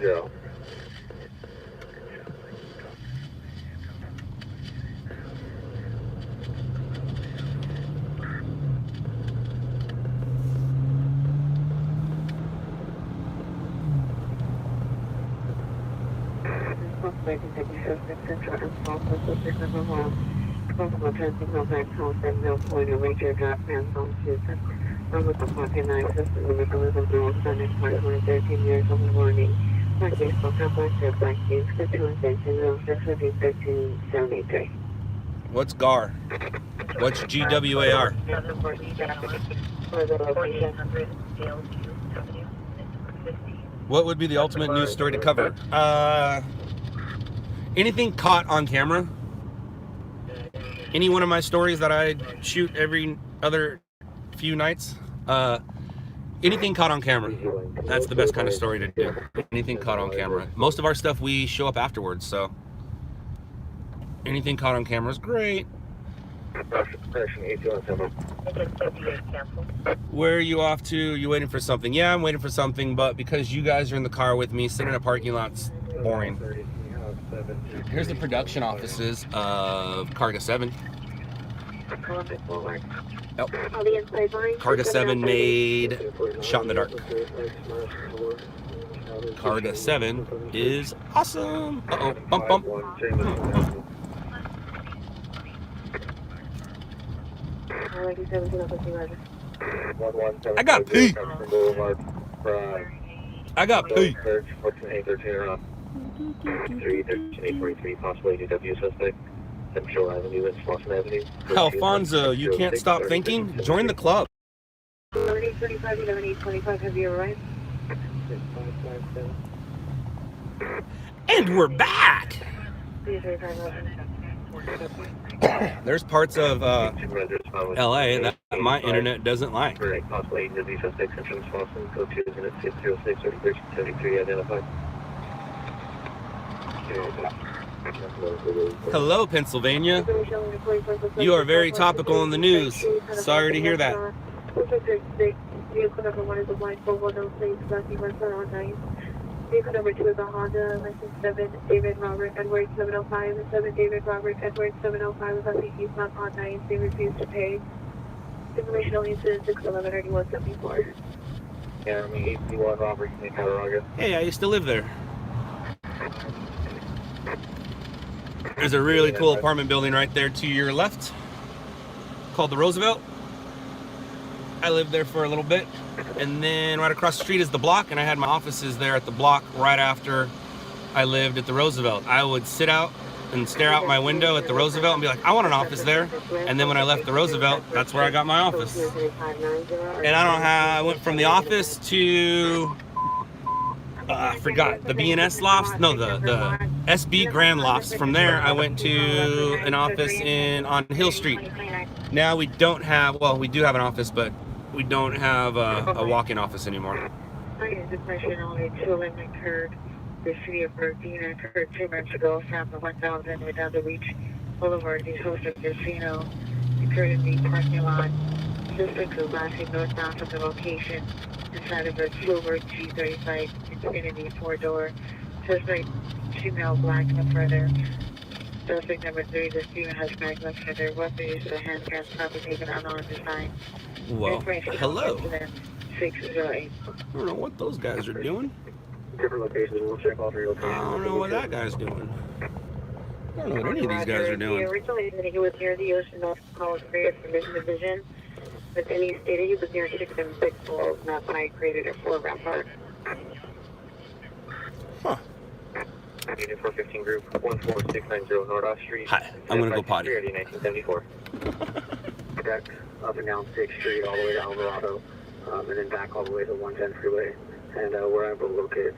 What's GAR? What's GWAR? 4800 Dale View Avenue, Unit number 50. What would be the ultimate news story to cover? Anything caught on camera. Any one of my stories that I shoot every other few nights. Anything caught on camera. That's the best kind of story to do. Anything caught on camera. Most of our stuff we show up afterwards, so anything caught on camera is great. Where are you off to? You waiting for something? Yeah, I'm waiting for something, but because you guys are in the car with me, sitting in a parking lot's boring. Here's the production offices of Carga 7. Yep. Carga 7 made Shot in the Dark. Carga 7 is awesome. Uh-oh, bump, bump. I got pee. I got pee. Alfonso, you can't stop thinking? Join the club. 25, have you arrived? And we're back! There's parts of LA that my internet doesn't like. Hello, Pennsylvania. You are very topical in the news. Sorry to hear that. Vehicle number 1 is a blind 410 exactly 109. Vehicle number 2 is a Honda, license 7, David Robert Edwards 705, and 7 David Robert Edwards 705 is on he's not on 9, they refuse to pay. Information only incident 611-9174. Yeah, I mean, 81 Robert, Colorado. Hey, I used to live there. There's a really cool apartment building right there to your left called the Roosevelt. I lived there for a little bit, and then right across the street is the Block, and I had my offices there at the Block right after I lived at the Roosevelt. I would sit out and stare out my window at the Roosevelt and be like, I want an office there. And then when I left the Roosevelt, that's where I got my office. And I went from the office to I forgot, the B&S lofts, no, the SB Grand Lofts. From there, I went to an office on Hill Street. Now we don't have, well, we do have an office, but we don't have a walk-in office anymore. Information only children occurred the city of Gardena occurred 2 months ago, south of 1000 Redondo Beach Boulevard. The host of casino occurred in the parking lot. Suspect was lastly northbound from the location inside of a silver G35 Infinity 4-door. Suspect female black no further. Suspect number 3, the Steven Husband no further. Weapon used a handgun, probably taken unarmed design. Well, hello. 608. I don't know what those guys are doing. Different locations, we'll check all 3 locations. I don't know what that guy's doing. I don't know what any of these guys are doing. Originally, he was near the Ocean North College Area Commission Division, but then he stated he was near 6 and 6 Falls, not when I created a 4-round park. Huh. Unit 415 Group, 14690 North Off Street. Hi, I'm gonna go potty. 1974. Back up and down 6th Street all the way to Alvarado, and then back all the way to 110 Freeway, and where I'm located.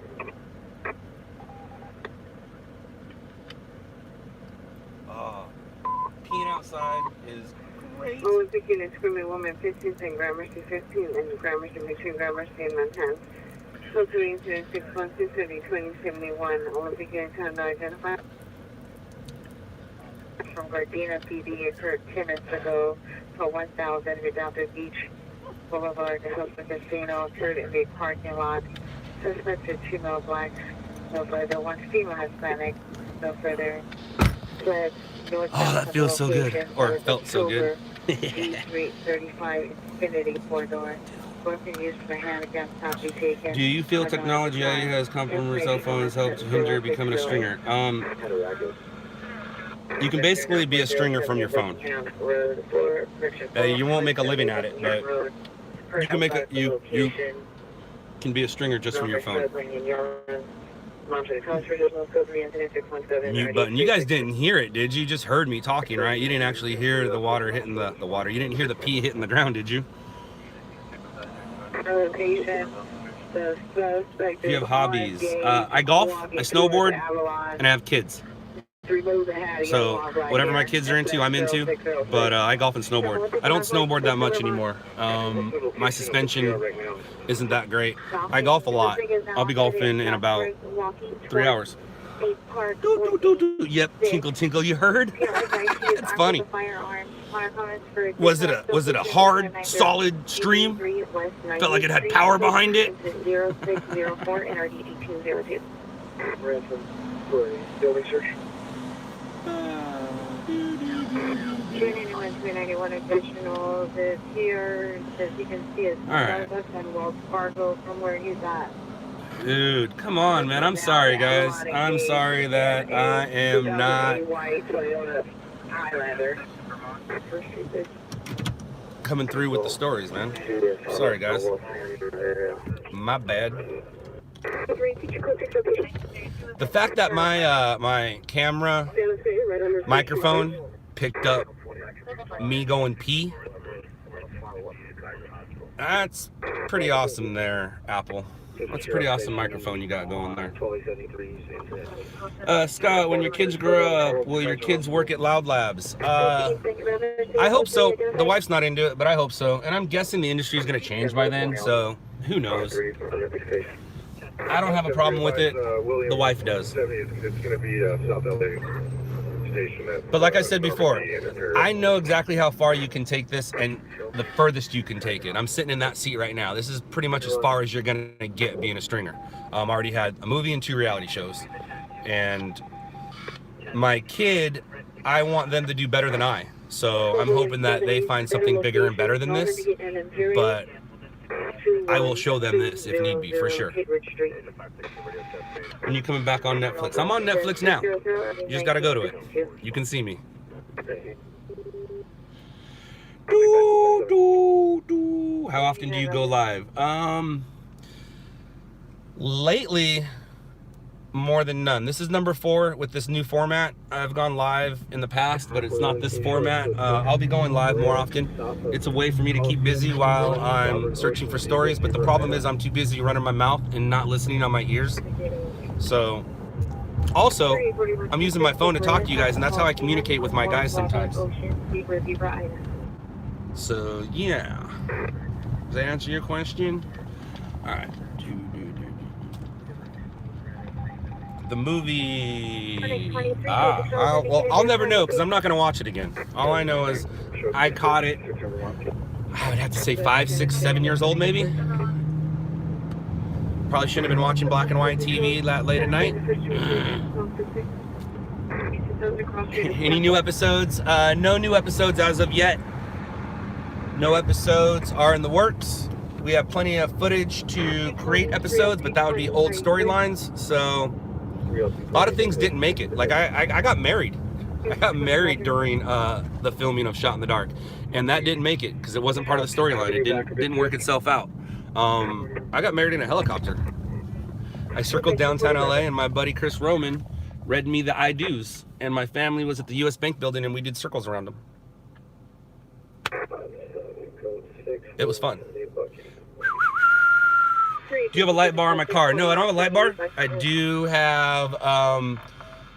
Peeing outside is great. I was thinking of screaming woman 15 and Gramercy 15 and Gramercy between Gramercy and Manhattan. So to incident 61270 2071, Olympic time not identified. From Gardena PD occurred 10 minutes ago for 1000 Redondo Beach Boulevard. The Hilton Casino occurred in the parking lot. Suspected 2 male blacks, no further. 1 female Hispanic, no further. Fled north. Oh, that feels so good. Or it felt so good. G35 Infinity 4-door. Weapon used for handgun not be taken. Do you feel technology has come from your cell phone has helped hinder becoming a stringer? You can basically be a stringer from your phone. You won't make a living at it, but you can make a you can be a stringer just from your phone. Mute button. You guys didn't hear it, did you? You just heard me talking, right? You didn't actually hear the water hitting the water. You didn't hear the pee hitting the ground, did you? If you have hobbies, I golf, I snowboard, and I have kids. So whatever my kids are into, I'm into. But I golf and snowboard. I don't snowboard that much anymore. My suspension isn't that great. I golf a lot. I'll be golfing in about 3 hours. Yep, tinkle tinkle. You heard? It's funny. Was it a hard, solid stream? Felt like it had power behind it. 0604 NRD 1802. Ransom for building search. 291 additional is here. As you can see, it's Starbucks and Wells Fargo from where he's at. Dude, come on, man. I'm sorry, guys. I'm sorry that I am not coming through with the stories, man. Sorry, guys. My bad. The fact that my camera microphone picked up me going pee, that's pretty awesome there, Apple. That's a pretty awesome microphone you got going there. Scott, when your kids grow up, will your kids work at LOUDLABS? I hope so. The wife's not into it, but I hope so. And I'm guessing the industry is going to change by then, so who knows? I don't have a problem with it. The wife does. It's going to be South LA station. But like I said before, I know exactly how far you can take this and the furthest you can take it. I'm sitting in that seat right now. This is pretty much as far as you're going to get being a stringer. Already had a movie and 2 reality shows. And my kid, I want them to do better than I. So I'm hoping that they find something bigger and better than this. But I will show them this if need be, for sure. When you coming back on Netflix? I'm on Netflix now. You just gotta go to it. You can see me. How often do you go live? Lately, more than none. This is number 4 with this new format. I've gone live in the past, but it's not this format. I'll be going live more often. It's a way for me to keep busy while I'm searching for stories, but the problem is I'm too busy running my mouth and not listening on my ears. So, also, I'm using my phone to talk to you guys, and that's how I communicate with my guys sometimes. So, yeah. Does that answer your question? Alright. The movie, well, I'll never know because I'm not going to watch it again. All I know is I caught it, I would have to say 5, 6, 7 years old maybe. Probably shouldn't have been watching black and white TV that late at night. Any new episodes? No new episodes as of yet. No episodes are in the works. We have plenty of footage to create episodes, but that would be old storylines, so a lot of things didn't make it. Like I got married. I got married during the filming of Shot in the Dark, and that didn't make it because it wasn't part of the storyline. It didn't work itself out. I got married in a helicopter. I circled downtown LA, and my buddy Chris Roman read me the I do's, and my family was at the US Bank building, and we did circles around them. It was fun. Do you have a light bar in my car? No, I don't have a light bar. I do have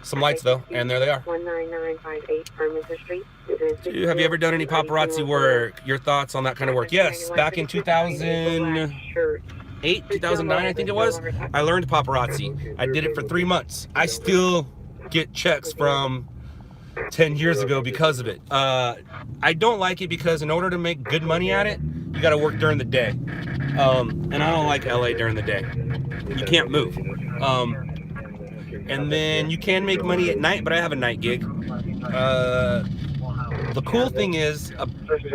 some lights though, and there they are. 19958 Farmington Street. Have you ever done any paparazzi work? Your thoughts on that kind of work? Yes, back in 2008, 2009, I think it was. I learned paparazzi. I did it for 3 months. I still get checks from 10 years ago because of it. I don't like it because in order to make good money at it, you got to work during the day. And I don't like LA during the day. You can't move. And then you can make money at night, but I have a night gig. The cool thing is,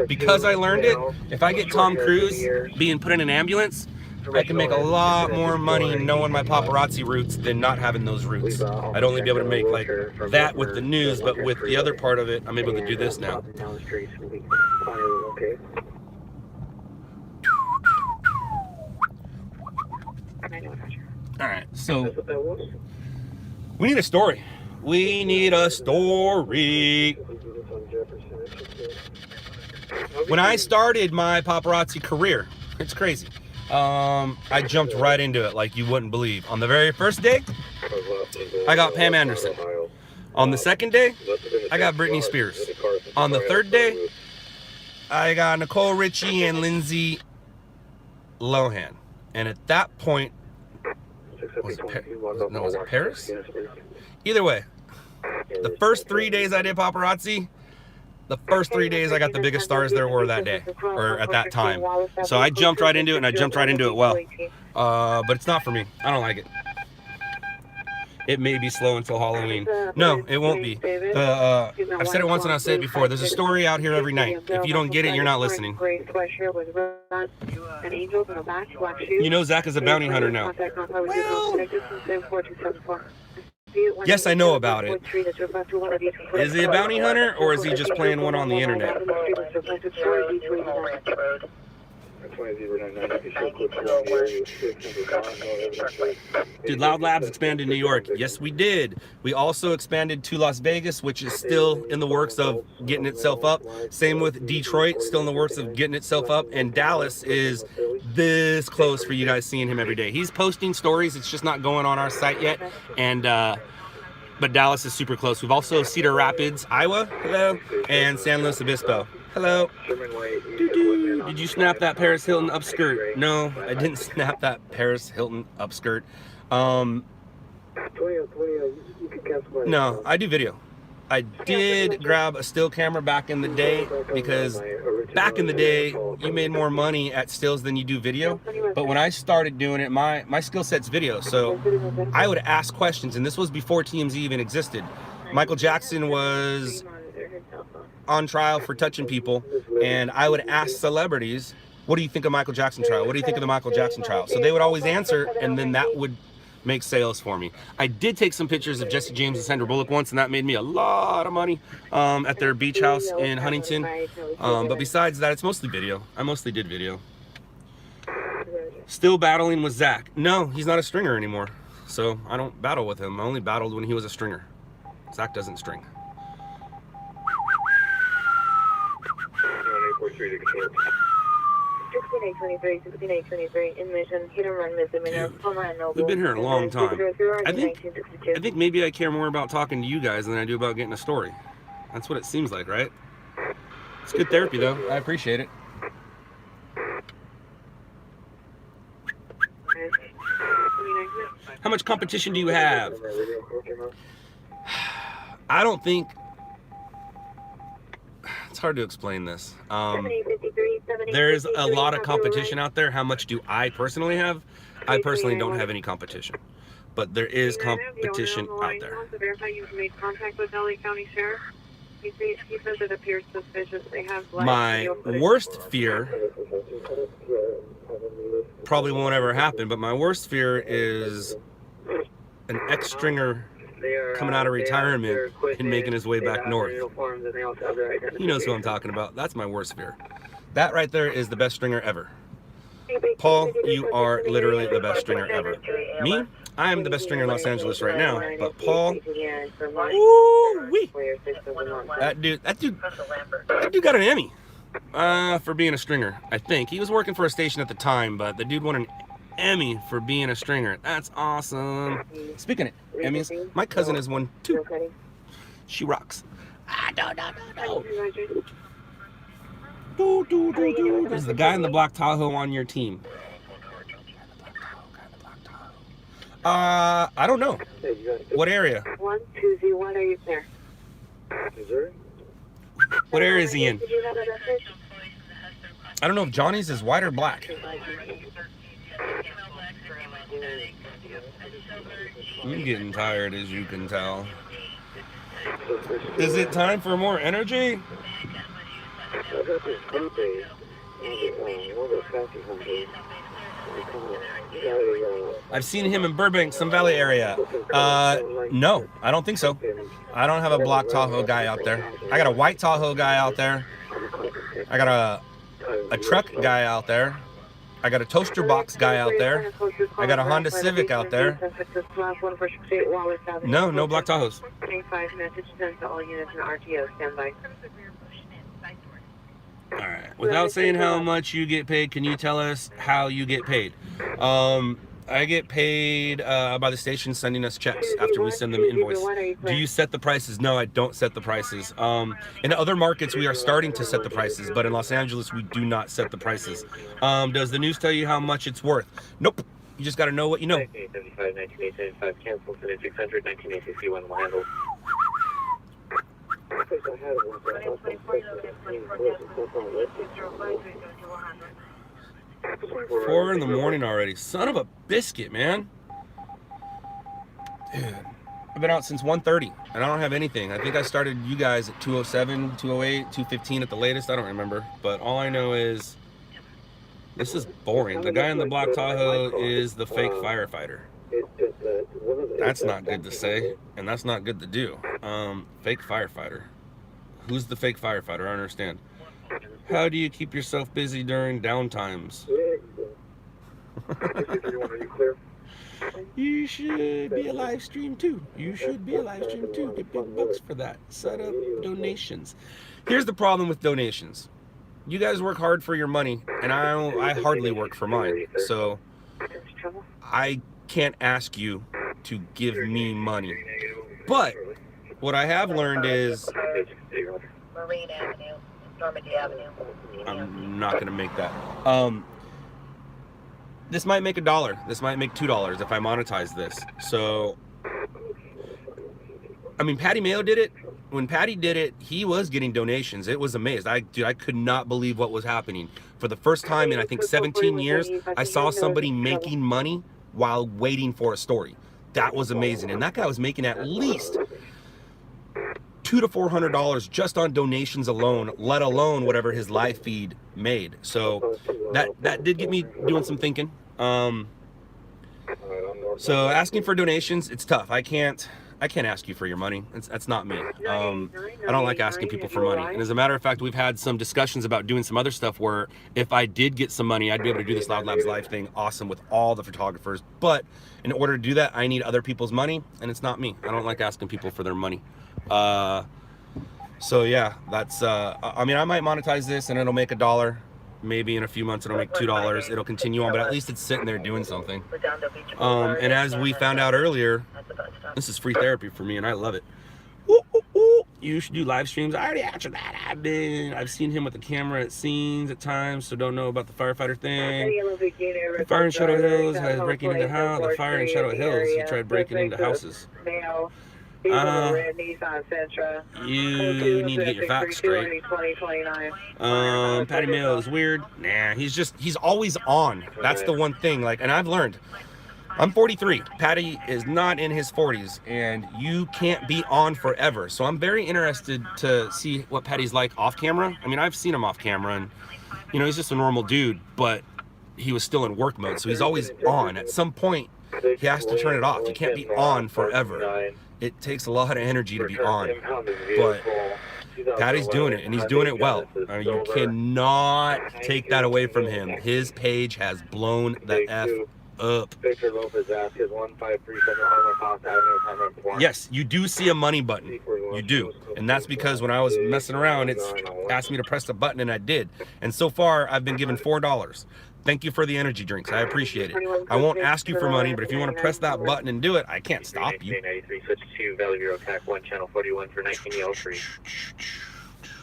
because I learned it, if I get Tom Cruise being put in an ambulance, I can make a lot more money knowing my paparazzi roots than not having those roots. I'd only be able to make like that with the news, but with the other part of it, I'm able to do this now. All right, so we need a story. We need a story. When I started my paparazzi career, it's crazy. I jumped right into it like you wouldn't believe. On the very first day, I got Pam Anderson. On the second day, I got Britney Spears. On the third day, I got Nicole Richie and Lindsay Lohan. And at that point, was it Paris? Either way, the first 3 days I did paparazzi, the first 3 days I got the biggest stars there were that day, or at that time. So I jumped right into it, and I jumped right into it well. But it's not for me. I don't like it. It may be slow until Halloween. No, it won't be. I've said it once and I'll say it before. There's a story out here every night. If you don't get it, you're not listening. You know Zach is a bounty hunter now. Well, yes, I know about it. Is he a bounty hunter, or is he just playing one on the internet? Did LOUDLABS expand in New York? Yes, we did. We also expanded to Las Vegas, which is still in the works of getting itself up. Same with Detroit, still in the works of getting itself up. And Dallas is this close for you guys seeing him every day. He's posting stories. It's just not going on our site yet. And but Dallas is super close. We've also Cedar Rapids, Iowa, hello, and San Luis Obispo. Hello. Sherman Way. Doo-doo. Did you snap that Paris Hilton upskirt? No, I didn't snap that Paris Hilton upskirt. 20, you can cancel. No, I do video. I did grab a still camera back in the day because back in the day you made more money at stills than you do video. But when I started doing it, my skill set's video. So I would ask questions, and this was before TMZ even existed. Michael Jackson was on trial for touching people, and I would ask celebrities, what do you think of Michael Jackson trial? What do you think of the Michael Jackson trial? So they would always answer, and then that would make sales for me. I did take some pictures of Jesse James and Sandra Bullock once, and that made me a lot of money at their beach house in Huntington. But besides that, it's mostly video. I mostly did video. Still battling with Zach. No, he's not a stringer anymore. So I don't battle with him. I only battled when he was a stringer. Zach doesn't string. 16-823, in mission, hit and run misdemeanor, We've been here a long time. I think maybe I care more about talking to you guys than I do about getting a story. That's what it seems like, right? It's good therapy, though. I appreciate it. How much competition do you have? I don't think... It's hard to explain this. There's a lot of competition out there. How much do I personally have? I personally don't have any competition. But there is competition out there. My worst fear probably won't ever happen, but my worst fear is an ex-stringer coming out of retirement and making his way back north. He knows who I'm talking about. That's my worst fear. That right there is the best stringer ever. Paul, you are literally the best stringer ever. Me, I am the best stringer in Los Angeles right now. But Paul, woo-wee. That dude got an Emmy for being a stringer. I think he was working for a station at the time, but the dude won an Emmy for being a stringer. That's awesome. Speaking of Emmys, my cousin has won 2. She rocks. There's the guy in the black Tahoe on your team. I don't know. What area? 1201, are you there? Missouri? What area is he in? I don't know if Johnny's is white or black. I'm getting tired, as you can tell. Is it time for more energy? I've seen him in Burbank, Sun Valley area. No, I don't think so. I don't have a black Tahoe guy out there. I got a white Tahoe guy out there. I got a truck guy out there. I got a toaster box guy out there. I got a Honda Civic out there. No, no black Tahoes. 25 message sent to all units in RTO. Stand by. All right. Without saying how much you get paid, can you tell us how you get paid? I get paid by the station sending us checks after we send them an invoice. Do you set the prices? No, I don't set the prices. In other markets, we are starting to set the prices, but in Los Angeles, we do not set the prices. Does the news tell you how much it's worth? Nope. You just got to know what you know. 1975, 1985, cancel, send it 600, 1981 will handle. 4 in the morning already. Son of a biscuit, man. Dude, I've been out since 1:30 and I don't have anything. I think I started you guys at 2:07, 2:08, 2:15 at the latest. I don't remember. But all I know is this is boring. The guy in the black Tahoe is the fake firefighter. That's not good to say, and that's not good to do. Fake firefighter. Who's the fake firefighter? I don't understand. How do you keep yourself busy during downtimes? You should be a live stream too. You should be a live stream too. Get big bucks for that. Set up donations. Here's the problem with donations. You guys work hard for your money, and I hardly work for mine. So I can't ask you to give me money. But what I have learned is Normandy Avenue. I'm not gonna make that. This might make $1. This might make $2 if I monetize this. So, I mean, Patty Mayo did it. When Patty did it, he was getting donations. It was amazed. I could not believe what was happening. For the first time in I think 17 years, I saw somebody making money while waiting for a story. That was amazing. And that guy was making at least $200 to $400 just on donations alone, let alone whatever his live feed made. So that did get me doing some thinking. So asking for donations, it's tough. I can't ask you for your money. That's not me. I don't like asking people for money. And as a matter of fact, we've had some discussions about doing some other stuff where if I did get some money, I'd be able to do this Loud Labs Live thing awesome with all the photographers. But in order to do that, I need other people's money, and it's not me. I don't like asking people for their money. So yeah, that's, I mean, I might monetize this and it'll make $1. Maybe in a few months it'll make $2. It'll continue on, but at least it's sitting there doing something. And as we found out earlier, this is free therapy for me, and I love it. Ooh, ooh, ooh. You should do live streams. I already answered that. I've seen him with the camera at scenes at times, so don't know about the firefighter thing. The fire in Shadow Hills has breaking into house. The fire in Shadow Hills, he tried breaking into houses. You need to get your facts straight. Patty Mayo is weird. Nah, he's always on. That's the one thing. Like, and I've learned. I'm 43. Patty is not in his 40s, and you can't be on forever. So I'm very interested to see what Patty's like off camera. I mean, I've seen him off camera, and you know, he's just a normal dude, but he was still in work mode, so he's always on. At some point, he has to turn it off. You can't be on forever. It takes a lot of energy to be on, but Patty's doing it, and he's doing it well. You cannot take that away from him. His page has blown the F up. Yes, you do see a money button. You do. And that's because when I was messing around, it's asked me to press the button, and I did. And so far, I've been given $4. Thank you for the energy drinks. I appreciate it. I won't ask you for money, but if you want to press that button and do it, I can't stop you.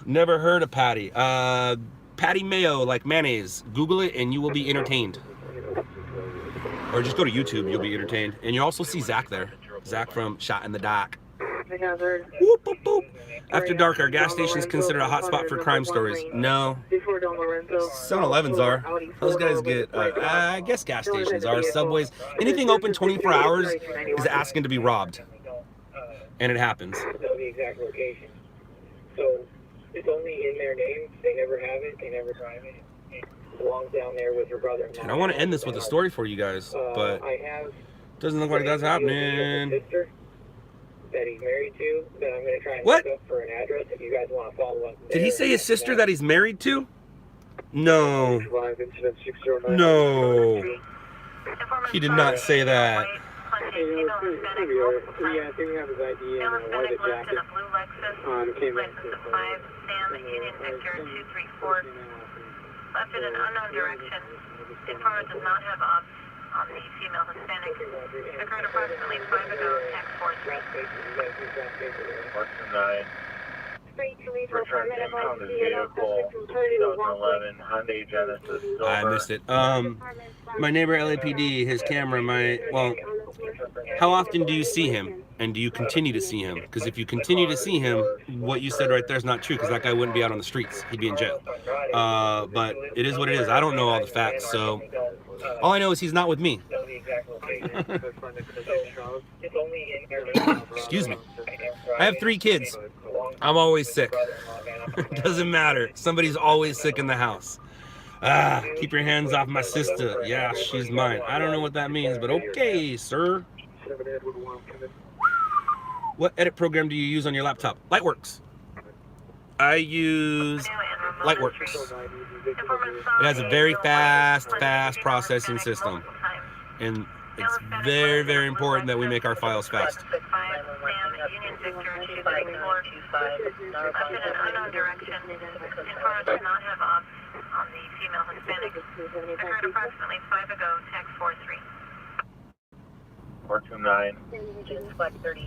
Never heard of Patty. Patty Mayo, like mayonnaise. Google it and you will be entertained. Or just go to YouTube, you'll be entertained. And you also see Zach there. Zach from Shot in the Dock. Whoop, whoop, whoop. After dark, are gas stations considered a hotspot for crime stories? No. 7-Elevens are. Those guys get, I guess gas stations are. Subways. Anything open 24 hours is asking to be robbed. And it happens. The exact location. So it's only in their name. They never have it. They never drive it. It belongs down there with your brother. And I want to end this with a story for you guys, but doesn't look like that's happening. That he's married to, that I'm going to try and look up for an address if you guys want to follow up. Did he say his sister that he's married to? No. No. He did not say that. Yeah, I think we have his ID and a white jacket. Came in. Left in an unknown direction. Informant does not have ops on the female Hispanic. Occurred approximately 5 ago, tax 43. Return to impounded vehicle, 2011 Hyundai Genesis Silver. I missed it. My neighbor LAPD, his camera, well, how often do you see him? And do you continue to see him? Because if you continue to see him, what you said right there is not true, because that guy wouldn't be out on the streets. He'd be in jail. But it is what it is. I don't know all the facts, so all I know is he's not with me. Excuse me. I have 3 kids. I'm always sick. Doesn't matter. Somebody's always sick in the house. Keep your hands off my sister. Yeah, she's mine. I don't know what that means, but okay, sir. What edit program do you use on your laptop? Lightworks. I use Lightworks. It has a very fast processing system. And it's very, very important that we make our files fast. On the female Hispanic. Occurred approximately 5 ago, tax 43. 429.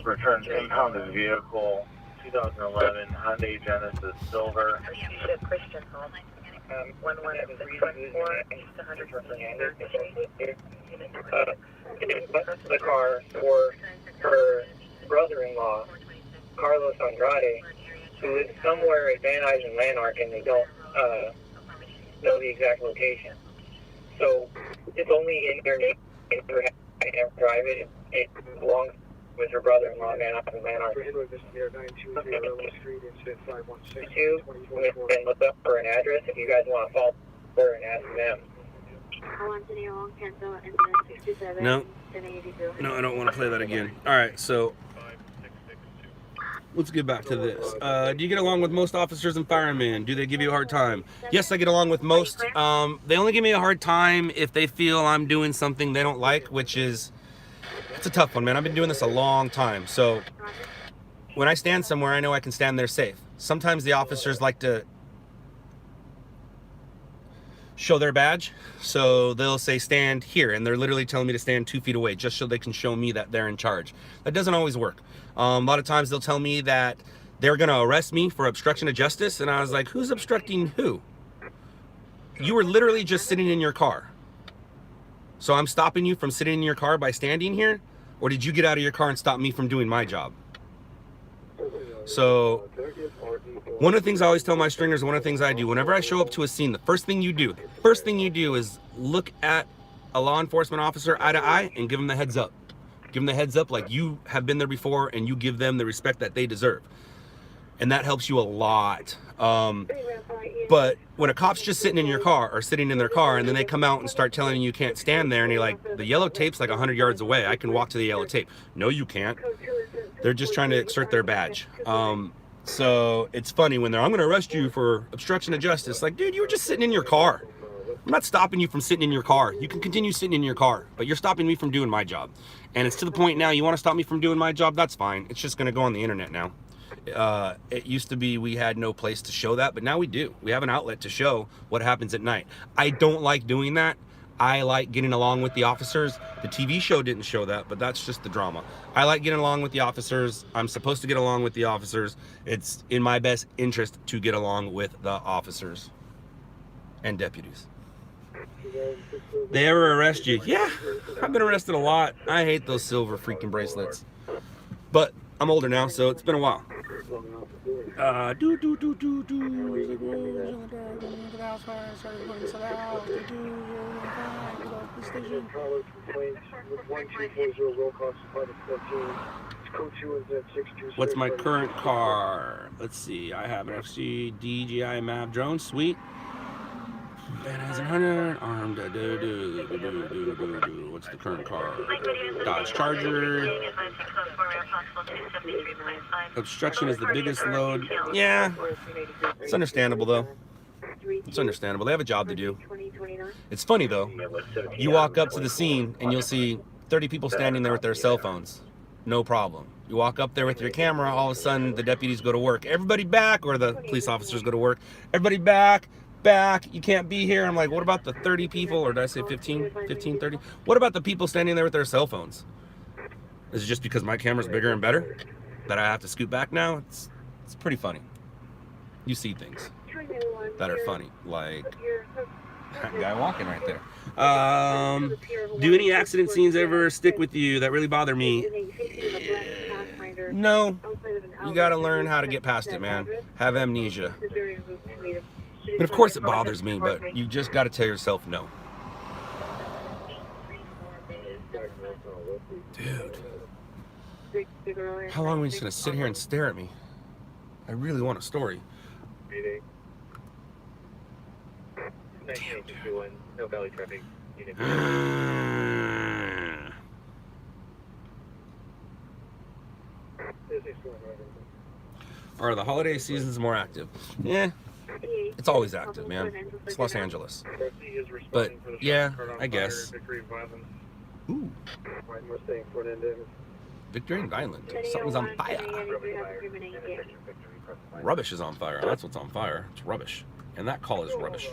Return to impounded vehicle, 2011 Hyundai Genesis Silver. Bishop Christian Home. 11 4 East 123rd Street. Unit number 6. The car for her brother-in-law, Carlos Andrade, who is somewhere at Van Nuys Lanark, and they don't know the exact location. So it's only in their name. I can't drive it. It belongs with her brother-in-law, Van Nuys Lanark. Two, and look up for an address if you guys want to follow her and ask them. No. No, I don't want to play that again. All right, so let's get back to this. Do you get along with most officers and firemen? Do they give you a hard time? Yes, I get along with most. They only give me a hard time if they feel I'm doing something they don't like, which is, it's a tough one, man. I've been doing this a long time. So when I stand somewhere, I know I can stand there safe. Sometimes the officers like to show their badge, so they'll say stand here, and they're literally telling me to stand 2 feet away just so they can show me that they're in charge. That doesn't always work. A lot of times they'll tell me that they're gonna arrest me for obstruction of justice, and I was like, who's obstructing who? You were literally just sitting in your car. So I'm stopping you from sitting in your car by standing here? Or did you get out of your car and stop me from doing my job? So one of the things I always tell my stringers, one of the things I do, whenever I show up to a scene, the first thing you do is look at a law enforcement officer eye to eye and give them the heads up. Give them the heads up like you have been there before, and you give them the respect that they deserve. And that helps you a lot. But when a cop's just sitting in your car or sitting in their car, and then they come out and start telling you can't stand there, and you're like, the yellow tape's like 100 yards away. I can walk to the yellow tape. No, you can't. They're just trying to exert their badge. So it's funny when I'm going to arrest you for obstruction of justice. Like, dude, you were just sitting in your car. I'm not stopping you from sitting in your car. You can continue sitting in your car, but you're stopping me from doing my job. And it's to the point now, you want to stop me from doing my job? That's fine. It's just going to go on the internet now. It used to be we had no place to show that, but now we do. We have an outlet to show what happens at night. I don't like doing that. I like getting along with the officers. The TV show didn't show that, but that's just the drama. I like getting along with the officers. I'm supposed to get along with the officers. It's in my best interest to get along with the officers and deputies. They ever arrest you? Yeah, I've been arrested a lot. I hate those silver freaking bracelets. But I'm older now, so it's been a while. What's my current car? Let's see. I have an FC DJI MAV drone. Sweet. Van Nuys 100 armed. What's the current car? Dodge Charger. Obstruction is the biggest load. Yeah, it's understandable though. It's understandable. They have a job to do. It's funny though. You walk up to the scene and you'll see 30 people standing there with their cell phones. No problem. You walk up there with your camera, all of a sudden the deputies go to work. Everybody back, or the police officers go to work. Everybody back. You can't be here. I'm like, what about the 30 people, or did I say 15, 30? What about the people standing there with their cell phones? Is it just because my camera's bigger and better that I have to scoot back now? It's pretty funny. You see things that are funny, like that guy walking right there. Do any accident scenes ever stick with you that really bother me? No. You gotta learn how to get past it, man. Have amnesia. And of course it bothers me, but you just got to tell yourself no. Dude. How long are we just going to sit here and stare at me? I really want a story. Damn, dude. Are the holiday seasons more active? Yeah. It's always active, man. It's Los Angeles. But, yeah, I guess. Ooh. Victory and Violent. Something's on fire. Rubbish is on fire. That's what's on fire. It's rubbish. And that call is rubbish.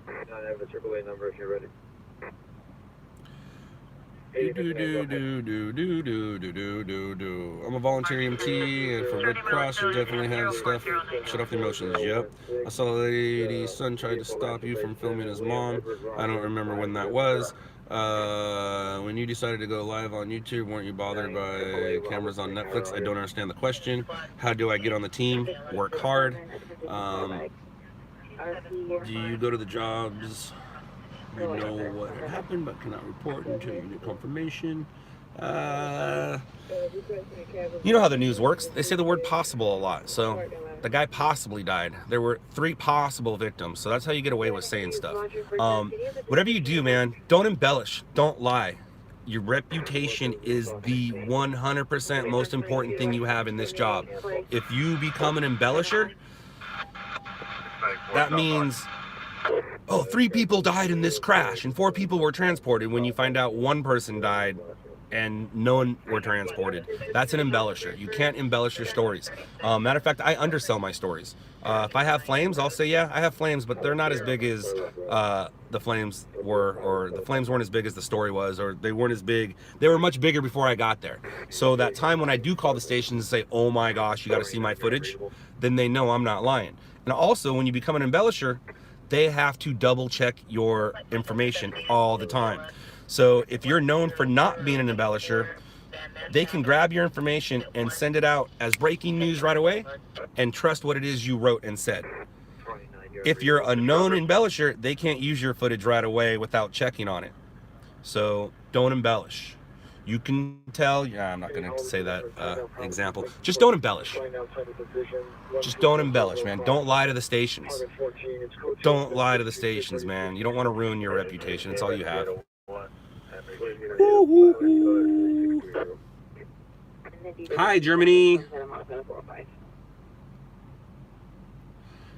I have the AAA number if you're ready. I'm a volunteer EMT, and for Red Cross, you definitely have stuff. Shut off the emotions. Yep. I saw a lady's son tried to stop you from filming his mom. I don't remember when that was. When you decided to go live on YouTube, weren't you bothered by cameras on Netflix? I don't understand the question. How do I get on the team? Work hard. Do you go to the jobs? You know what had happened, but cannot report until you get confirmation. You know how the news works. They say the word possible a lot. So the guy possibly died. There were 3 possible victims. So that's how you get away with saying stuff. Whatever you do, man, don't embellish. Don't lie. Your reputation is the 100% most important thing you have in this job. If you become an embellisher, that means, oh, 3 people died in this crash and 4 people were transported, when you find out 1 person died and no one were transported. That's an embellisher. You can't embellish your stories. Matter of fact, I undersell my stories. If I have flames, I'll say, yeah, I have flames, but they're not as big as the flames were, or the flames weren't as big as the story was, or they weren't as big. They were much bigger before I got there. So that time when I do call the station and say, oh my gosh, you got to see my footage, then they know I'm not lying. And also, when you become an embellisher, they have to double check your information all the time. So if you're known for not being an embellisher, they can grab your information and send it out as breaking news right away and trust what it is you wrote and said. If you're a known embellisher, they can't use your footage right away without checking on it. So don't embellish. You can tell, yeah, I'm not going to say that example. Just don't embellish. Just don't embellish, man. Don't lie to the stations. Don't lie to the stations, man. You don't want to ruin your reputation. It's all you have. Hi, Germany.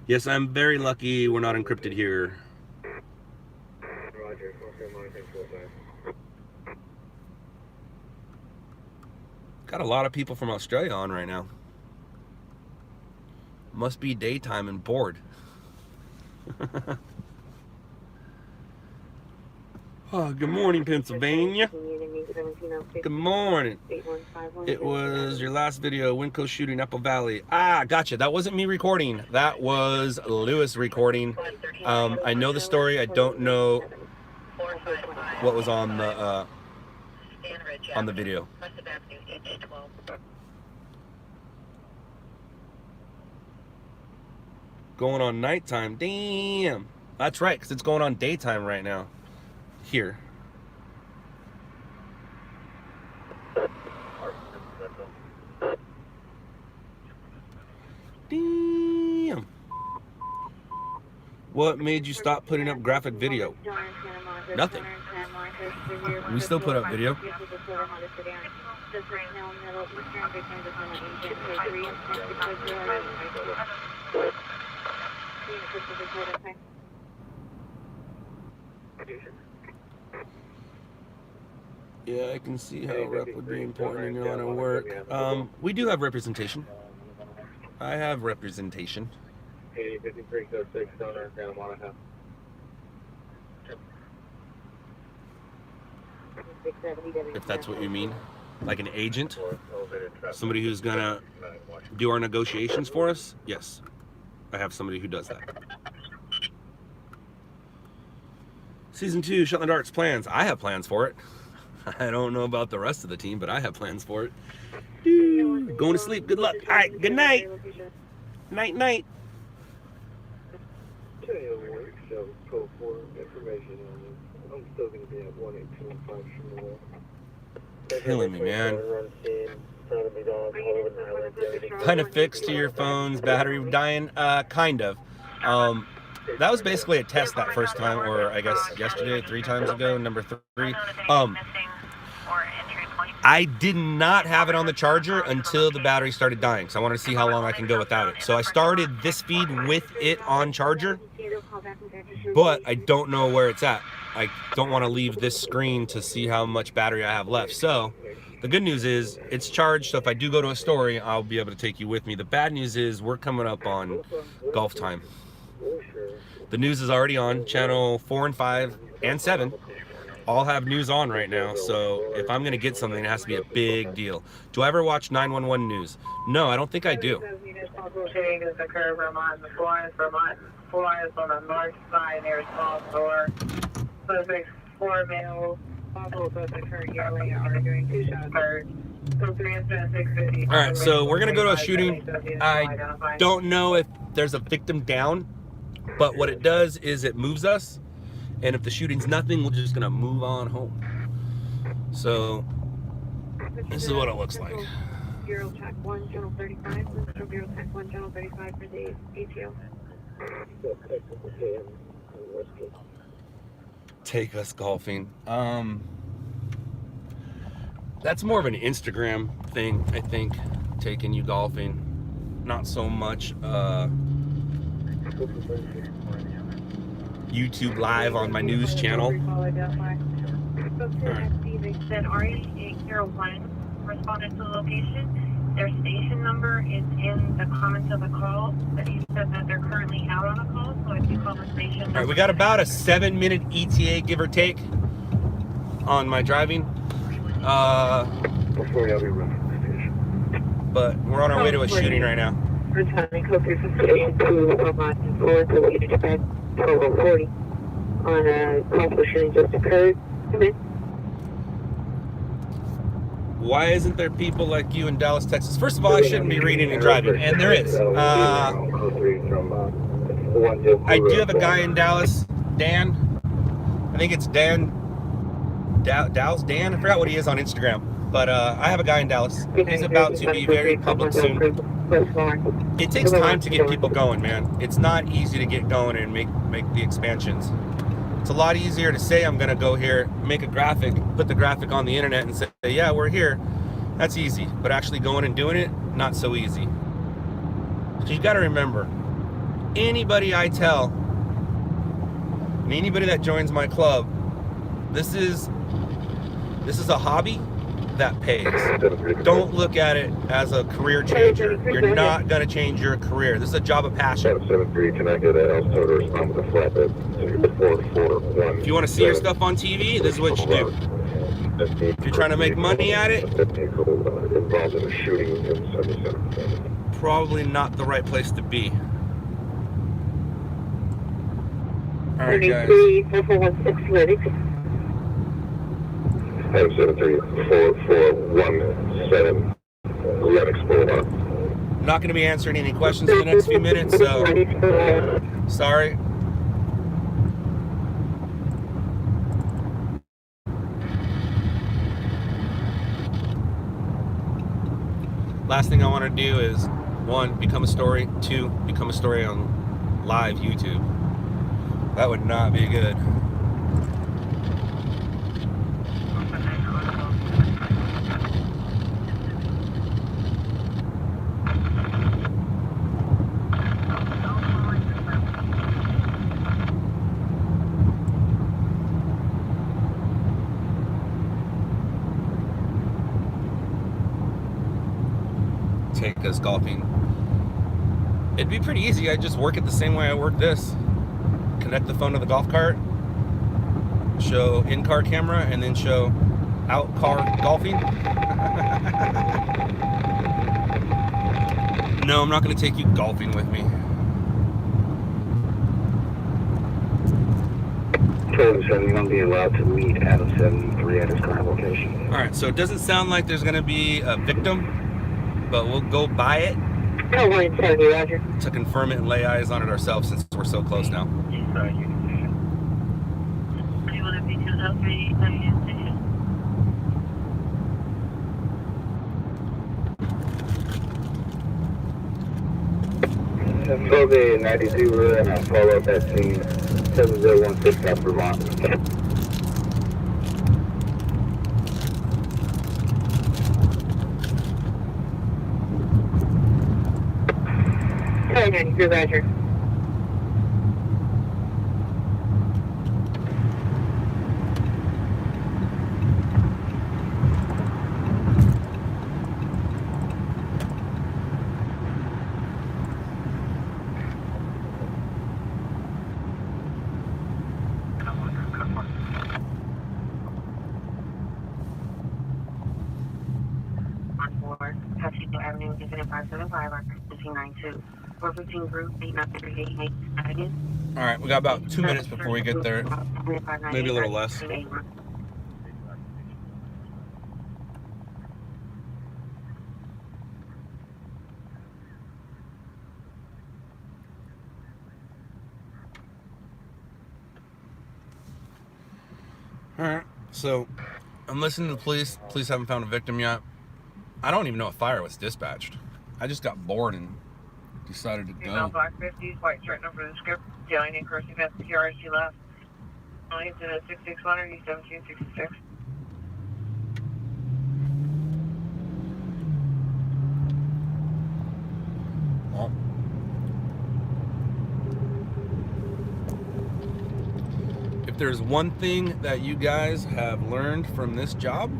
Yes, I'm very lucky we're not encrypted here. Got a lot of people from Australia on right now. Must be daytime and bored. Oh, good morning, Pennsylvania. Good morning. It was your last video, Winco shooting Apple Valley. Ah, gotcha. That wasn't me recording. That was Lewis recording. I know the story. I don't know what was on the video. Going on nighttime. Damn. That's right, because it's going on daytime right now. Here. Damn. What made you stop putting up graphic video? Nothing. We still put up video. Yeah, I can see how rep would be important in your line of work. We do have representation. I have representation. If that's what you mean. Like an agent? Somebody who's gonna do our negotiations for us? Yes. I have somebody who does that. Season 2, Shot in the Dark's plans. I have plans for it. I don't know about the rest of the team, but I have plans for it. Dude, going to sleep. Good luck. All right, good night. Night, night. Killing me, man. Kind of fixed to your phone's battery dying? Kind of. That was basically a test that first time, or I guess yesterday, 3 times ago, number 3. I did not have it on the charger until the battery started dying, so I wanted to see how long I can go without it. So I started this feed with it on charger, but I don't know where it's at. I don't want to leave this screen to see how much battery I have left. So the good news is it's charged, so if I do go to a story, I'll be able to take you with me. The bad news is we're coming up on golf time. The news is already on channel 4 and 5 and 7. all have news on right now, so if I'm going to get something, it has to be a big deal. Do I ever watch 911 news? No, I don't think I do. Multiple shootings occur Vermont, Florence, Florence on the north side near small store. Suspects 4 males, multiple suspects currently are doing 2 shots heard. So 3 incidents, 650. All right, so we're going to go to a shooting. I don't know if there's a victim down, but what it does is it moves us. And if the shooting's nothing, we're just gonna move on home. So this is what it looks like. Bureau Track 1, Channel 35. Central Bureau Track 1, Channel 35 for the ATO. Take us golfing. That's more of an Instagram thing, I think. Taking you golfing, not so much YouTube live on my news channel. Then RE801 responded to the location. Their station number is in the comments of the call, but he said that they're currently out on a call, so if you call the station... All right, we got about a 7-minute ETA, give or take, on my driving. But we're on our way to a shooting right now. Returning code 358 to Vermont and Florence, so we need to back 1240 on a possible shooting just occurred. Come in. Why isn't there people like you in Dallas, Texas? First of all, I shouldn't be reading and driving, and there is. I do have a guy in Dallas, Dan. I think it's Dan. Dallas Dan? I forgot what he is on Instagram. But I have a guy in Dallas. He's about to be very public soon. It takes time to get people going, man. It's not easy to get going and make the expansions. It's a lot easier to say I'm gonna go here, make a graphic, put the graphic on the internet and say, yeah, we're here. That's easy. But actually going and doing it, not so easy. So you gotta remember, anybody I tell, and anybody that joins my club, this is a hobby that pays. Don't look at it as a career changer. You're not gonna change your career. This is a job of passion. 773, can I get an else to respond with a flatbed? 441. If you want to see your stuff on TV, this is what you do. If you're trying to make money at it, involved in a shooting in 77. probably not the right place to be. All right, guys. 4416 Lennox. 773-4417 Lennox Boulevard. I'm not going to be answering any questions for the next few minutes, so sorry. Last thing I want to do is, 1, become a story. 2, become a story on live YouTube. That would not be good. Take us golfing. It'd be pretty easy. I just work it the same way I work this. Connect the phone to the golf cart, show in-car camera, and then show out-car golfing. No, I'm not going to take you golfing with me. 1207, you're going to be allowed to meet Adam 73 at his current location. All right, so it doesn't sound like there's going to be a victim, but we'll go by it No, 170, Roger. to confirm it and lay eyes on it ourselves since we're so close now. Kobe 92 and I'll follow up at scene 7016 South Vermont. Sorry, 93, Roger. 4, Huntington Avenue, Infinite 575, on 1592. 415 Group, 8938 Avenue. All right, we got about 2 minutes before we get there. Maybe a little less. All right, so I'm listening to the police. Police haven't found a victim yet. I don't even know if fire was dispatched. I just got bored and decided to go. Black 50s, white shirt number of the script, yelling and cursing at the PRSG left. Only to the 661 or 1766. Well, if there's one thing that you guys have learned from this job,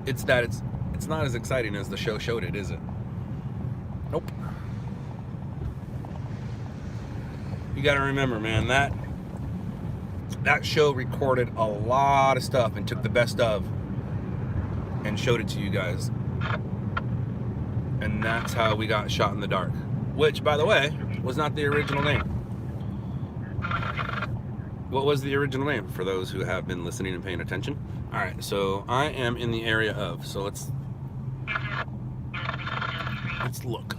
it's that it's not as exciting as the show showed it, is it? Nope. You gotta remember, man, that show recorded a lot of stuff and took the best of and showed it to you guys. And that's how we got Shot in the Dark, which, by the way, was not the original name. What was the original name for those who have been listening and paying attention? All right, so I am in the area of, so let's look.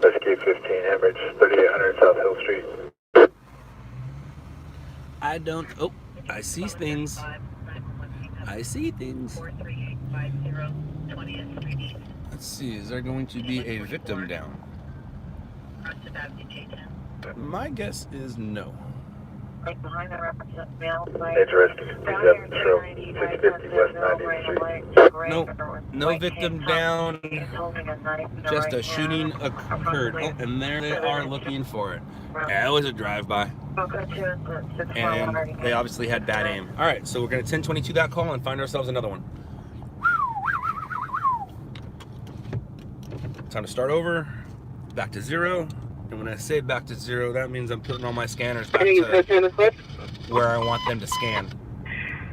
Escape 15, average 3800 South Hill Street. I don't, oh, I see things. I see things. Let's see, is there going to be a victim down? My guess is no. Right behind the male Interesting. 650 West 90th Street. No victim down. Just a shooting occurred. Oh, and there they are looking for it. Yeah, it was a drive-by. And they obviously had bad aim. All right, so we're going to 1022 that call and find ourselves another one. Time to start over. Back to 0. And when I say back to 0, that means I'm putting all my scanners back to where I want them to scan.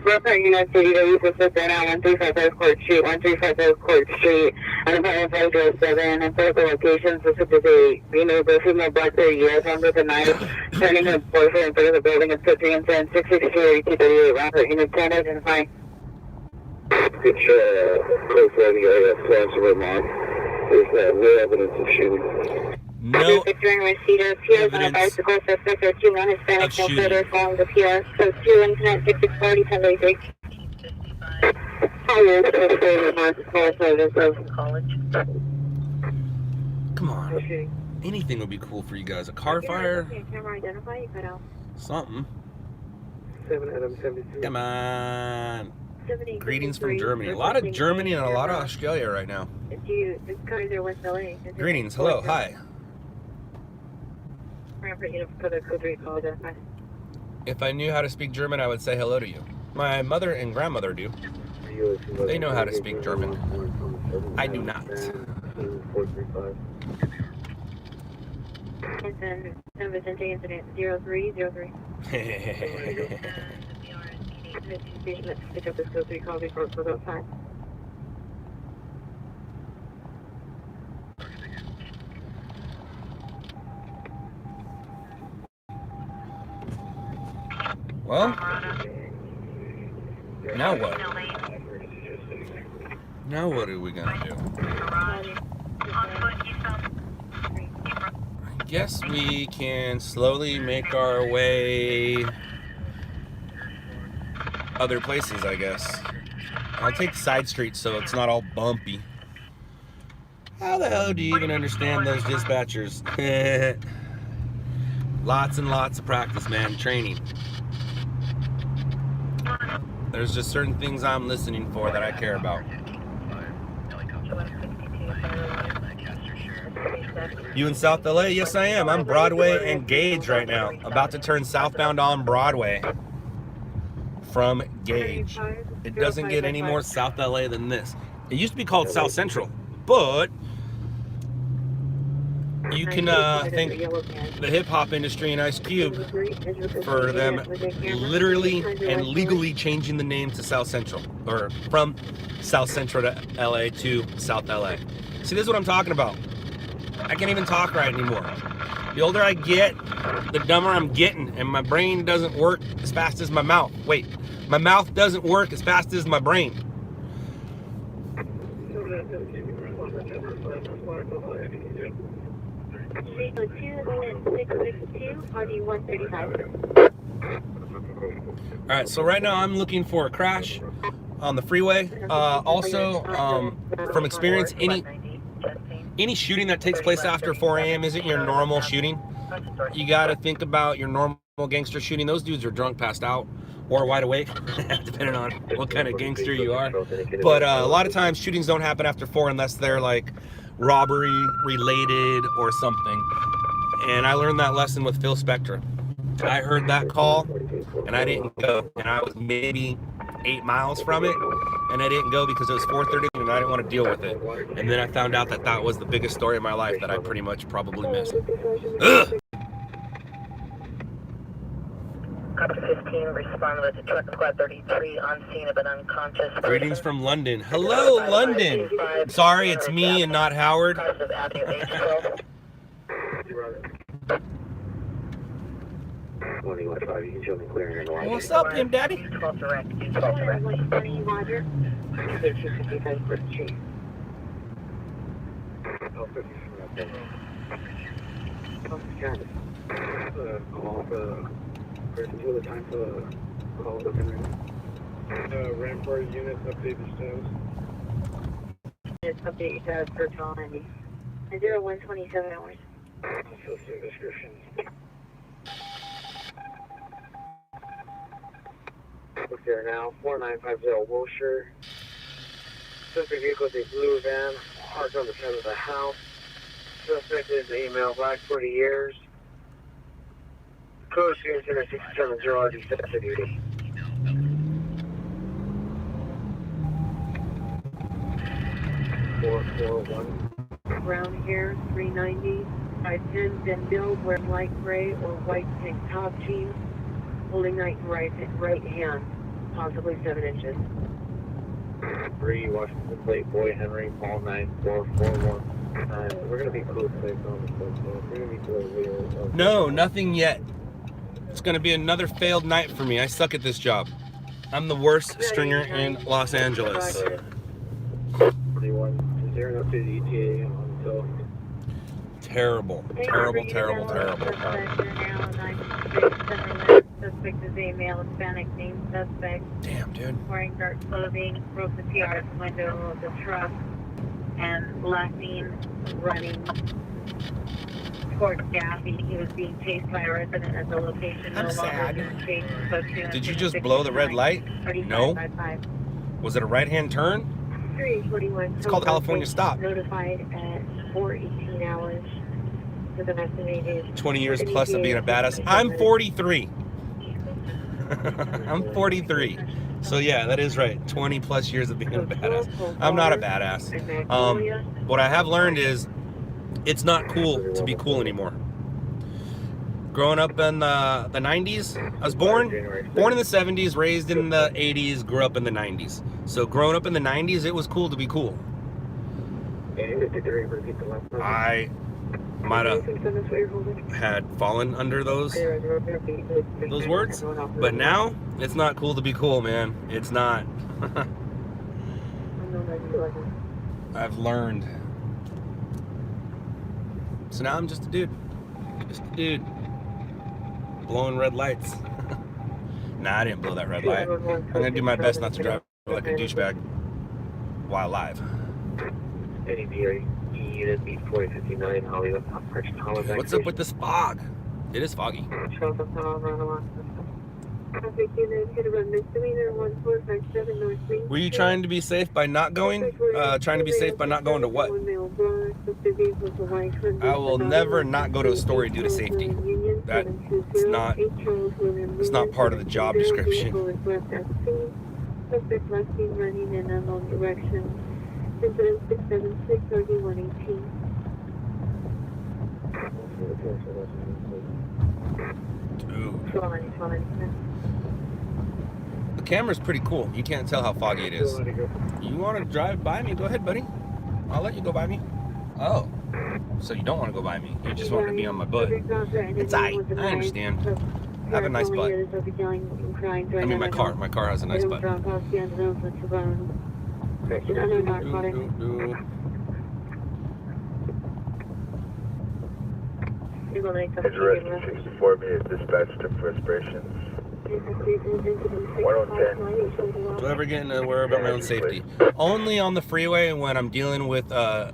Brooklyn, United City, the use of right now, 1355 Court Street, 1355 Court Street, and apartment 507, and physical locations, this is a female blackberry U.S. number the 9, turning her boyfriend in front of the building at 50 and 10, 662 8238, round her unit 10, identify. Good close to the area, Samson Mark. There's no evidence of shooting. No During receipt of PRs on a bicycle, suspect or 2 non-Hispanic, no further following the PR. So 2 Internet 6640, 1033. Come on. Anything would be cool for you guys. A car fire? Camera identify, you cut out. Something. 7 Adam 72. Come on. Greetings from Germany. A lot of Germany and a lot of Australia right now. This car is West LA. Greetings. Hello. Hi. If I knew how to speak German, I would say hello to you. My mother and grandmother do. They know how to speak German. I do not. San Vicente incident 0303. Pick up this code 3 call before it goes outside. Well, now what? Now what are we gonna do? I guess we can slowly make our way other places, I guess. I'll take side streets so it's not all bumpy. How the hell do you even understand those dispatchers? Lots and lots of practice, man. Training. There's just certain things I'm listening for that I care about. You in South LA? Yes, I am. I'm Broadway and Gage right now. About to turn southbound on Broadway from Gage. It doesn't get any more South LA than this. It used to be called South Central, but You can thank the hip-hop industry and Ice Cube for them literally and legally changing the name to South Central, or from South Central to LA to South LA. See, this is what I'm talking about. I can't even talk right anymore. The older I get, the dumber I'm getting, and my brain doesn't work as fast as my mouth. Wait, my mouth doesn't work as fast as my brain. All right, so right now I'm looking for a crash on the freeway. Also, from experience, any shooting that takes place after 4 a.m. isn't your normal shooting. You got to think about your normal gangster shooting. Those dudes are drunk, passed out, or wide awake, depending on what kind of gangster you are. But a lot of times shootings don't happen after 4 unless they're like robbery related or something. And I learned that lesson with Phil Spector. I heard that call and I didn't go, and I was maybe 8 miles from it, and I didn't go because it was 4:30 and I didn't want to deal with it. And then I found out that that was the biggest story of my life that I pretty much probably missed. Ugh! Copter 15, respond with the truck squad 33 on scene of an unconscious person. Greetings from London. Hello, London. Sorry, it's me and not Howard. What's up, him, Daddy? 12 direct. 12 direct. Roger. 55 First Street. Rampart units update the status. Just update your status for 1290. 0127 hours. Associate description. Look there now, 4950 Wilshire. Suspect vehicle is a blue van, parked on the front of the house. Suspect is an email black, 40 years. Code student center 670 RD set to duty. Brown hair, 390. 5'10", thin build, wearing light gray or white tank top jeans. Holding right hand, possibly 7 inches. 3 Washington Plate, Boy Henry, Paul 9441. We're gonna be close safe on the phone, so we're gonna be close. No, nothing yet. It's gonna be another failed night for me. I suck at this job. I'm the worst stringer in Los Angeles. 41, 0 to the ETA until. Terrible, terrible, terrible, terrible. Suspect is a male Hispanic named suspect. Damn, dude. Wearing dark clothing, broke the TRS window of the truck, and laughing, running towards Daffy. He was being chased by a resident at the location. I'm sad. Chased, did you just blow the red light? No. Was it a right-hand turn? 341. It's called California stop. Notified at 4:18 hours. With an estimated 20 years plus of being a badass. I'm 43. I'm 43. So yeah, that is right. 20 plus years of being a badass. I'm not a badass. What I have learned is it's not cool to be cool anymore. Growing up in the 90s, I was born in the 70s, raised in the 80s, grew up in the 90s. So growing up in the 90s, it was cool to be cool. I might have had fallen under those words, but now it's not cool to be cool, man. It's not. I've learned. So now I'm just a dude. Just a dude. Blowing red lights. Nah, I didn't blow that red light. I'm gonna do my best not to drive like a douchebag while alive. Unit B4059 Hollywood. What's up with this fog? It is foggy. Were you trying to be safe by not going? Trying to be safe by not going to what? I will never not go to a story due to safety. It's not part of the job description. Suspect last seen running in unknown direction. Incident 676 RD 118. The camera's pretty cool. You can't tell how foggy it is. You want to drive by me? Go ahead, buddy. I'll let you go by me. Oh, so you don't want to go by me. You just want to be on my butt. It's I understand. I have a nice butt. I mean, my car. My car has a nice butt. Interesting 64 minutes dispatched to respirations. 110. Do I ever get into worry about my own safety? Only on the freeway when I'm dealing with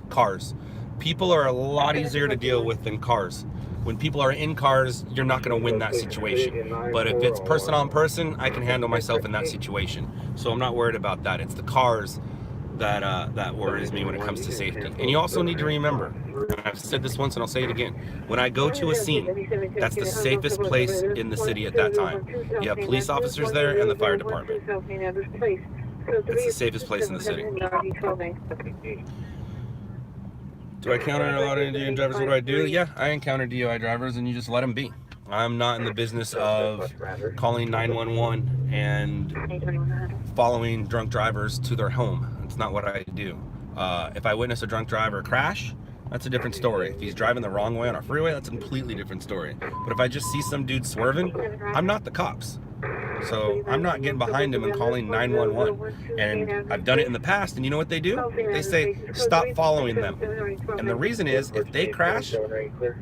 cars. People are a lot easier to deal with than cars. When people are in cars, you're not going to win that situation. But if it's person on person, I can handle myself in that situation. So I'm not worried about that. It's the cars that worries me when it comes to safety. And you also need to remember, and I've said this once and I'll say it again, when I go to a scene, that's the safest place in the city at that time. You have police officers there and the fire department. It's the safest place in the city. Do I encounter a lot of Indian drivers? What do I do? Yeah, I encounter DUI drivers and you just let them be. I'm not in the business of calling 911 and following drunk drivers to their home. It's not what I do. If I witness a drunk driver crash, that's a different story. If he's driving the wrong way on a freeway, that's a completely different story. But if I just see some dude swerving, I'm not the cops. So I'm not getting behind him and calling 911. And I've done it in the past, and you know what they do? They say, stop following them. And the reason is, if they crash,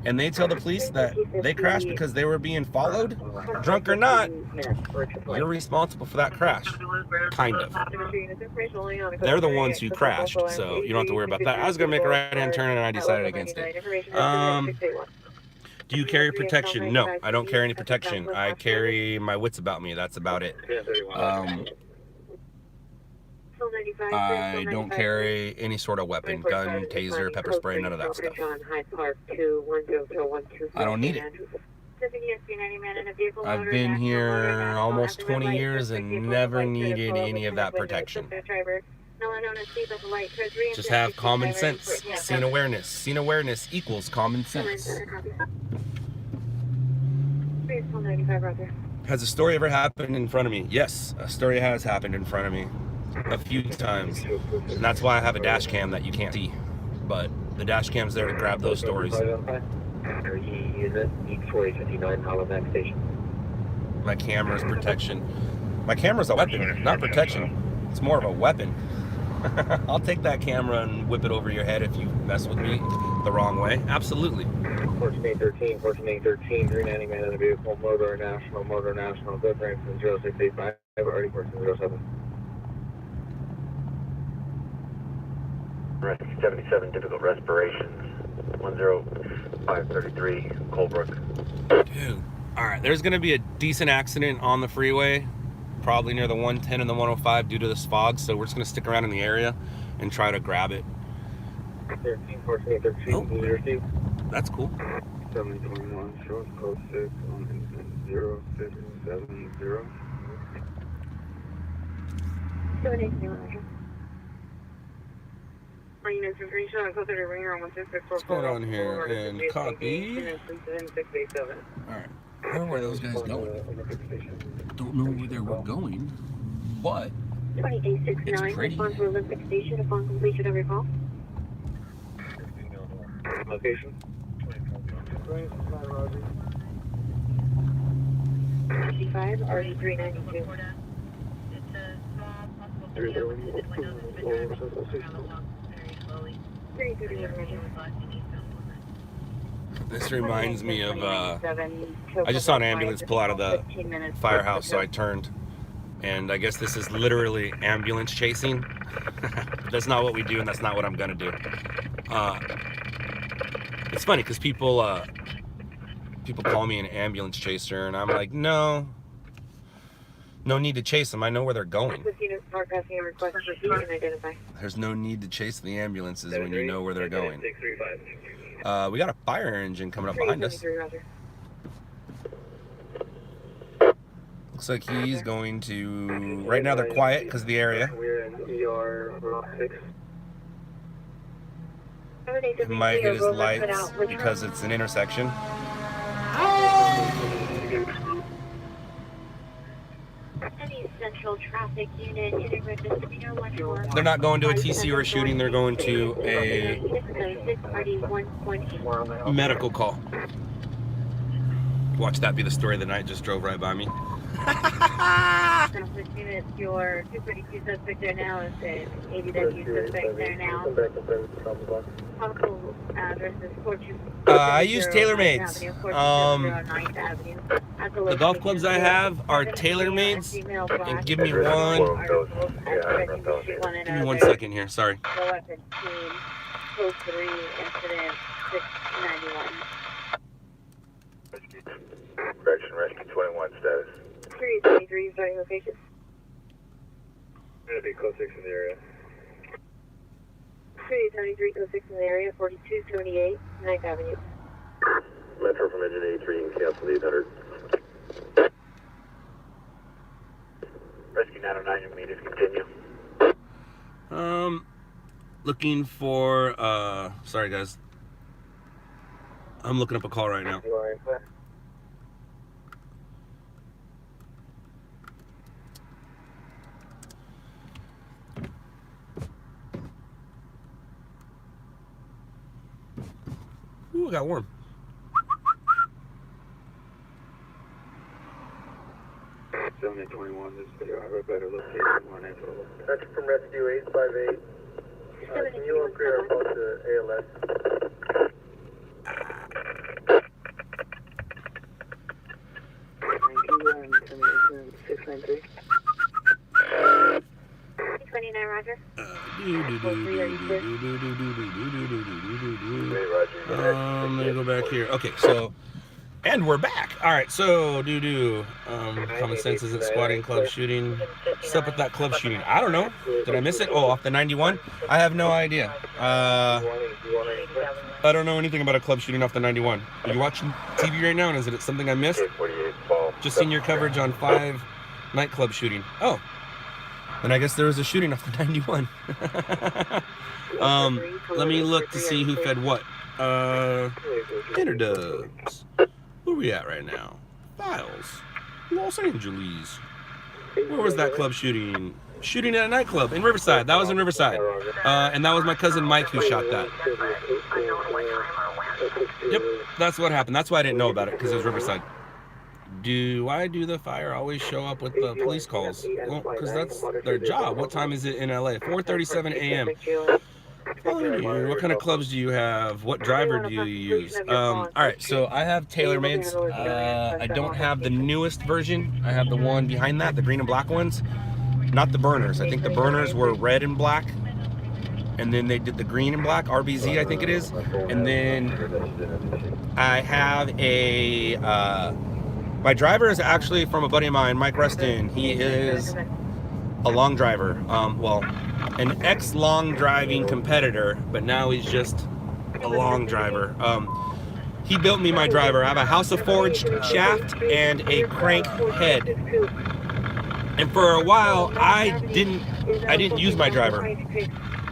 and they tell the police that they crashed because they were being followed, drunk or not, you're responsible for that crash. Kind of. They're the ones who crashed, so you don't have to worry about that. I was going to make a right-hand turn, and I decided against it. Do you carry protection? No, I don't carry any protection. I carry my wits about me. That's about it. I don't carry any sort of weapon, gun, taser, pepper spray, none of that stuff. I don't need it. I've been here almost 20 years and never needed any of that protection. Just have common sense. Scene awareness. Scene awareness equals common sense. Has a story ever happened in front of me? Yes, a story has happened in front of me a few times. And that's why I have a dash cam that you can't see. But the dash cam's there to grab those stories. My camera's protection. My camera's a weapon, not protection. It's more of a weapon. I'll take that camera and whip it over your head if you mess with me the wrong way. Absolutely. 14813, 14813, 390 man in the vehicle, motor national, good range from 0685, already 1407. 77, difficult respirations, 10533, Colebrook. Dude, alright, there's going to be a decent accident on the freeway, probably near the 110 and the 105 due to this fog, so we're just going to stick around in the area and try to grab it. 13, 1413, That's cool. 721, short code 6 on 0670. 780. What's going on here? And copy. Alright. I don't know where those guys going. Don't know where they were going, but it's pretty. Olympic Station upon completion of your call. Location. 55 RE392. This reminds me of, I just saw an ambulance pull out of the firehouse, so I turned. And I guess this is literally ambulance chasing. That's not what we do, and that's not what I'm gonna do. It's funny, because people call me an ambulance chaser, and I'm like, no need to chase them. I know where they're going. There's no need to chase the ambulances when you know where they're going. We got a fire engine coming up behind us. Looks like he's going to... Right now they're quiet because of the area. He might hit his lights because it's an intersection. Central Traffic Unit, Integrated Distributor 14. They're not going to a TC or a shooting. They're going to a medical call. Watch that be the story of the night. Just drove right by me. Your 232 suspect there now is an ADW suspect there now. Possible address is 42. I use TaylorMades. The golf clubs I have are TaylorMades. And give me one second here. Sorry. No weapon team, code 3, incident 691. Correction, rescue 21 status. 323, starting location. Gonna be code 6 in the area. 373, code 6 in the area, 4278, 9th Avenue. Metro from engine 83 and cancel the 800. Rescue 909, your meters continue. Looking for, sorry guys. I'm looking up a call right now. Ooh, it got warm. Zone 21, this video, I have a better location. That's from rescue 858. Can you upgrade our call to ALS? Roger. Let me go back here. Okay, so, and we're back. All right, so common sense isn't squatting, club shooting. What's up with that club shooting? I don't know. Did I miss it? Oh, off the 91? I have no idea. I don't know anything about a club shooting off the 91. Are you watching TV right now, and is it something I missed? Just seen your coverage on 5 nightclub shooting. Oh. And I guess there was a shooting off the 91. Let me look to see who fed what. Interdubs. Where are we at right now? Files. Los Angeles. Where was that club shooting? Shooting at a nightclub in Riverside. That was in Riverside. And that was my cousin Mike who shot that. Yep, that's what happened. That's why I didn't know about it, because it was Riverside. Why do the fire always show up with the police calls? Well, because that's their job. What time is it in LA? 4:37 a.m. What kind of clubs do you have? What driver do you use? All right, so I have TaylorMades. I don't have the newest version. I have the one behind that, the green and black ones. Not the burners. I think the burners were red and black. And then they did the green and black, RBZ I think it is. And then I have a... my driver is actually from a buddy of mine, Mike Rustin. He is a long driver. Well, an ex-long driving competitor, but now he's just a long driver. He built me my driver. I have a House of Forged shaft and a crank head. And for a while, I didn't use my driver.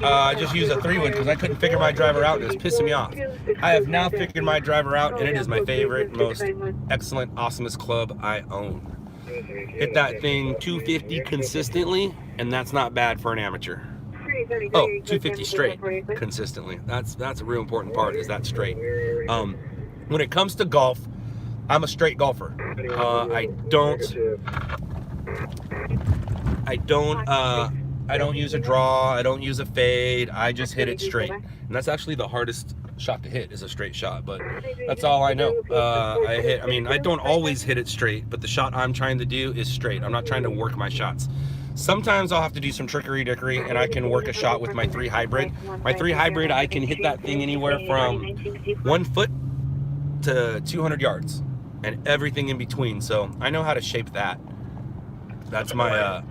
I just used a 3-wood because I couldn't figure my driver out and it was pissing me off. I have now figured my driver out, and it is my favorite, most excellent, awesomest club I own. Hit that thing 250 consistently, and that's not bad for an amateur. Oh, 250 straight consistently. That's a real important part, is that straight. When it comes to golf, I'm a straight golfer. I don't use a draw, I don't use a fade, I just hit it straight. And that's actually the hardest shot to hit, is a straight shot, but that's all I know. I don't always hit it straight, but the shot I'm trying to do is straight. I'm not trying to work my shots. Sometimes I'll have to do some trickery-dickery, and I can work a shot with my 3 hybrid. My 3 hybrid, I can hit that thing anywhere from 1 foot to 200 yards, and everything in between, so I know how to shape that. That's my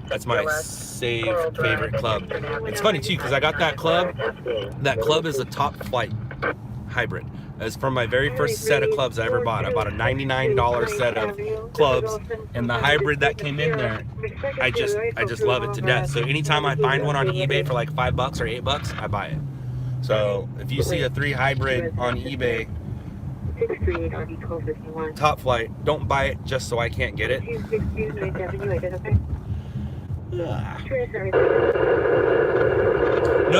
favorite club. It's funny too, because I got that club. That club is a top flight hybrid. It's from my very first set of clubs I ever bought. I bought a $99 set of clubs, and the hybrid that came in there, I just love it to death. So anytime I find one on eBay for like $5 or $8, I buy it. So if you see a 3 hybrid on eBay, top flight, don't buy it just so I can't get it. No,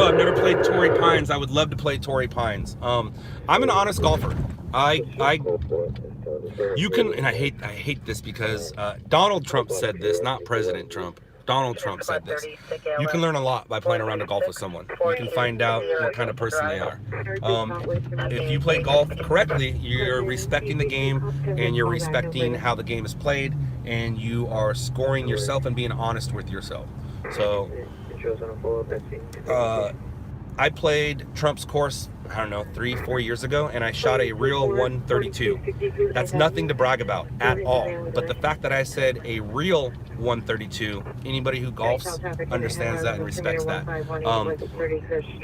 I've never played Torrey Pines. I would love to play Torrey Pines. I'm an honest golfer. You can, and I hate this because Donald Trump said this, not President Trump. Donald Trump said this. You can learn a lot by playing around a golf with someone. You can find out what kind of person they are. If you play golf correctly, you're respecting the game and you're respecting how the game is played, and you are scoring yourself and being honest with yourself. So, I played Trump's course, I don't know, 3-4 years ago, and I shot a real 132. That's nothing to brag about at all. But the fact that I said a real 132, anybody who golfs understands that and respects that.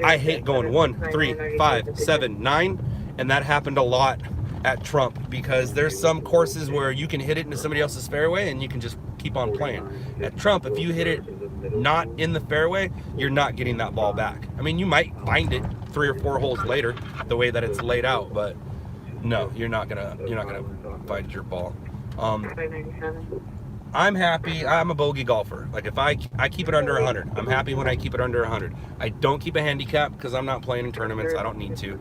I hate going 1, 3, 5, 7, 9, and that happened a lot at Trump, because there's some courses where you can hit it into somebody else's fairway and you can just keep on playing. At Trump, if you hit it not in the fairway, you're not getting that ball back. I mean, you might find it 3 or 4 holes later, the way that it's laid out, but no, you're not gonna find your ball. I'm happy. I'm a bogey golfer. Like, if I keep it under 100. I'm happy when I keep it under 100. I don't keep a handicap because I'm not playing in tournaments. I don't need to.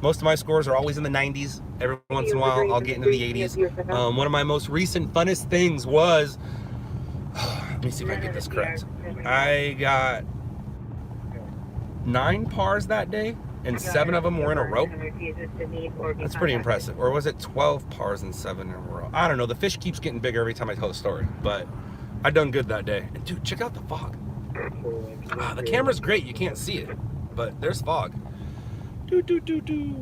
Most of my scores are always in the 90s. Every once in a while, I'll get into the 80s. One of my most recent funnest things was, let me see if I get this correct. I got 9 pars that day, and 7 of them were in a row. That's pretty impressive. Or was it 12 pars and 7 in a row? I don't know. The fish keeps getting bigger every time I tell the story, but I done good that day. And dude, check out the fog. The camera's great. You can't see it, but there's fog. Do do do do.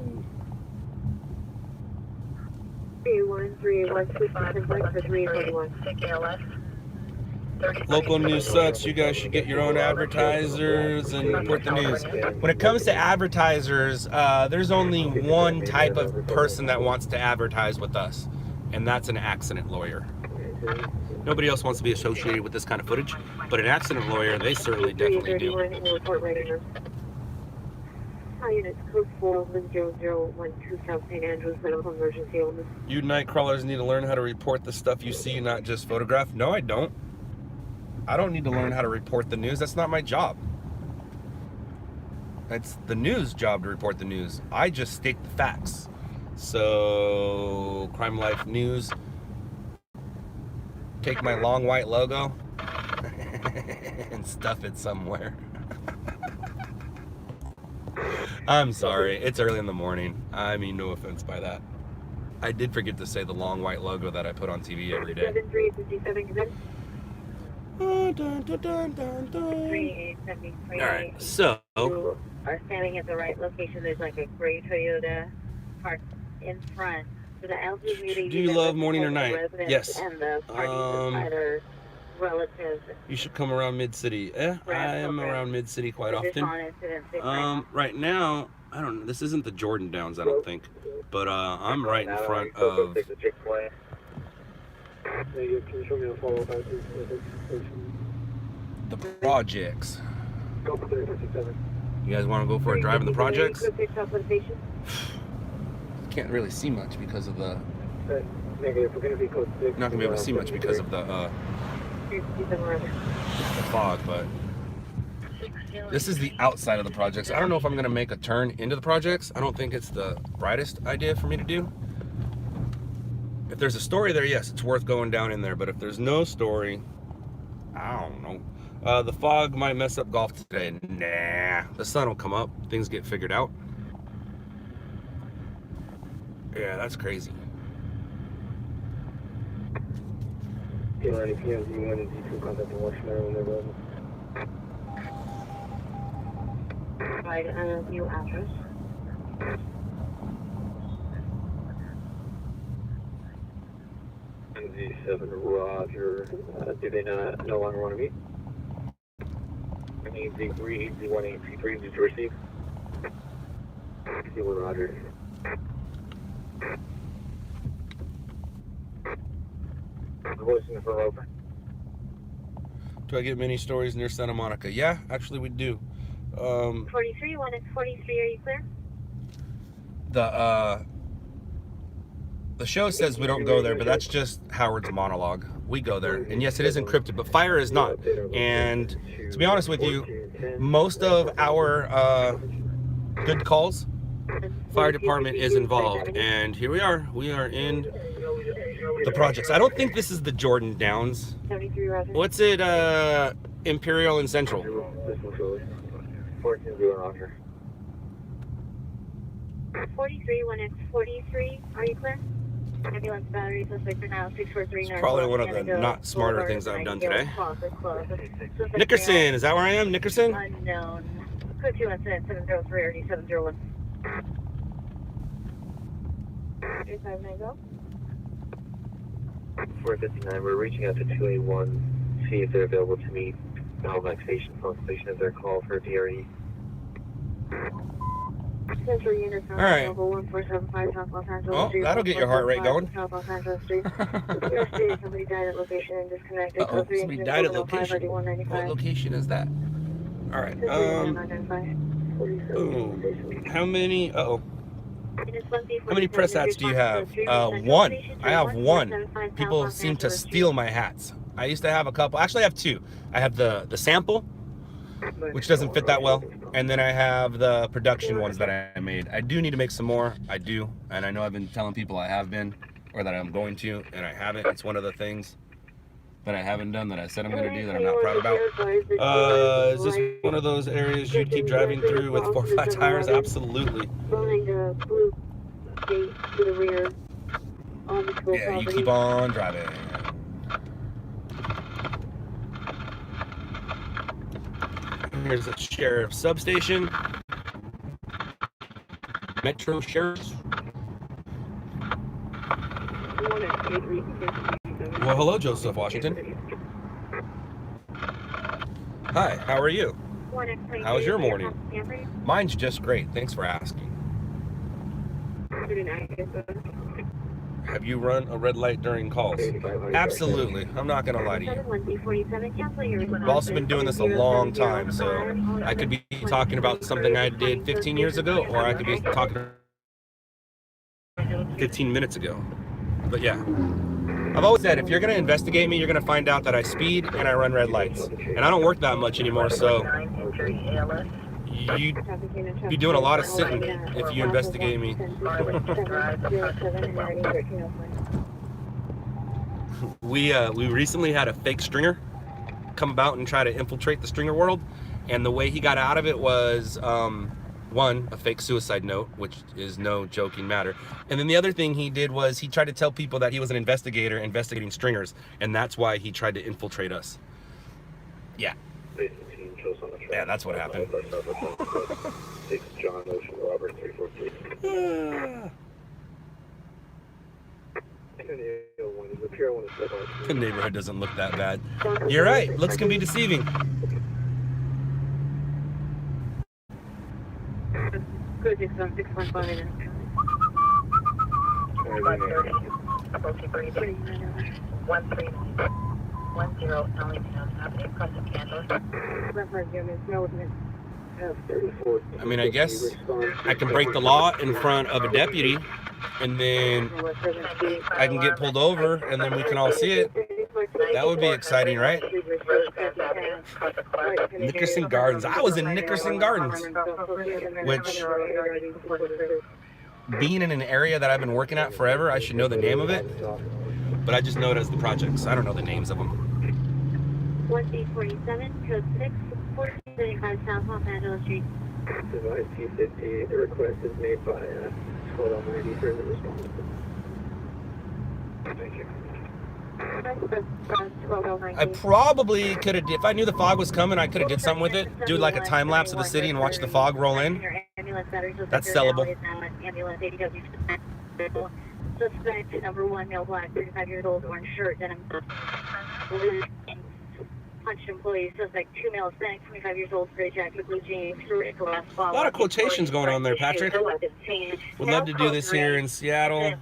31381 Local news sucks. You guys should get your own advertisers and report the news. When it comes to advertisers, there's only one type of person that wants to advertise with us, and that's an accident lawyer. Nobody else wants to be associated with this kind of footage, but an accident lawyer, they certainly definitely do. Hi, units code 40012 South St. Andrews, medical emergency only. You night crawlers need to learn how to report the stuff you see, not just photograph. No, I don't. I don't need to learn how to report the news. That's not my job. It's the news' job to report the news. I just state the facts. So, Crime Life News, take my long white logo and stuff it somewhere. I'm sorry, it's early in the morning. I mean, no offense by that. I did forget to say the long white logo that I put on TV every day. 7357, Alright, so you are standing at the right location. There's like a gray Toyota parked in front. So the altitude. Do you love morning or night? Yes. And the parking either relatives. You should come around Mid-City. I am around Mid-City quite often. Right now, I don't know. This isn't the Jordan Downs, I don't think. But I'm right in front of the projects. You guys want to go for a drive in the projects? Can't really see much because of the. Not gonna be able to see much because of the fog, but this is the outside of the projects. I don't know if I'm gonna make a turn into the projects. I don't think it's the brightest idea for me to do. If there's a story there, yes, it's worth going down in there. But if there's no story, I don't know. The fog might mess up golf today. Nah, the sun will come up. Things get figured out. Yeah, that's crazy. Provide a new address. NZ7 Roger. Do they no longer want to meet? NZ3 Z18C3 did you receive? Z1 Roger. Voicing for open. Do I get many stories near Santa Monica? Yeah, actually we do. 43, 1 is 43, are you clear? The show says we don't go there, but that's just Howard's monologue. we go there. And yes, it is encrypted, but fire is not. And to be honest with you, most of our good calls, fire department is involved. And here we are in the projects. I don't think this is the Jordan Downs. What's it, Imperial and Central? 14-0 43, 1X43, are you clear? Ambulance battery, suspect for now, 643. It's probably one of the not smarter things I've done today. Nickerson, is that where I am? Nickerson? Unknown. Code 217 703 RD 701. 3590. 459, we're reaching out to 281, see if they're available to meet Halifax Station, phone station as their call for DRE. Central unit, all right. 1475 South Los Angeles. Oh, that'll get your heart rate going. South Los Angeles Street. Somebody died at location and disconnected. Uh-oh, somebody died at location. What location is that? All right. Boom. How many? Uh-oh. How many press hats do you have? One. I have one. People seem to steal my hats. I used to have a couple. Actually, I have two. I have the sample, which doesn't fit that well, and then I have the production ones that I made. I do need to make some more. I do, and I know I've been telling people I have been, or that I'm going to, and I haven't. It's one of the things that I haven't done that I said I'm going to do that I'm not proud about. Is this one of those areas you keep driving through with 4 flat tires? Absolutely. Yeah, you keep on driving. Here's the sheriff's substation. Metro Sheriff's. Well, hello, Joseph Washington. Hi, how are you? How's your morning? Mine's just great. Thanks for asking. Have you run a red light during calls? Absolutely. I'm not going to lie to you. I've also been doing this a long time, so I could be talking about something I did 15 years ago, or I could be talking 15 minutes ago. But yeah, I've always said if you're going to investigate me, you're going to find out that I speed and I run red lights. And I don't work that much anymore, so you'd be doing a lot of sitting if you investigate me. We recently had a fake stringer come about and try to infiltrate the stringer world, and the way he got out of it was one, a fake suicide note, which is no joking matter, and then the other thing he did was he tried to tell people that he was an investigator investigating stringers, and that's why he tried to infiltrate us. Yeah. Yeah, that's what happened. John Ocean Robert 343. The neighborhood doesn't look that bad. You're right. Looks can be deceiving. Good 616.5. I mean, I guess I can break the law in front of a deputy, and then I can get pulled over, and then we can all see it. That would be exciting, right? Nickerson Gardens. I was in Nickerson Gardens, which, being in an area that I've been working at forever, I should know the name of it, but I just know it as the projects. I don't know the names of them. 1D47, code 6, 1435 South Los Angeles Street. Device T50, the request is made by 1290 for the response. Thank you. I probably could have, if I knew the fog was coming, I could have did something with it. Do like a time lapse of the city and watch the fog roll in. That's sellable. Suspect number 1, male black, 35 years old, orange shirt, denim. Punched employee, suspect 2 male Hispanic, 25 years old, gray jacket, blue jeans, glass A lot of quotations going on there, Patrick. Would love to do this here in Seattle.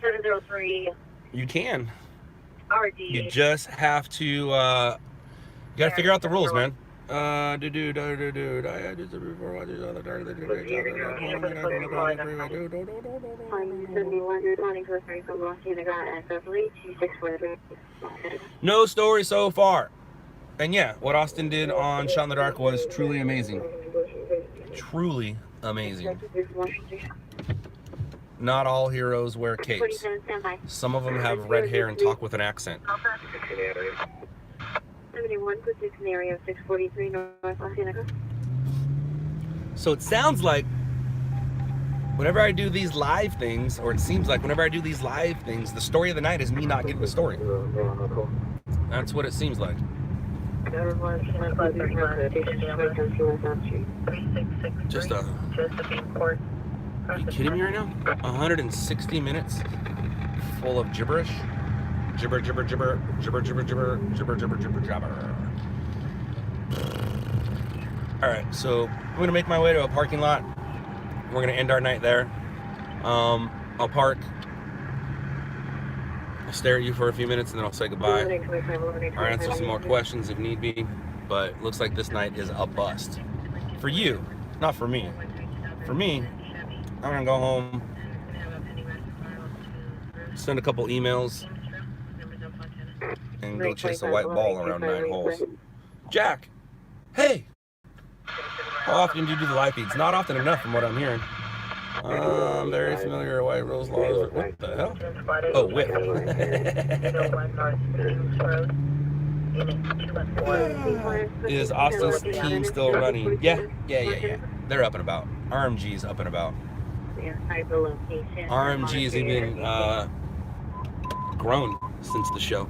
You can. You just have to, you gotta figure out the rules, man. I did it before watching on the dark. They did a great job. No story so far. And yeah, what Austin did on Shot in the Dark was truly amazing. Truly amazing. Not all heroes wear capes. Some of them have red hair and talk with an accent. 71 put 6 in the area of 643 North Los Angeles. So it sounds like whenever I do these live things, or it seems like whenever I do these live things, the story of the night is me not getting the story. That's what it seems like. Just are you kidding me right now? 160 minutes full of gibberish. Gibber, gibber, gibber, gibber, gibber, gibber, gibber, gibber, gibber, gibber. Alright, so I'm gonna make my way to a parking lot. We're gonna end our night there. I'll park. I'll stare at you for a few minutes and then I'll say goodbye. I'll answer some more questions if need be. But it looks like this night is a bust. For you, not for me. For me, I'm gonna go home, send a couple emails, and go chase a white ball around 9 holes. Jack, hey! How often do you do the live feeds? Not often enough from what I'm hearing. I'm very familiar with White Rose laws. What the hell? Oh, whip. Is Austin's team still running? Yeah. They're up and about. RMG's up and about. RMG has even grown since the show.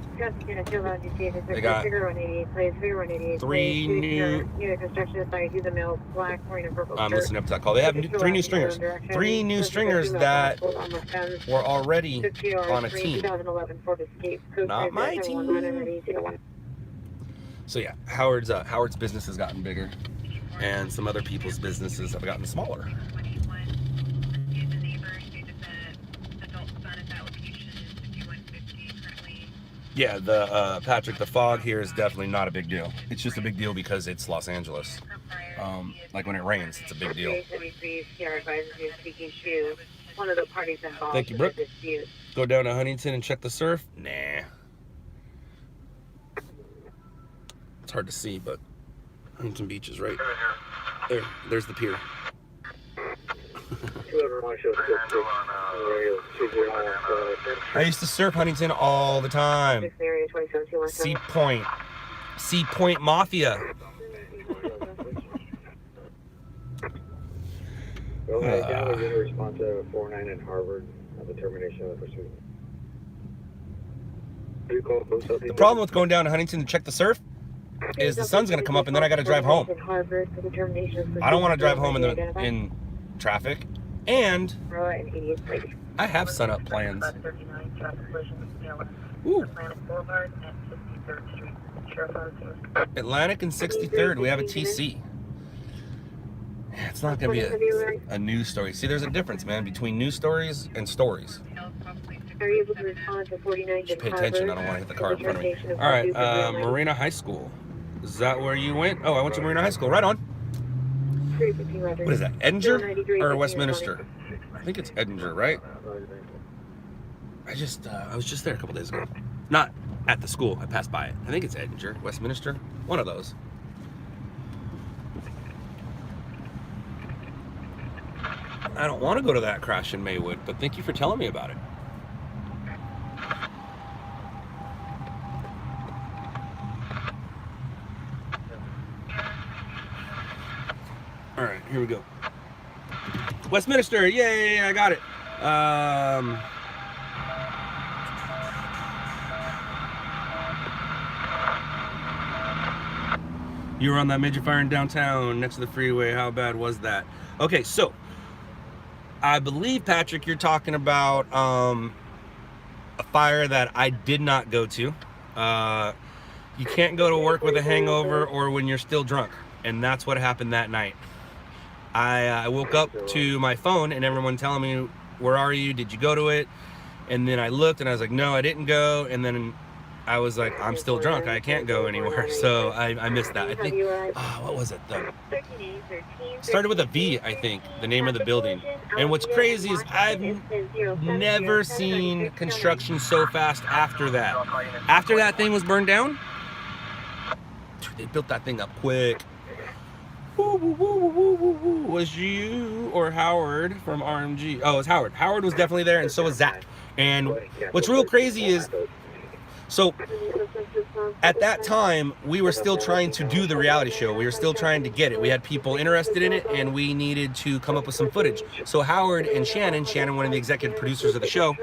They got 3 new. I'm listening up to that call. They have 3 new stringers. 3 new stringers that were already on a team. Not my team. So yeah, Howard's business has gotten bigger, and some other people's businesses have gotten smaller. Yeah, the Patrick, the fog here is definitely not a big deal. It's just a big deal because it's Los Angeles. Like when it rains, it's a big deal. Thank you, Brooke. Go down to Huntington and check the surf? Nah. It's hard to see, but Huntington Beach is right there. There's the pier. I used to surf Huntington all the time. Sea Point Mafia. Go ahead, down with your response to 49 in Harvard at the termination of the pursuit. The problem with going down to Huntington to check the surf is the sun's gonna come up and then I gotta drive home. I don't want to drive home in traffic, and I have sun up plans. Ooh. Atlantic and 63rd, we have a TC. It's not gonna be a news story. See, there's a difference, man, between news stories and stories. Just pay attention, I don't want to hit the car in front of me. All right, Marina High School. Is that where you went? Oh, I went to Marina High School. Right on. What is that, Edinger or Westminster? I think it's Edinger, right? I was just there a couple days ago. Not at the school, I passed by it. I think it's Edinger, Westminster, one of those. I don't want to go to that crash in Maywood, but thank you for telling me about it. All right, here we go. Westminster, yay, I got it. You were on that major fire in downtown next to the freeway. How bad was that? Okay, so I believe, Patrick, you're talking about a fire that I did not go to. You can't go to work with a hangover or when you're still drunk, and that's what happened that night. I woke up to my phone and everyone telling me, where are you? Did you go to it? And then I looked and I was like, no, I didn't go. And then I was like, I'm still drunk. I can't go anywhere. So I missed that. I think, what was it? Started with a V, I think, the name of the building. And what's crazy is I've never seen construction so fast after that. After that thing was burned down, they built that thing up quick. Was you or Howard from RMG? Oh, it was Howard. Howard was definitely there, and so was Zach. And what's real crazy is, so at that time, we were still trying to do the reality show. We were still trying to get it. We had people interested in it, and we needed to come up with some footage. So Howard and Shannon, one of the executive producers of the show,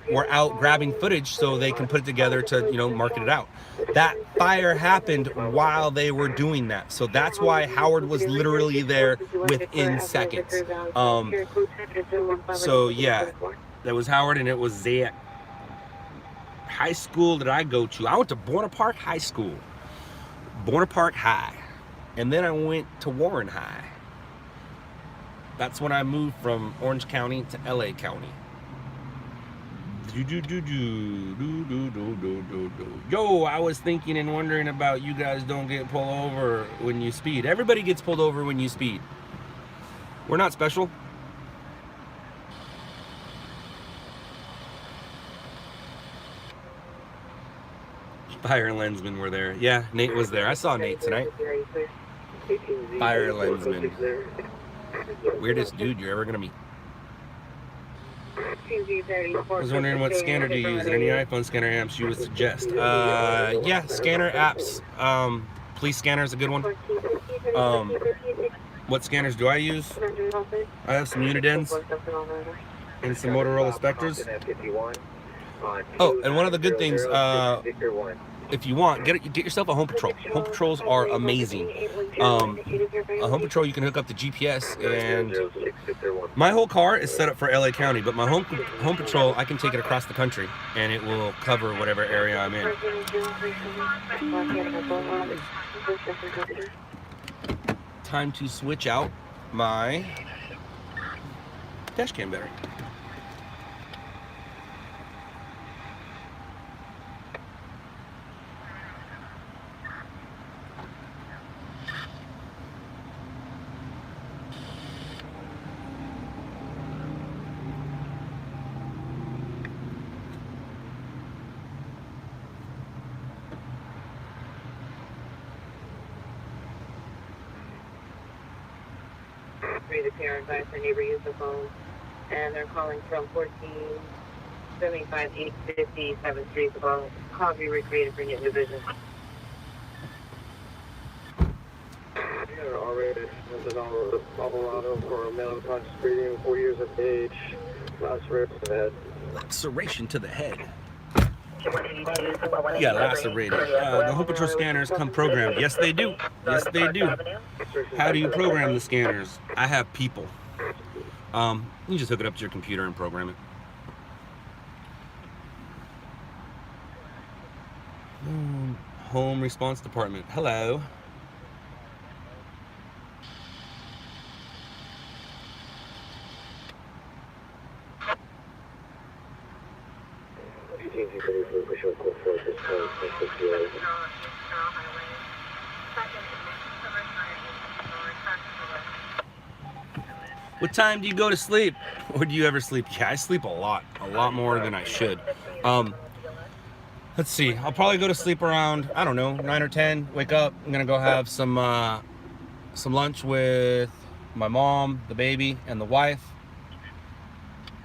were out grabbing footage so they can put it together to, you know, market it out. That fire happened while they were doing that. So that's why Howard was literally there within seconds. So yeah, that was Howard, and it was Zach. High school did I go to? I went to Bonaparte High School. Bonaparte High. And then I went to Warren High. That's when I moved from Orange County to LA County. Yo, I was thinking and wondering about you guys don't get pulled over when you speed. Everybody gets pulled over when you speed. We're not special. Fire lensmen were there. Yeah, Nate was there. I saw Nate tonight. Fire lensman. Weirdest dude you're ever gonna meet. I was wondering what scanner do you use? Any iPhone scanner apps you would suggest? Yeah, scanner apps. Police scanner is a good one. What scanners do I use? I have some Unidens and some Motorola Spectres. Oh, and one of the good things, if you want, get yourself a Home Patrol. Home Patrols are amazing. A Home Patrol, you can hook up the GPS, and my whole car is set up for LA County, but my Home Patrol, I can take it across the country, and it will cover whatever area I'm in. Time to switch out my dash cam battery. The parent advised their neighbor use the phone, and they're calling from 1475 850 7th Street. The call be recreated for new division. Already was an Alvarado for a male conscious breathing, 4 years of age, laceration to the head. Laceration to the head. Yeah, lacerated. The Home Patrol scanners come programmed. Yes, they do. Yes, they do. How do you program the scanners? I have people. You just hook it up to your computer and program it. Home Response Department. Hello. What time do you go to sleep? Or do you ever sleep? Yeah, I sleep a lot more than I should. Let's see, I'll probably go to sleep around, I don't know, 9 or 10, wake up, I'm gonna go have some lunch with my mom, the baby, and the wife.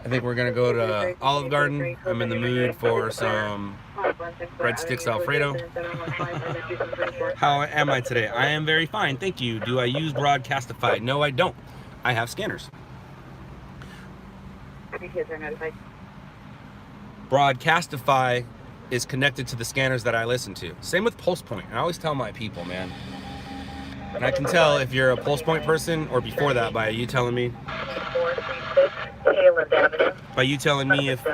I think we're gonna go to Olive Garden. I'm in the mood for some breadsticks Alfredo. How am I today? I am very fine, thank you. Do I use Broadcastify? No, I don't. I have scanners. Broadcastify is connected to the scanners that I listen to. Same with Pulse Point. I always tell my people, man. And I can tell if you're a Pulse Point person or before that by you telling me. By you telling me if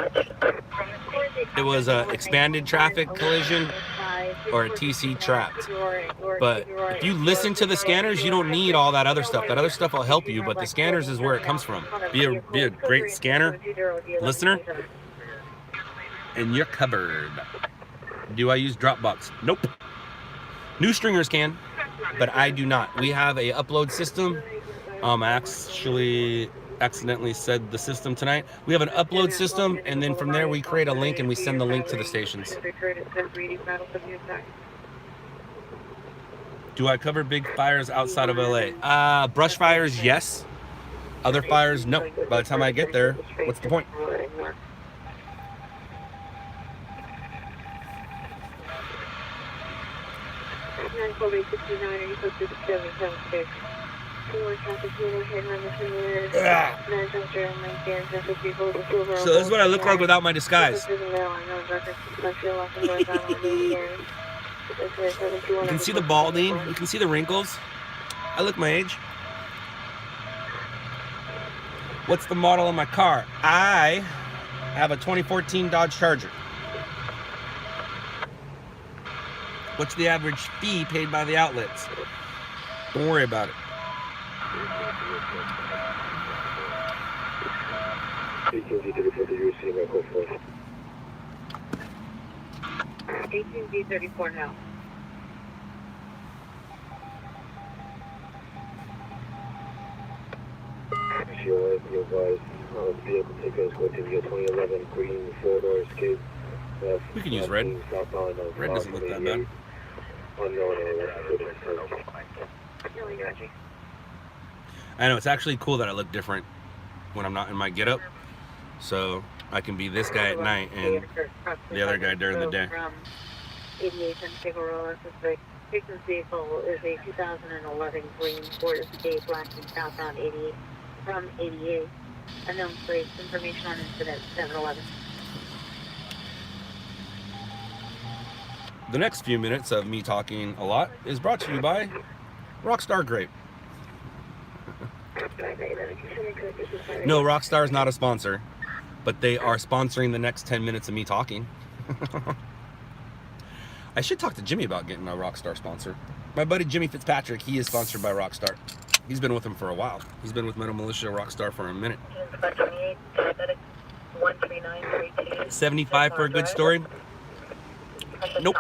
it was a expanded traffic collision or a TC trapped. But if you listen to the scanners, you don't need all that other stuff. That other stuff will help you, but the scanners is where it comes from. Be a great scanner listener, and you're covered. Do I use Dropbox? Nope. New stringers can, but I do not. We have a upload system. I actually accidentally said the system tonight. We have an upload system, and then from there we create a link and we send the link to the stations. Do I cover big fires outside of LA? Brush fires, yes. Other fires, no. By the time I get there, what's the point? So this is what I look like without my disguise. You can see the balding. You can see the wrinkles. I look my age. What's the model of my car? I have a 2014 Dodge Charger. What's the average fee paid by the outlets? Don't worry about it. ATV-34 now. Your advice, vehicle ticket is going to be a 2011 green 4-door Escape. We can use red. Red doesn't look that bad. I know, it's actually cool that I look different when I'm not in my getup. So I can be this guy at night and the other guy during the day. 88 and Victim's vehicle is a 2011 green Ford Escape, lacking southbound 88 from 88. Unknown plates, information on incident 711. The next few minutes of me talking a lot is brought to you by Rockstar Grape. No, Rockstar is not a sponsor, but they are sponsoring the next 10 minutes of me talking. I should talk to Jimmy about getting a Rockstar sponsor. My buddy Jimmy Fitzpatrick, he is sponsored by Rockstar. He's been with them for a while. He's been with Metal Militia Rockstar for a minute. 75 for a good story? Nope.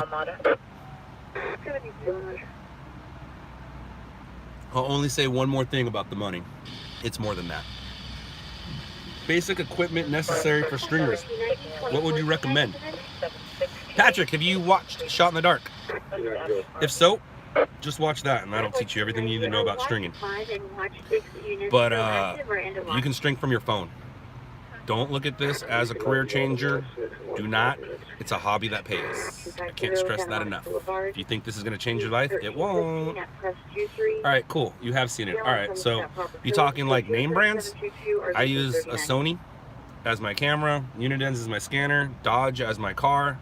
I'll only say one more thing about the money. It's more than that. Basic equipment necessary for stringers. What would you recommend? Patrick, have you watched Shot in the Dark? If so, just watch that and that'll teach you everything you need to know about stringing. But you can string from your phone. Don't look at this as a career changer. Do not. It's a hobby that pays. I can't stress that enough. If you think this is going to change your life, it won't. All right, cool. You have seen it. All right, so you talking like name brands? I use a Sony as my camera, Unidens as my scanner, Dodge as my car,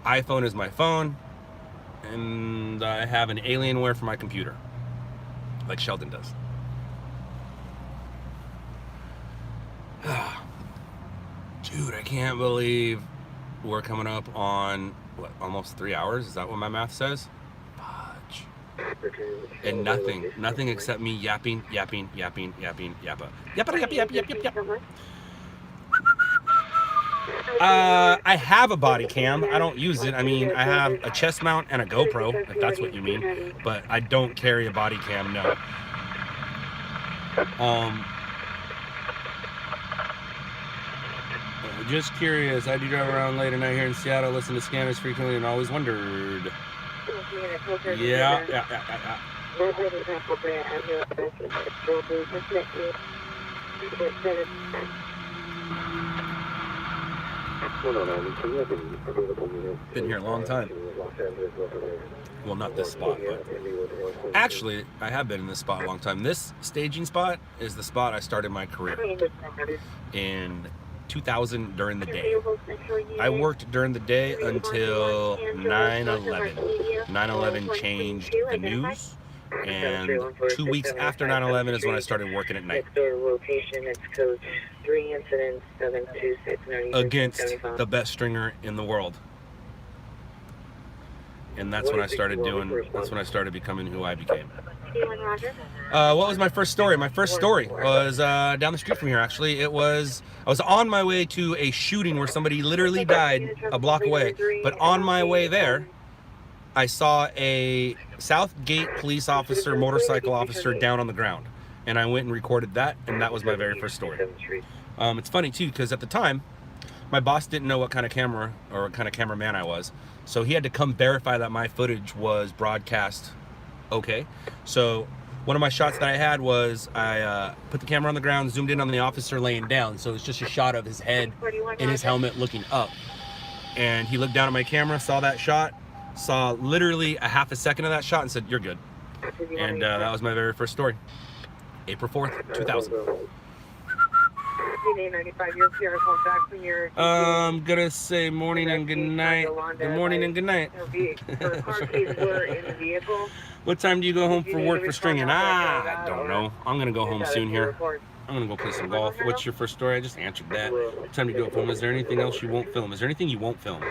iPhone is my phone, and I have an Alienware for my computer, like Sheldon does. Dude, I can't believe we're coming up on, what, almost 3 hours? Is that what my math says? Fudge. And nothing except me yapping. Yappa. I have a body cam. I don't use it. I mean, I have a chest mount and a GoPro, if that's what you mean. But I don't carry a body cam, no. Just curious, I do drive around late at night here in Seattle, listen to scanners frequently, and always wondered. Yeah. Been here a long time. Well, not this spot, but actually, I have been in this spot a long time. This staging spot is the spot I started my career in 2000 during the day. I worked during the day until 9/11. 9/11 changed the news, and 2 weeks after 9/11 is when I started working at night. Against the best stringer in the world. And that's when I started becoming who I became. Roger. What was my first story? My first story was down the street from here, actually. I was on my way to a shooting where somebody literally died a block away. But on my way there, I saw a Southgate police officer, motorcycle officer down on the ground. And I went and recorded that, and that was my very first story. It's funny, too, because at the time, my boss didn't know what kind of camera or what kind of cameraman I was. So he had to come verify that my footage was broadcast okay. So one of my shots that I had was I put the camera on the ground, zoomed in on the officer laying down. So it's just a shot of his head in his helmet looking up. And he looked down at my camera, saw that shot, saw literally a half a second of that shot and said, "You're good." And that was my very first story. April 4th, 2000. I'm gonna say morning and good night. Good morning and good night. What time do you go home for work for stringing? I don't know. I'm gonna go home soon here. I'm gonna go play some golf. What's your first story? I just answered that. What time do you go film? Is there anything else you won't film? Is there anything you won't film?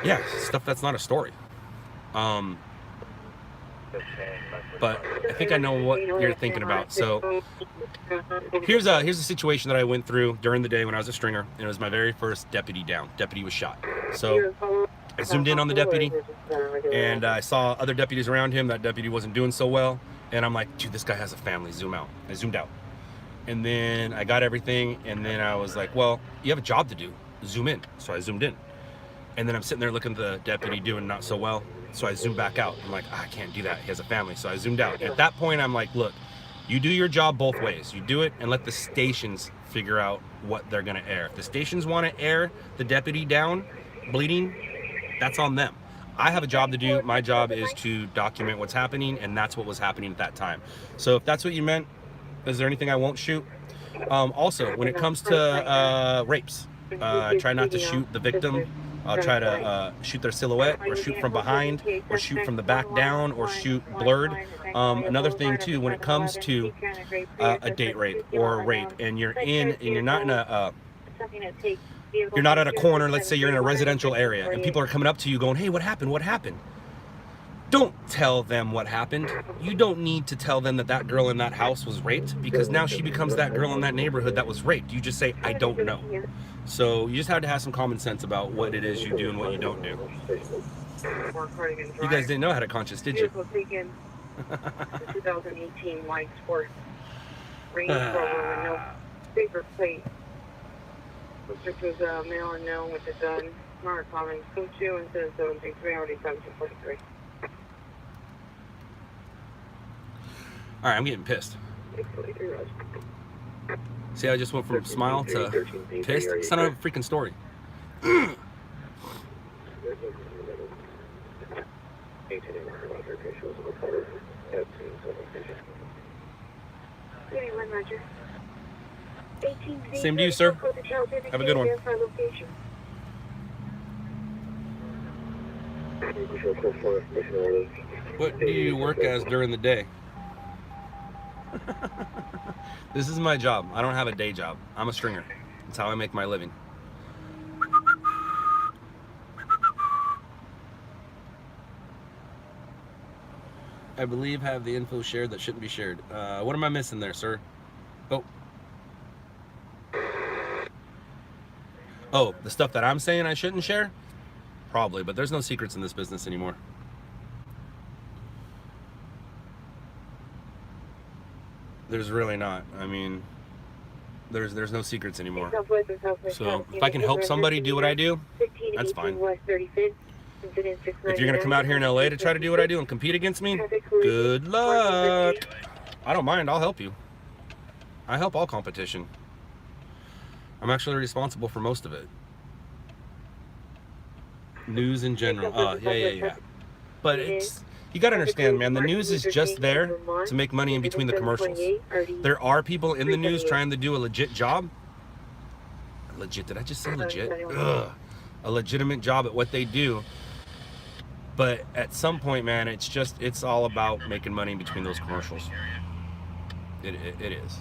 Yeah, stuff that's not a story. But I think I know what you're thinking about. So here's a situation that I went through during the day when I was a stringer. And it was my very first deputy down. Deputy was shot. So I zoomed in on the deputy and I saw other deputies around him. That deputy wasn't doing so well. And I'm like, dude, this guy has a family. Zoom out. I zoomed out. And then I got everything. And then I was like, well, you have a job to do. Zoom in. So I zoomed in. And then I'm sitting there looking at the deputy doing not so well. So I zoomed back out. I'm like, I can't do that. He has a family. So I zoomed out. And at that point, I'm like, look, you do your job both ways. You do it and let the stations figure out what they're going to air. If the stations want to air the deputy down, bleeding, that's on them. I have a job to do. My job is to document what's happening, and that's what was happening at that time. So if that's what you meant, is there anything I won't shoot? Also, when it comes to rapes, I try not to shoot the victim. I'll try to shoot their silhouette, or shoot from behind, or shoot from the back down, or shoot blurred. Another thing too, when it comes to a date rape or a rape, and you're not in a you're not at a corner. Let's say you're in a residential area, and people are coming up to you going, "Hey, what happened? What happened?" Don't tell them what happened. You don't need to tell them that that girl in that house was raped, because now she becomes that girl in that neighborhood that was raped. You just say, "I don't know." So you just have to have some common sense about what it is you do and what you don't do. You guys didn't know I had a conscience, did you? 2018 White Sport Range Rover with no paper plate. Subject was male unknown with a gun. Smart common. Code 2 and 773 already 743. Alright, I'm getting pissed. See, I just went from smile to pissed. It's not a freaking story. Same to you, sir. Have a good one. What do you work as during the day? This is my job. I don't have a day job. I'm a stringer. That's how I make my living. I believe have the info shared that shouldn't be shared. What am I missing there, sir? Oh, the stuff that I'm saying I shouldn't share? Probably, but there's no secrets in this business anymore. There's really not. I mean, there's no secrets anymore. So if I can help somebody do what I do, that's fine. If you're gonna come out here in LA to try to do what I do and compete against me, good luck. I don't mind. I'll help you. I help all competition. I'm actually responsible for most of it. News in general. Yeah. But it's, you gotta understand, man, the news is just there to make money in between the commercials. There are people in the news trying to do a legit job. Legit, did I just say legit? Ugh. A legitimate job at what they do. But at some point, man, it's all about making money in between those commercials. It is.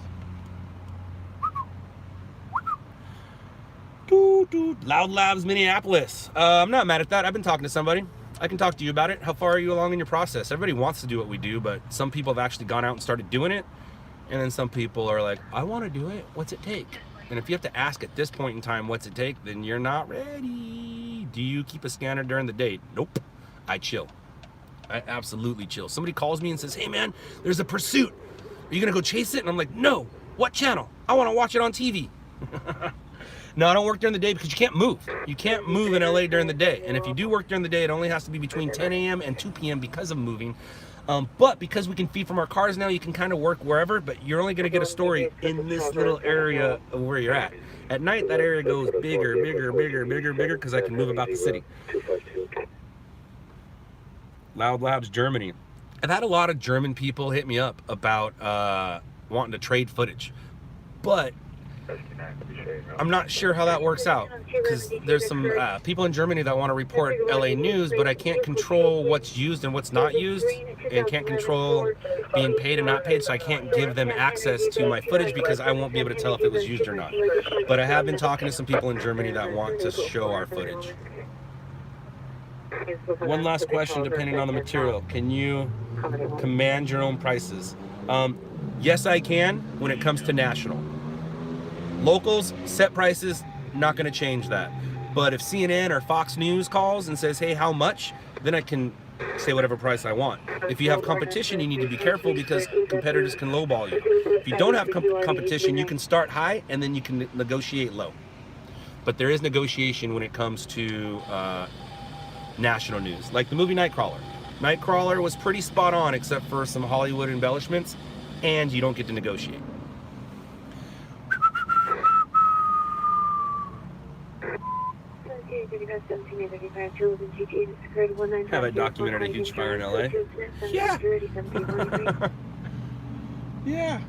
LOUDLABS, Minneapolis. I'm not mad at that. I've been talking to somebody. I can talk to you about it. How far are you along in your process? Everybody wants to do what we do, but some people have actually gone out and started doing it. And then some people are like, I want to do it. What's it take? And if you have to ask at this point in time, what's it take? Then you're not ready. Do you keep a scanner during the day? Nope. I chill. I absolutely chill. Somebody calls me and says, hey man, there's a pursuit. Are you going to go chase it? And I'm like, no. What channel? I want to watch it on TV. No, I don't work during the day because you can't move. You can't move in LA during the day. And if you do work during the day, it only has to be between 10 a.m. and 2 p.m. because of moving. But because we can feed from our cars now, you can kind of work wherever, but you're only going to get a story in this little area of where you're at. At night, that area goes bigger, bigger, bigger, bigger, bigger because I can move about the city. LOUDLABS, Germany. I've had a lot of German people hit me up about wanting to trade footage, but I'm not sure how that works out because there's some people in Germany that want to report LA news, but I can't control what's used and what's not used, and can't control being paid and not paid, so I can't give them access to my footage because I won't be able to tell if it was used or not. But I have been talking to some people in Germany that want to show our footage. One last question, depending on the material. Can you command your own prices? Yes, I can when it comes to national. Locals, set prices, not going to change that. But if CNN or Fox News calls and says, hey, how much? Then I can say whatever price I want. If you have competition, you need to be careful because competitors can lowball you. If you don't have competition, you can start high and then you can negotiate low. But there is negotiation when it comes to national news. Like the movie Nightcrawler. Nightcrawler was pretty spot on except for some Hollywood embellishments, and you don't get to negotiate. Have I documented a huge fire in LA? Yeah. Yeah.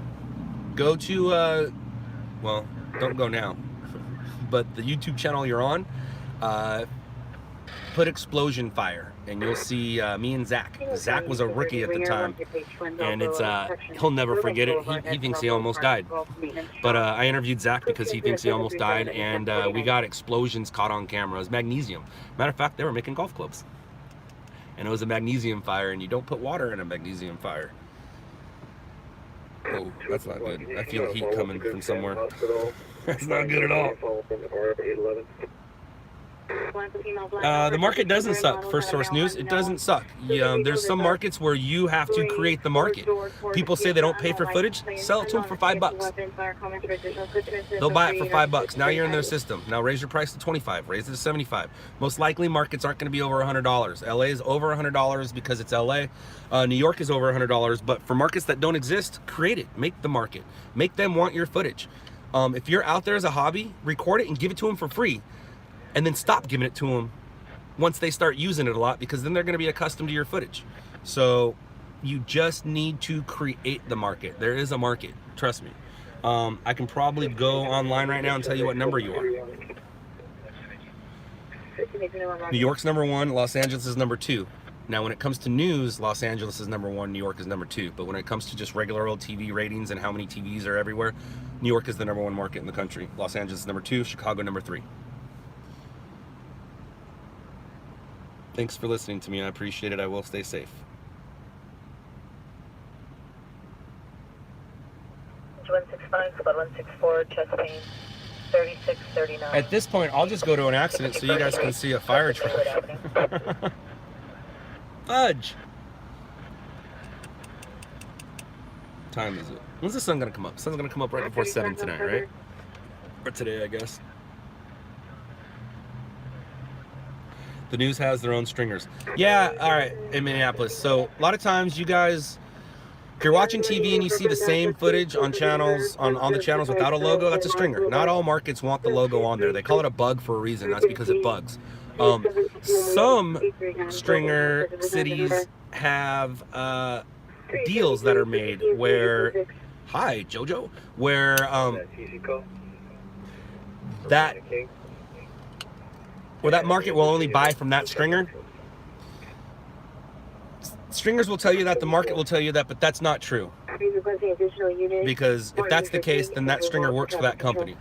Go to, well, don't go now, but the YouTube channel you're on, put explosion fire, and you'll see me and Zach. Zach was a rookie at the time, and it's he'll never forget it. He thinks he almost died. But I interviewed Zach because he thinks he almost died, and we got explosions caught on camera. It was magnesium. Matter of fact, they were making golf clubs. And it was a magnesium fire, and you don't put water in a magnesium fire. Oh, that's not good. I feel heat coming from somewhere. That's not good at all. The market doesn't suck. First Source News, it doesn't suck. There's some markets where you have to create the market. People say they don't pay for footage, sell it to them for $5. They'll buy it for $5. Now you're in their system. Now raise your price to $25, raise it to $75. Most likely markets aren't going to be over $100. LA is over $100 because it's LA. New York is over $100, but for markets that don't exist, create it, make the market, make them want your footage. If you're out there as a hobby, record it and give it to them for free. And then stop giving it to them once they start using it a lot, because then they're going to be accustomed to your footage. So you just need to create the market. There is a market, trust me. I can probably go online right now and tell you what number you are. New York's number 1, Los Angeles is number 2. Now when it comes to news, Los Angeles is number 1, New York is number 2. But when it comes to just regular old TV ratings and how many TVs are everywhere, New York is the number 1 market in the country. Los Angeles is number 2, Chicago number 3. Thanks for listening to me. I appreciate it. I will stay safe. It's 165, about 164, chest pain, 3639. At this point, I'll just go to an accident so you guys can see a fire truck. Fudge! What time is it? When's the sun gonna come up? The sun's gonna come up right before 7 tonight, right? Or today, I guess. The news has their own stringers. Yeah, all right, in Minneapolis. So a lot of times you guys, if you're watching TV and you see the same footage on channels, on the channels without a logo, that's a stringer. Not all markets want the logo on there. They call it a bug for a reason. That's because it bugs. Some stringer cities have deals that are made where, hi, Jojo, where that market will only buy from that stringer. Stringers will tell you that, the market will tell you that, but that's not true. Because if that's the case, then that stringer works for that company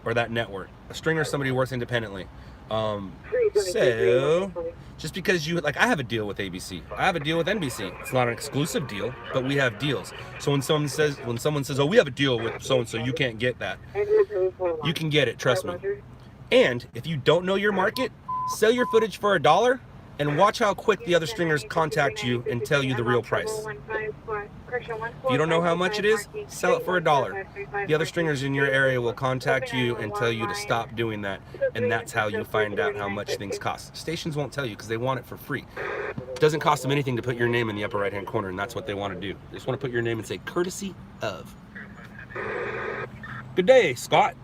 or that network. A stringer is somebody who works independently. So just because you like, I have a deal with ABC, I have a deal with NBC. It's not an exclusive deal, but we have deals. So when someone says, oh, we have a deal with so and so, you can't get that. You can get it, trust me. And if you don't know your market, sell your footage for $1 and watch how quick the other stringers contact you and tell you the real price. If you don't know how much it is, sell it for $1. The other stringers in your area will contact you and tell you to stop doing that, and that's how you find out how much things cost. Stations won't tell you because they want it for free. It doesn't cost them anything to put your name in the upper right-hand corner, and that's what they want to do. They just want to put your name and say, courtesy of. Good day, Scott.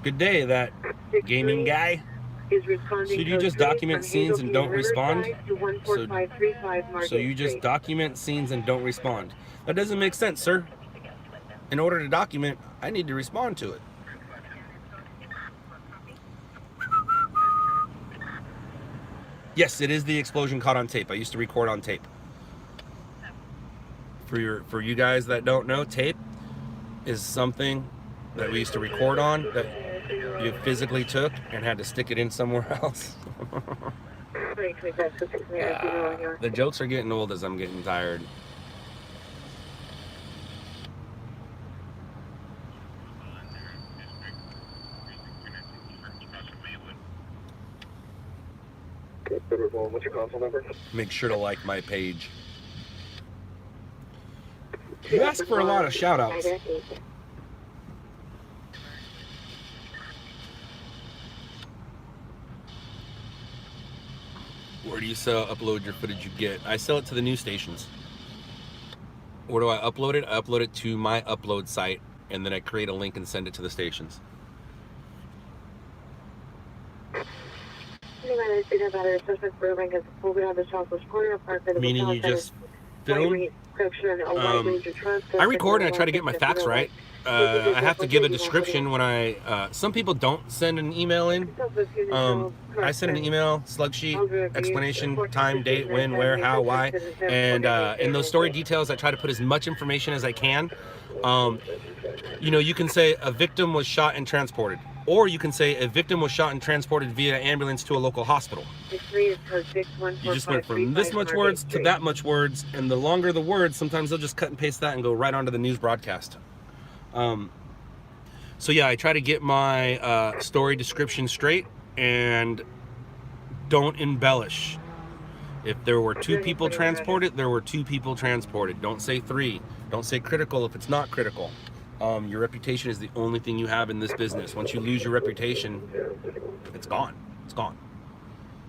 Good day, that gaming guy. So you just document scenes and don't respond? So you just document scenes and don't respond. That doesn't make sense, sir. In order to document, I need to respond to it. Yes, it is the explosion caught on tape. I used to record on tape. For you guys that don't know, tape is something that we used to record on that you physically took and had to stick it in somewhere else. The jokes are getting old as I'm getting tired. What's your console number? Make sure to like my page. You ask for a lot of shout outs. Where do you upload your footage you get? I sell it to the news stations. Where do I upload it? I upload it to my upload site, and then I create a link and send it to the stations. Meaning you just film? I record and I try to get my facts right. I have to give a description when some people don't send an email in. I send an email, slug sheet, explanation, time, date, when, where, how, why. And in those story details, I try to put as much information as I can. You can say a victim was shot and transported. Or you can say a victim was shot and transported via ambulance to a local hospital. You just went from this much words to that much words, and the longer the words, sometimes they'll just cut and paste that and go right onto the news broadcast. So yeah, I try to get my story description straight and don't embellish. If there were 2 people transported, there were 2 people transported. Don't say 3. Don't say critical if it's not critical. Your reputation is the only thing you have in this business. Once you lose your reputation, it's gone. It's gone.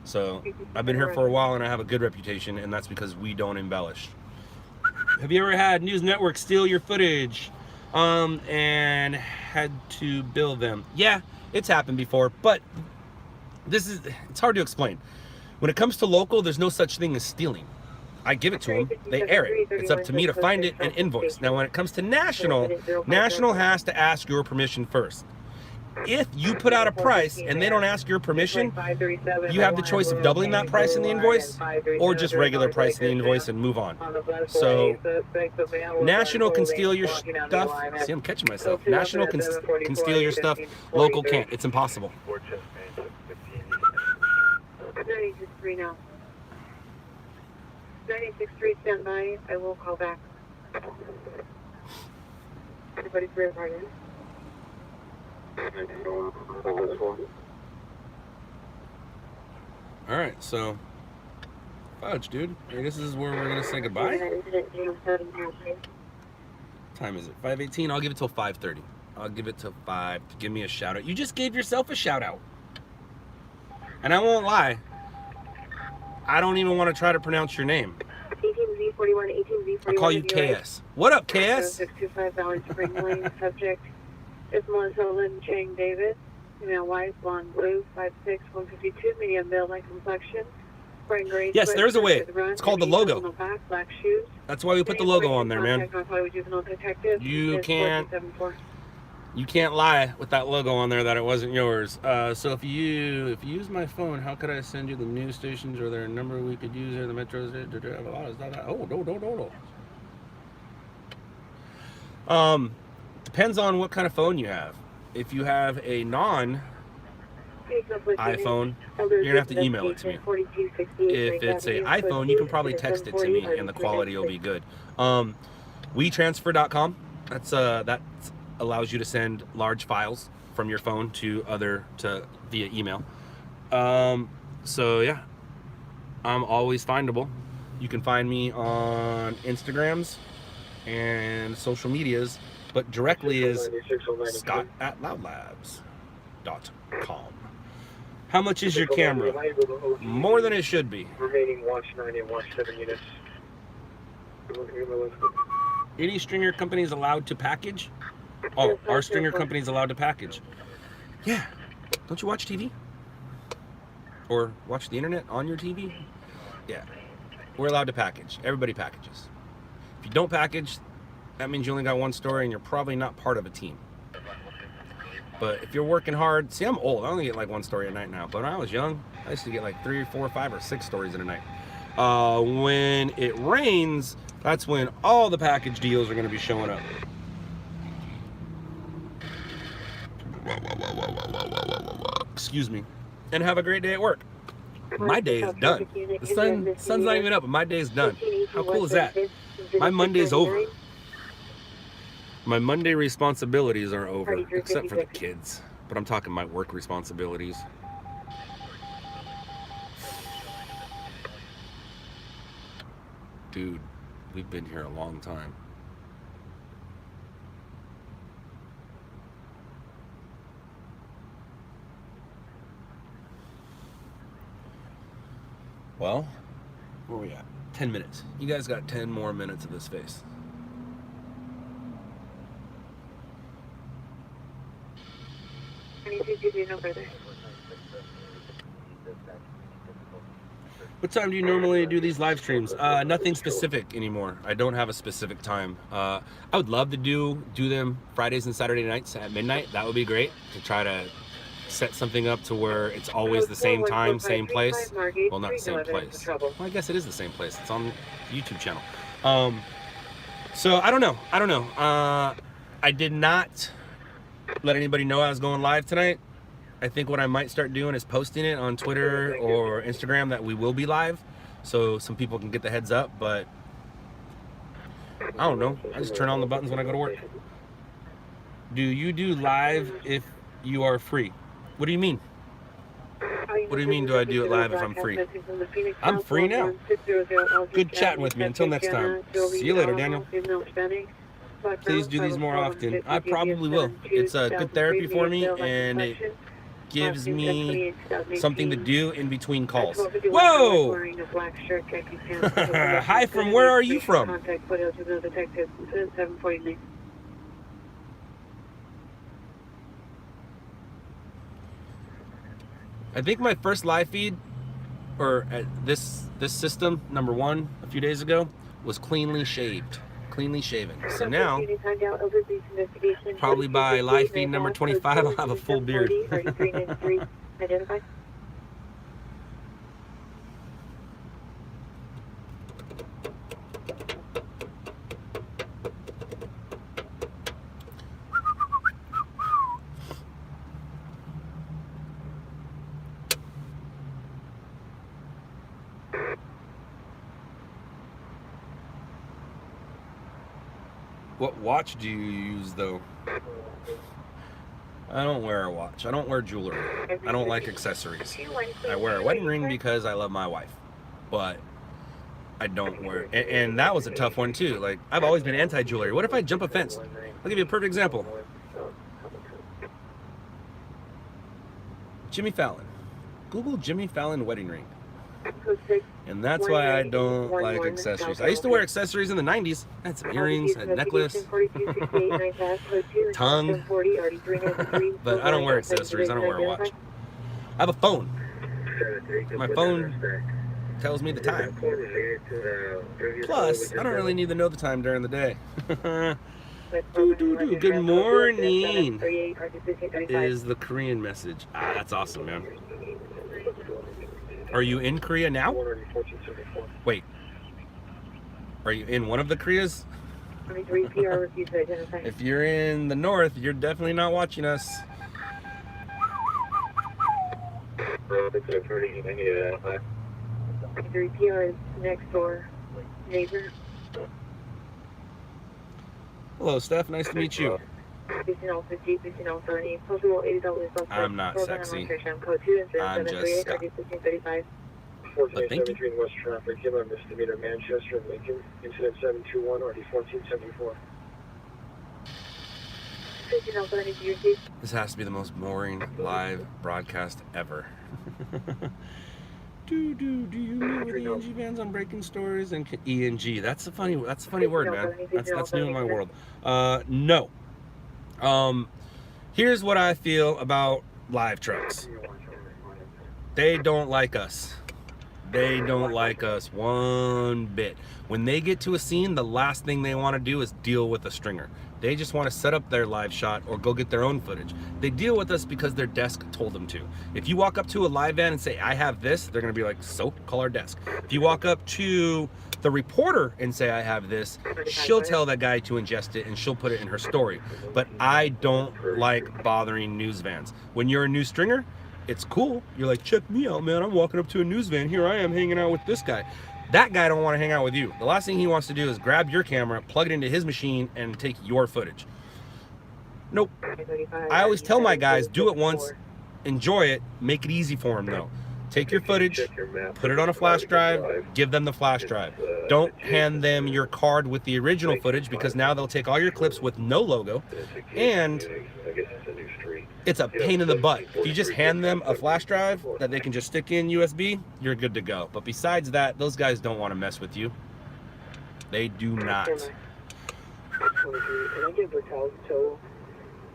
So I've been here for a while and I have a good reputation, and that's because we don't embellish. Have you ever had news networks steal your footage and had to bill them? Yeah, it's happened before, but it's hard to explain. When it comes to local, there's no such thing as stealing. I give it to them, they air it. It's up to me to find it and invoice. Now when it comes to national has to ask your permission first. If you put out a price and they don't ask your permission, you have the choice of doubling that price in the invoice or just regular price in the invoice and move on. So national can steal your stuff. See, I'm catching myself. National can steal your stuff. Local can't. It's impossible. 96.3 now. 96.3, stand by. I will call back. Everybody's very hard in. Alright, so fudge, dude. I guess this is where we're gonna say goodbye. What time is it? 5:18. I'll give it till 5:30. I'll give it till 5 to give me a shout out. You just gave yourself a shout out. And I won't lie, I don't even want to try to pronounce your name. 18Z41, 18Z41. I'll call you KS. What up, KS? 625 Valley Spring Lane. Subject is Melissa Lynn Chang Davis. Female white, blonde blue, 5'6", 152, medium build, light complexion. Spring gray. Yes, there is a way. It's called the logo. Black shoes. That's why we put the logo on there, man. You can't lie with that logo on there that it wasn't yours. So if you use my phone, how could I send you the news stations or their number we could use or the metros? Depends on what kind of phone you have. If you have a iPhone, you're gonna have to email it to me. If it's a iPhone, you can probably text it to me and the quality will be good. WeTransfer.com, that allows you to send large files from your phone to via email. So yeah, I'm always findable. You can find me on Instagrams and social medias, but directly is scott@loudlabs.com. How much is your camera? More than it should be. Remaining Watch 9 and Watch 7 units. Any stringer company is allowed to package? Oh, our stringer company is allowed to package. Yeah. Don't you watch TV? Or watch the internet on your TV? Yeah. We're allowed to package. Everybody packages. If you don't package, that means you only got one story and you're probably not part of a team. But if you're working hard, see, I'm old. I only get like one story a night now. But when I was young, I used to get like 3, 4, 5, or 6 stories in a night. When it rains, that's when all the package deals are going to be showing up. Excuse me. And have a great day at work. My day is done. The sun's not even up, but my day is done. How cool is that? My Monday's over. My Monday responsibilities are over, except for the kids. But I'm talking my work responsibilities. Dude, we've been here a long time. Well, where are we at? 10 minutes. You guys got 10 more minutes of this face. What time do you normally do these live streams? Nothing specific anymore. I don't have a specific time. I would love to do them Fridays and Saturday nights at midnight. That would be great, to try to set something up to where it's always the same time, same place. Well, not the same place. Well, I guess it is the same place. It's on the YouTube channel. So I don't know. I did not let anybody know I was going live tonight. I think what I might start doing is posting it on Twitter or Instagram that we will be live, so some people can get the heads up. But I don't know. I just turn on the buttons when I go to work. Do you do live if you are free? What do you mean? What do you mean, do I do it live if I'm free? I'm free now. Good chatting with me. Until next time. See you later, Daniel. Please do these more often. I probably will. It's a good therapy for me, and it gives me something to do in between calls. Whoa! Hi, from where are you from? I think my first live feed, or this system, number 1, a few days ago, was cleanly shaved, cleanly shaven. So now, probably by live feed number 25, I'll have a full beard. What watch do you use, though? I don't wear a watch. I don't wear jewelry. I don't like accessories. I wear a wedding ring because I love my wife. But I don't wear... And that was a tough one, too. Like, I've always been anti-jewelry. What if I jump a fence? I'll give you a perfect example. Jimmy Fallon. Google Jimmy Fallon wedding ring. And that's why I don't like accessories. I used to wear accessories in the 90s. I had some earrings, I had a necklace, tongue. But I don't wear accessories. I don't wear a watch. I have a phone. My phone tells me the time. Plus, I don't really need to know the time during the day. Good morning is the Korean message. Ah, that's awesome, man. Are you in Korea now? Wait. Are you in one of the Koreas? If you're in the north, you're definitely not watching us. 3 PR is next door neighbor. Hello, Steph. Nice to meet you. I'm not sexy. I'm just Scott. But thank you. Between West Traffic, Killer Misdemeanor Manchester and Lincoln, Incident 721 RD 1474. This has to be the most boring live broadcast ever. Do you meet with ENG bands on breaking stories and ENG? That's a funny word, man. That's new in my world. No. Here's what I feel about live trucks. They don't like us. They don't like us one bit. When they get to a scene, the last thing they want to do is deal with a stringer. They just want to set up their live shot or go get their own footage. They deal with us because their desk told them to. If you walk up to a live van and say, I have this, they're going to be like, so, call our desk. If you walk up to the reporter and say, I have this, she'll tell that guy to ingest it and she'll put it in her story. But I don't like bothering news vans. When you're a news stringer, it's cool. You're like, check me out, man. I'm walking up to a news van. Here I am hanging out with this guy. That guy don't want to hang out with you. The last thing he wants to do is grab your camera, plug it into his machine, and take your footage. Nope. I always tell my guys, do it once, enjoy it, make it easy for them though. Take your footage, put it on a flash drive, give them the flash drive. Don't hand them your card with the original footage because now they'll take all your clips with no logo, and it's a pain in the butt. If you just hand them a flash drive that they can just stick in USB, you're good to go. But besides that, those guys don't want to mess with you. They do not. Can I give Raquel's tow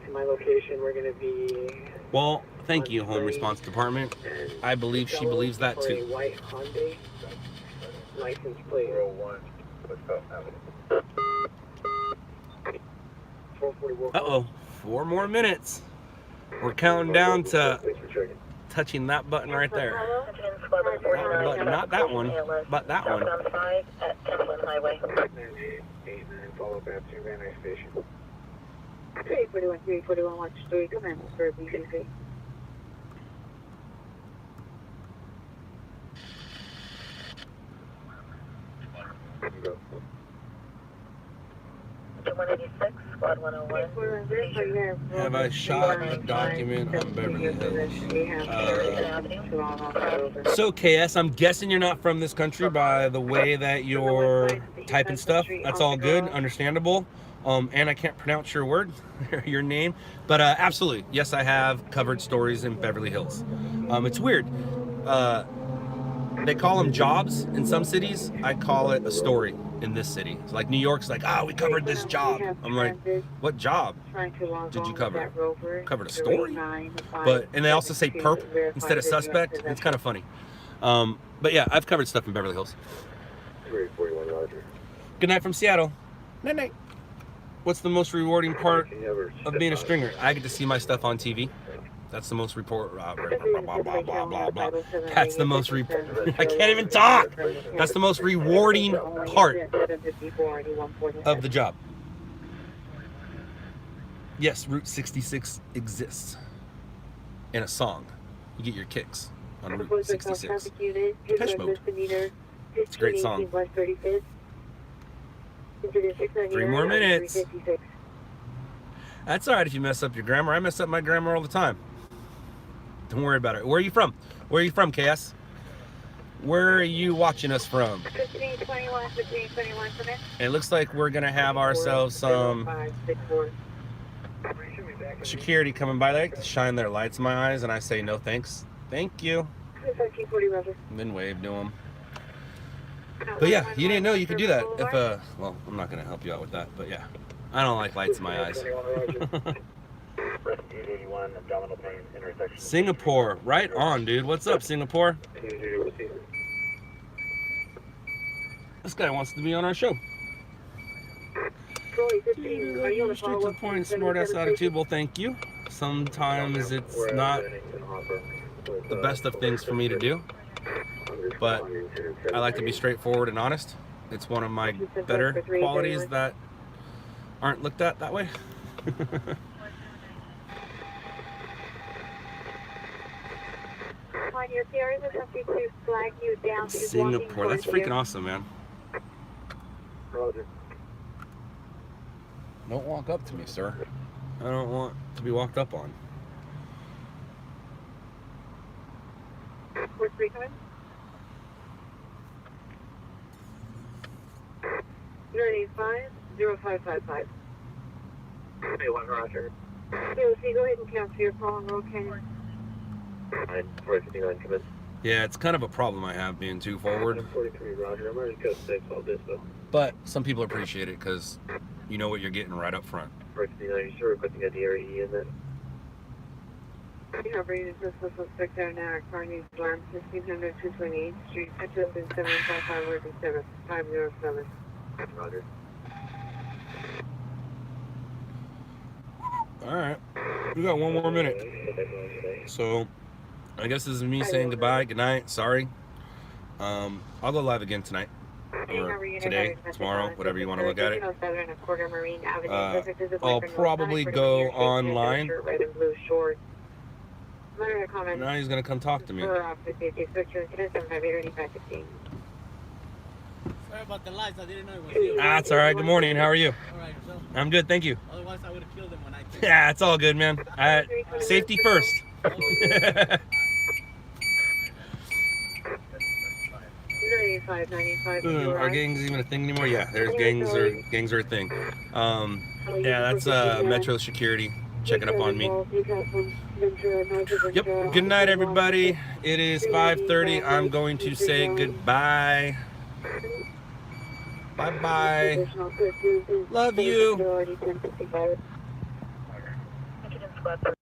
to my location? We're going to be... Well, thank you, Home Response Department. I believe she believes that for a too. white Hyundai license plate. 01. Uh-oh, 4 more minutes. We're counting down to touching that button right there. But not that one, but that one. At Templin Highway. 89, follow back to Van Nuys Station. 341, 341, watch 3, come in for BCC. Go. 186, squad 101. Have I shot a document on Beverly Hills? So KS, I'm guessing you're not from this country by the way that you're typing stuff. That's all good, understandable. And I can't pronounce your word, your name, but absolutely, yes, I have covered stories in Beverly Hills. It's weird. They call them jobs in some cities. I call it a story in this city. It's like New York's like, we covered this job. I'm like, what job did you cover? Covered a story? And they also say perp instead of suspect. It's kind of funny. But yeah, I've covered stuff in Beverly Hills. 341 Roger. Good night from Seattle. Night night. What's the most rewarding part of being a stringer? I get to see my stuff on TV. That's the most That's the most I can't even talk. That's the most rewarding part of the job. Yes, Route 66 exists in a song. You get your kicks on Route 66. Depeche Mode. It's a great song. 3 more minutes. That's all right if you mess up your grammar. I mess up my grammar all the time. Don't worry about it. Where are you from? Where are you from, KS? Where are you watching us from? 1521, 1521, come in. It looks like we're going to have ourselves some security coming by. They like to shine their lights in my eyes, and I say no thanks. Thank you. 1340, Roger. And then wave to them. But yeah, you didn't know you could do that. If well, I'm not going to help you out with that, but yeah. I don't like lights in my eyes. Singapore, right on, dude. What's up, Singapore? This guy wants to be on our show. Straight to the point, smart-ass attitude. Well, thank you. Sometimes it's not the best of things for me to do, but I like to be straightforward and honest. It's one of my better qualities that aren't looked at that way. on your PRs is happy to flag you down. Singapore. That's freaking awesome, man. Roger. Don't walk up to me, sir. I don't want to be walked up on. What's free time? 985-0555. 21, Roger. POC, go ahead and cancel your call and roll can. 459, come in. Yeah, it's kind of a problem I have being too forward. 43, Roger. I'm ready to go 6 all this, though. But some people appreciate it because you know what you're getting right up front. 459, you sure requesting a DRE in that? Yeah, bringing this suspect out now. Car needs alarm 1500 228th Street. Catch up in 755 working 7507. Roger. Alright. We got one more minute. So, I guess this is me saying goodbye, good night, sorry. I'll go live again tonight. Or today, tomorrow, whatever you want to look at it. I'll probably go online. Now he's going to come talk to me. Sorry about the lights, I didn't know it was you. That's alright, good morning, how are you? Alright, yourself? I'm good, thank you. Otherwise, I would have killed him when I killed him. Yeah, it's all good, man. Safety first. Are gangs even a thing anymore? Yeah, there's gangs are a thing. Yeah, that's Metro Security checking up on me. Yep. Good night, everybody. It is 5:30. I'm going to say goodbye. Bye-bye. Love you. Incident squad